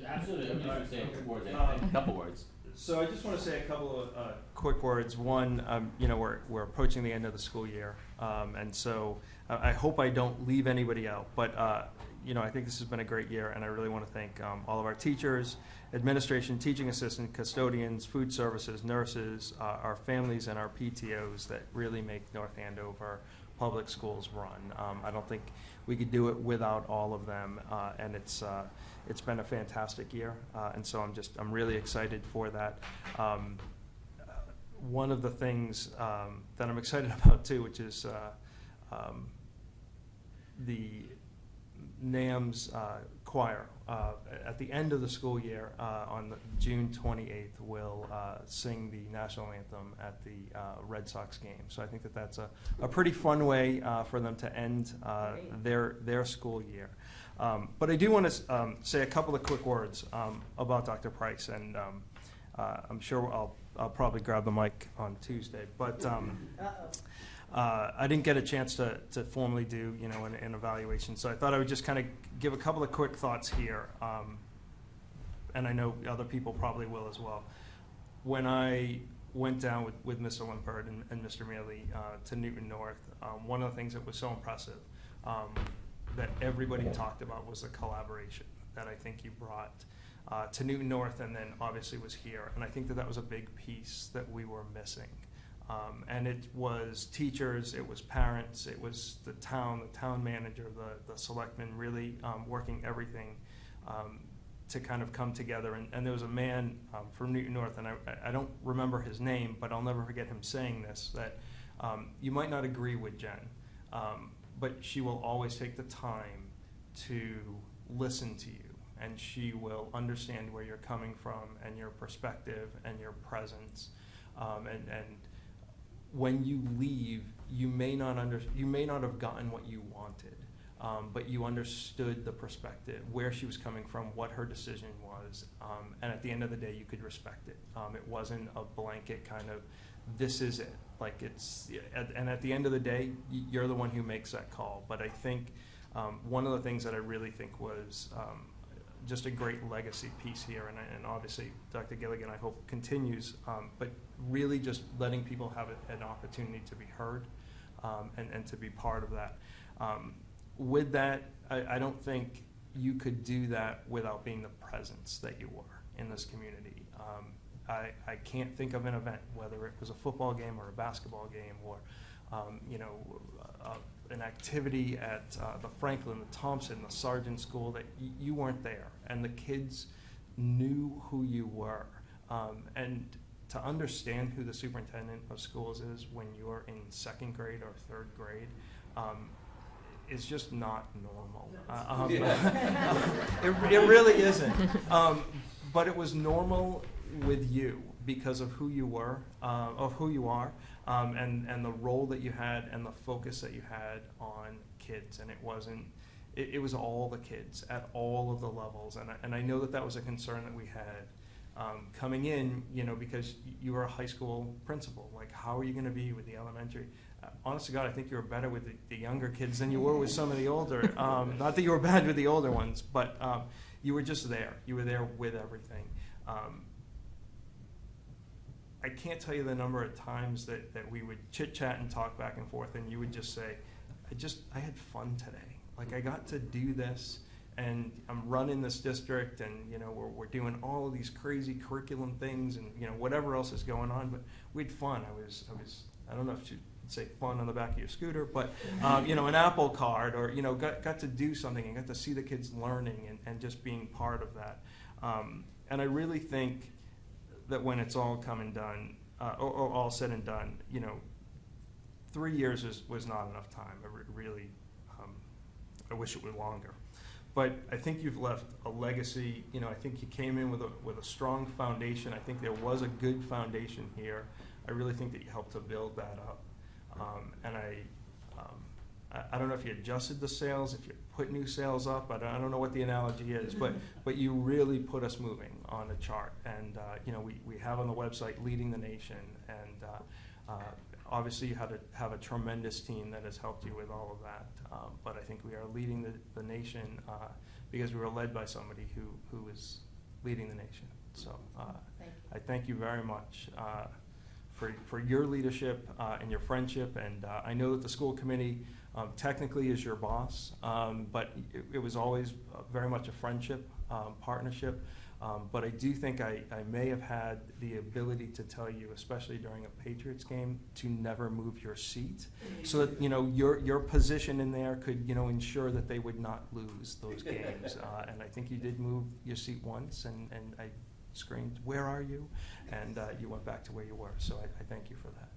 Absolutely. I'm just saying a couple words. So I just want to say a couple of quick words. One, we're approaching the end of the school year, and so I hope I don't leave anybody out. But I think this has been a great year, and I really want to thank all of our teachers, administration, teaching assistants, custodians, food services, nurses, our families, and our PTOs that really make North Andover Public Schools run. I don't think we could do it without all of them, and it's been a fantastic year, and so I'm really excited for that. One of the things that I'm excited about too, which is the NAMS choir. At the end of the school year, on June 28th, will sing the national anthem at the Red Sox game. So I think that's a pretty fun way for them to end their school year. But I do want to say a couple of quick words about Dr. Price, and I'm sure I'll probably grab the mic on Tuesday. But I didn't get a chance to formally do an evaluation, so I thought I would just kind of give a couple of quick thoughts here, and I know other people probably will as well. When I went down with Mr. Limpert and Mr. Mealy to Newton North, one of the things that was so impressive that everybody talked about was the collaboration that I think you brought to Newton North, and then obviously was here, and I think that was a big piece that we were missing. And it was teachers, it was parents, it was the town manager, the selectmen really working everything to kind of come together. And there was a man from Newton North, and I don't remember his name, but I'll never forget him saying this, that you might not agree with Jen, but she will always take the time to listen to you, and she will understand where you're coming from and your perspective and your presence. And when you leave, you may not have gotten what you wanted, but you understood the perspective, where she was coming from, what her decision was, and at the end of the day, you could respect it. It wasn't a blanket kind of, this is it. Like and at the end of the day, you're the one who makes that call. But I think one of the things that I really think was just a great legacy piece here, and obviously Dr. Gilligan, I hope, continues, but really just letting people have an opportunity to be heard and to be part of that. With that, I don't think you could do that without being the presence that you were in this community. I can't think of an event, whether it was a football game or a basketball game or an activity at the Franklin, the Thompson, the Sargent School, that you weren't there, and the kids knew who you were. And to understand who the superintendent of schools is when you're in second grade or third grade is just not normal. It really isn't. But it was normal with you because of who you were, of who you are, and the role that you had and the focus that you had on kids. And it was all the kids at all of the levels. And I know that was a concern that we had coming in, because you were a high school principal. Like, how are you going to be with the elementary? Honest to God, I think you were better with the younger kids than you were with some of the older. Not that you were bad with the older ones, but you were just there. You were there with everything. I can't tell you the number of times that we would chit-chat and talk back and forth, and you would just say, I had fun today. Like, I got to do this, and I'm running this district, and we're doing all of these crazy curriculum things, and whatever else is going on, but we had fun. I don't know if you'd say fun on the back of your scooter, but an Apple Card, or got to do something and got to see the kids learning and just being part of that. And I really think that when it's all come and done, or all said and done, 3 years was not enough time. I really, I wish it were longer. but I think you've left a legacy. You know, I think you came in with a strong foundation. I think there was a good foundation here. I really think that you helped to build that up. And I don't know if you adjusted the sails, if you put new sails up. I don't know what the analogy is, but you really put us moving on the chart. And you know, we have on the website leading the nation, and obviously you have a tremendous team that has helped you with all of that. But I think we are leading the nation because we were led by somebody who is leading the nation. So I thank you very much for your leadership and your friendship. And I know that the school committee technically is your boss, but it was always very much a friendship, partnership. But I do think I may have had the ability to tell you, especially during a Patriots game, to never move your seat, so that, you know, your position in there could, you know, ensure that they would not lose those games. And I think you did move your seat once, and I screamed, "Where are you?" And you went back to where you were. So I thank you for that.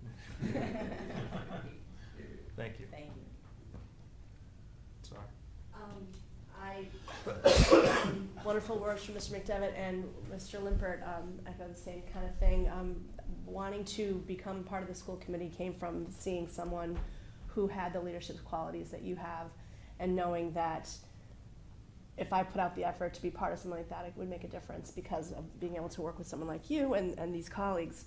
Thank you. Thank you. Sorry. Wonderful words from Mr. McDevitt and Mr. Limpert. Echo the same kind of thing. Wanting to become part of the school committee came from seeing someone who had the leadership qualities that you have, and knowing that if I put out the effort to be part of something like that, it would make a difference because of being able to work with someone like you and these colleagues.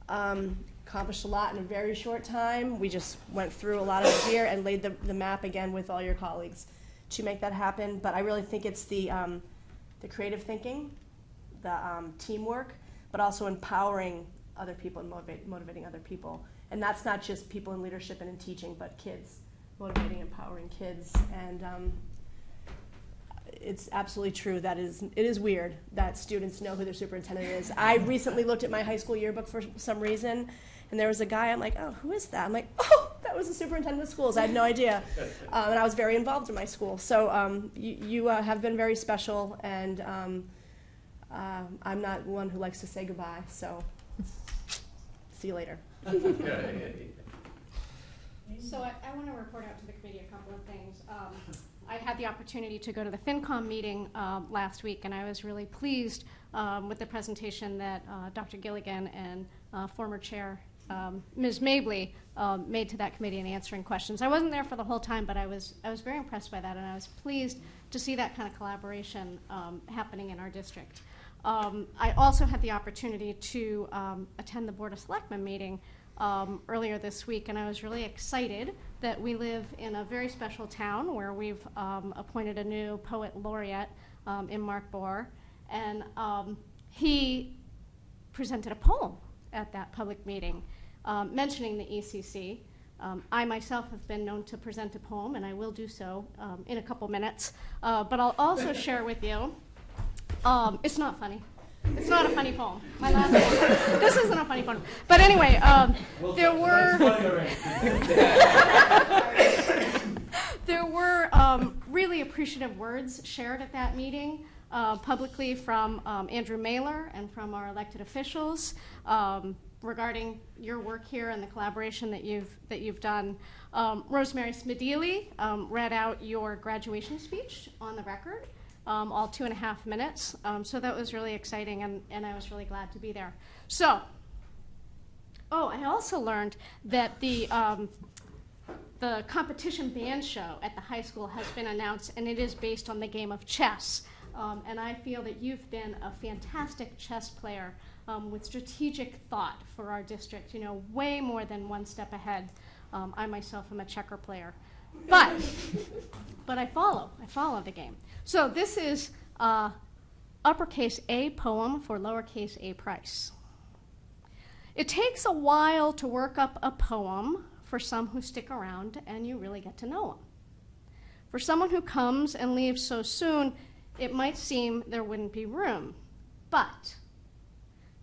Accomplished a lot in a very short time. We just went through a lot of it here and laid the map again with all your colleagues to make that happen. But I really think it's the creative thinking, the teamwork, but also empowering other people and motivating other people. And that's not just people in leadership and in teaching, but kids, motivating, empowering kids. And it's absolutely true that it is weird that students know who their superintendent is. I recently looked at my high school yearbook for some reason, and there was a guy, I'm like, oh, who is that? I'm like, oh, that was the superintendent of schools. I had no idea. And I was very involved in my school. So you have been very special, and I'm not one who likes to say goodbye, so see you later. So I want to report out to the committee a couple of things. I had the opportunity to go to the FinCom meeting last week, and I was really pleased with the presentation that Dr. Gilligan and former chair Ms. Mabley made to that committee in answering questions. I wasn't there for the whole time, but I was very impressed by that, and I was pleased to see that kind of collaboration happening in our district. I also had the opportunity to attend the Board of Selectmen meeting earlier this week, and I was really excited that we live in a very special town where we've appointed a new poet laureate in Mark Bohr, and he presented a poem at that public meeting mentioning the ECC. I myself have been known to present a poem, and I will do so in a couple minutes, but I'll also share with you, it's not funny. It's not a funny poem. My last poem. This isn't a funny poem. But anyway, there were really appreciative words shared at that meeting publicly from Andrew Mailer and from our elected officials regarding your work here and the collaboration that you've done. Rosemary Smedili read out your graduation speech on the record. All 2.5 minutes. So that was really exciting, and I was really glad to be there. So, I also learned that the competition band show at the high school has been announced, and it is based on the game of chess. And I feel that you've been a fantastic chess player with strategic thought for our district, way more than one step ahead. I myself am a checker player. But I follow the game. So this is uppercase A poem for lowercase a price. It takes a while to work up a poem for some who stick around and you really get to know them. For someone who comes and leaves so soon, it might seem there wouldn't be room. But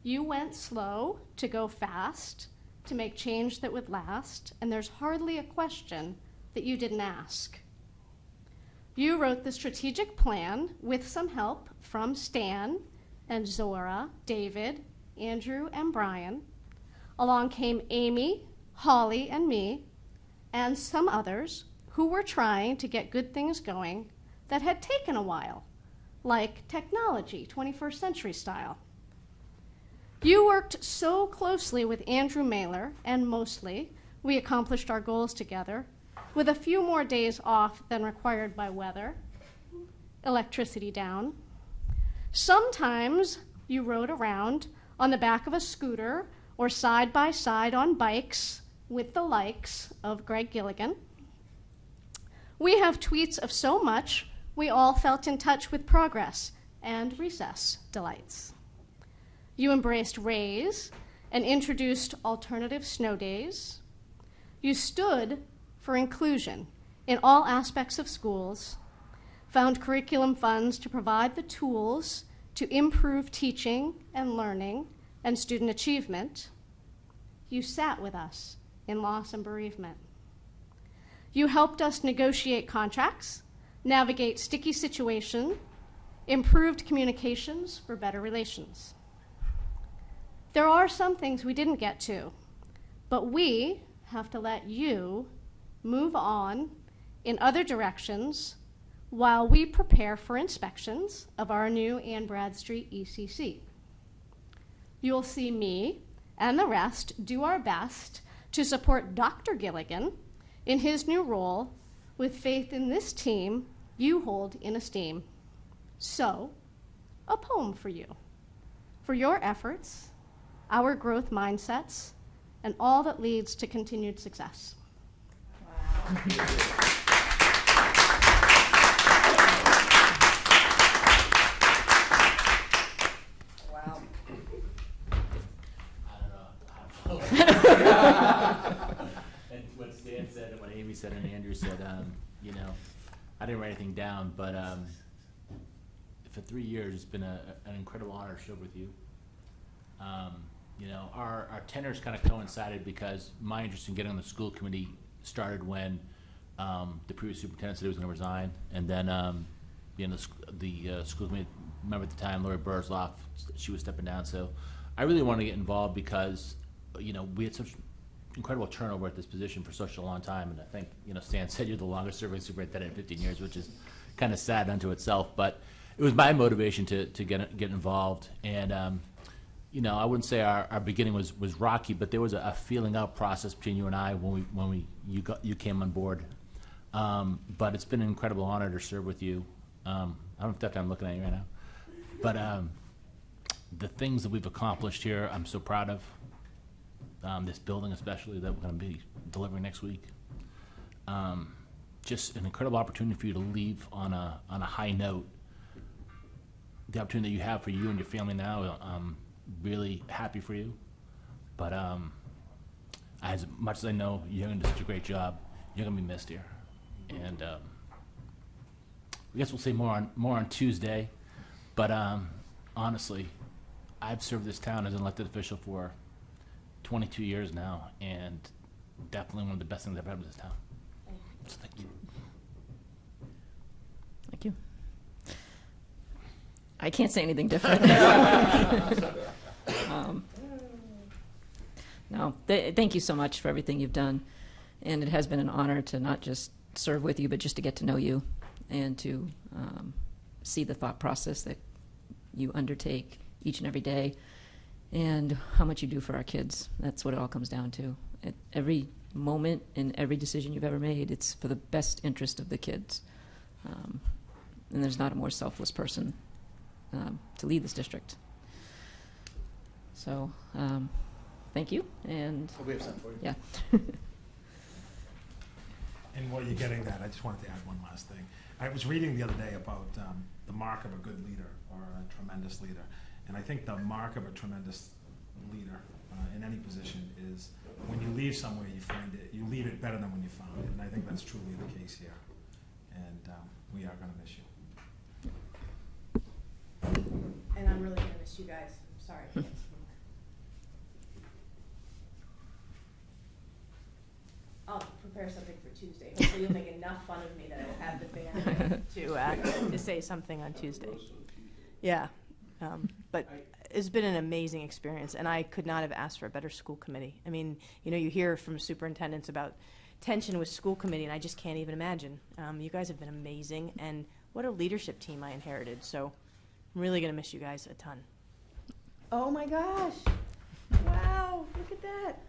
you went slow to go fast, to make change that would last, and there's hardly a question that you didn't ask. You wrote the strategic plan with some help from Stan and Zora, David, Andrew, and Brian. Along came Amy, Holly, and me, and some others who were trying to get good things going that had taken a while, like technology, 21st century style. You worked so closely with Andrew Mailer, and mostly we accomplished our goals together, with a few more days off than required by weather, electricity down. Sometimes you rode around on the back of a scooter or side by side on bikes with the likes of Greg Gilligan. We have tweets of so much we all felt in touch with progress and recess delights. You embraced Raise and introduced alternative snow days. You stood for inclusion in all aspects of schools, found curriculum funds to provide the tools to improve teaching and learning and student achievement. You sat with us in loss and bereavement. You helped us negotiate contracts, navigate sticky situations, improved communications for better relations. There are some things we didn't get to, but we have to let you move on in other directions while we prepare for inspections of our new Ann Bradstreet ECC. You'll see me and the rest do our best to support Dr. Gilligan in his new role with faith in this team you hold in esteem. So, a poem for you, for your efforts, our growth mindsets, and all that leads to continued success. Wow. And what Stan said and what Amy said and Andrew said, you know, I didn't write anything down, but for 3 years, it's been an incredible honor to serve with you. You know, our tenures kind of coincided because my interest in getting on the school committee started when the previous superintendent said he was going to resign, and then you know, the school committee member at the time, Lori Burzloff, she was stepping down. So I really wanted to get involved because, you know, we had such incredible turnover at this position for such a long time, and I think, you know, Stan said you're the longest serving superintendent in 15 years, which is kind of sad unto itself, but it was my motivation to get involved. And you know, I wouldn't say our beginning was rocky, but there was a feeling out process between you and I when you came on board. But it's been an incredible honor to serve with you. I don't know if I'm looking at you right now, but the things that we've accomplished here, I'm so proud of. This building, especially, that we're going to be delivering next week. Just an incredible opportunity for you to leave on a high note. The opportunity that you have for you and your family now, I'm really happy for you. But as much as I know you're going to do such a great job, you're going to be missed here. And I guess we'll say more on Tuesday. But honestly, I've served this town as an elected official for 22 years now, and definitely one of the best things I've had with this town. So thank you. Thank you. I can't say anything different. No, thank you so much for everything you've done. And it has been an honor to not just serve with you, but just to get to know you and to see the thought process that you undertake each and every day and how much you do for our kids. That's what it all comes down to. At every moment and every decision you've ever made, it's for the best interest of the kids. And there's not a more selfless person to lead this district. So, thank you, and we have something for you. Yeah. And while you're getting that, I just wanted to add one last thing. I was reading the other day about the mark of a good leader or a tremendous leader, and I think the mark of a tremendous leader in any position is when you leave somewhere, you leave it better than when you found it, and I think that's truly the case here. And we are going to miss you. And I'm really going to miss you guys. I'm sorry. I'll prepare something for Tuesday. Hopefully you'll make enough fun of me that I will have the bandwidth to say something on Tuesday. Yeah. But it's been an amazing experience, and I could not have asked for a better school committee. I mean, you know, you hear from superintendents about tension with school committee, and I just can't even imagine. You guys have been amazing, and what what a leadership team I inherited. So I'm really going to miss you guys a ton. Oh my gosh. Wow, look at that.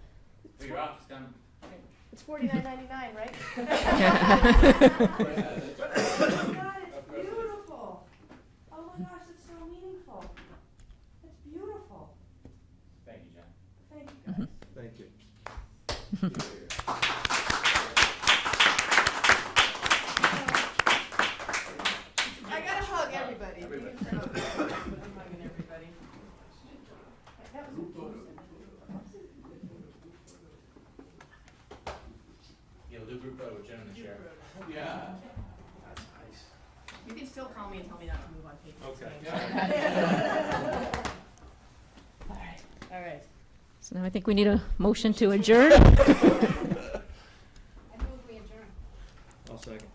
You're off, it's done. It's $49.99, right? Oh my God, it's beautiful. Oh my gosh, it's so meaningful. It's beautiful. Thank you, Jen. Thank you guys. Thank you. I gotta hug everybody. I'm hugging everybody. That was Yeah, we'll do group photo with Jen and the chair. Yeah. You can still call me and tell me not to move on Patriots Okay. games. All right. So now I think we need a motion to adjourn. I move we adjourn. I'll second.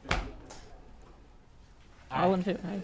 All in favor? Aye.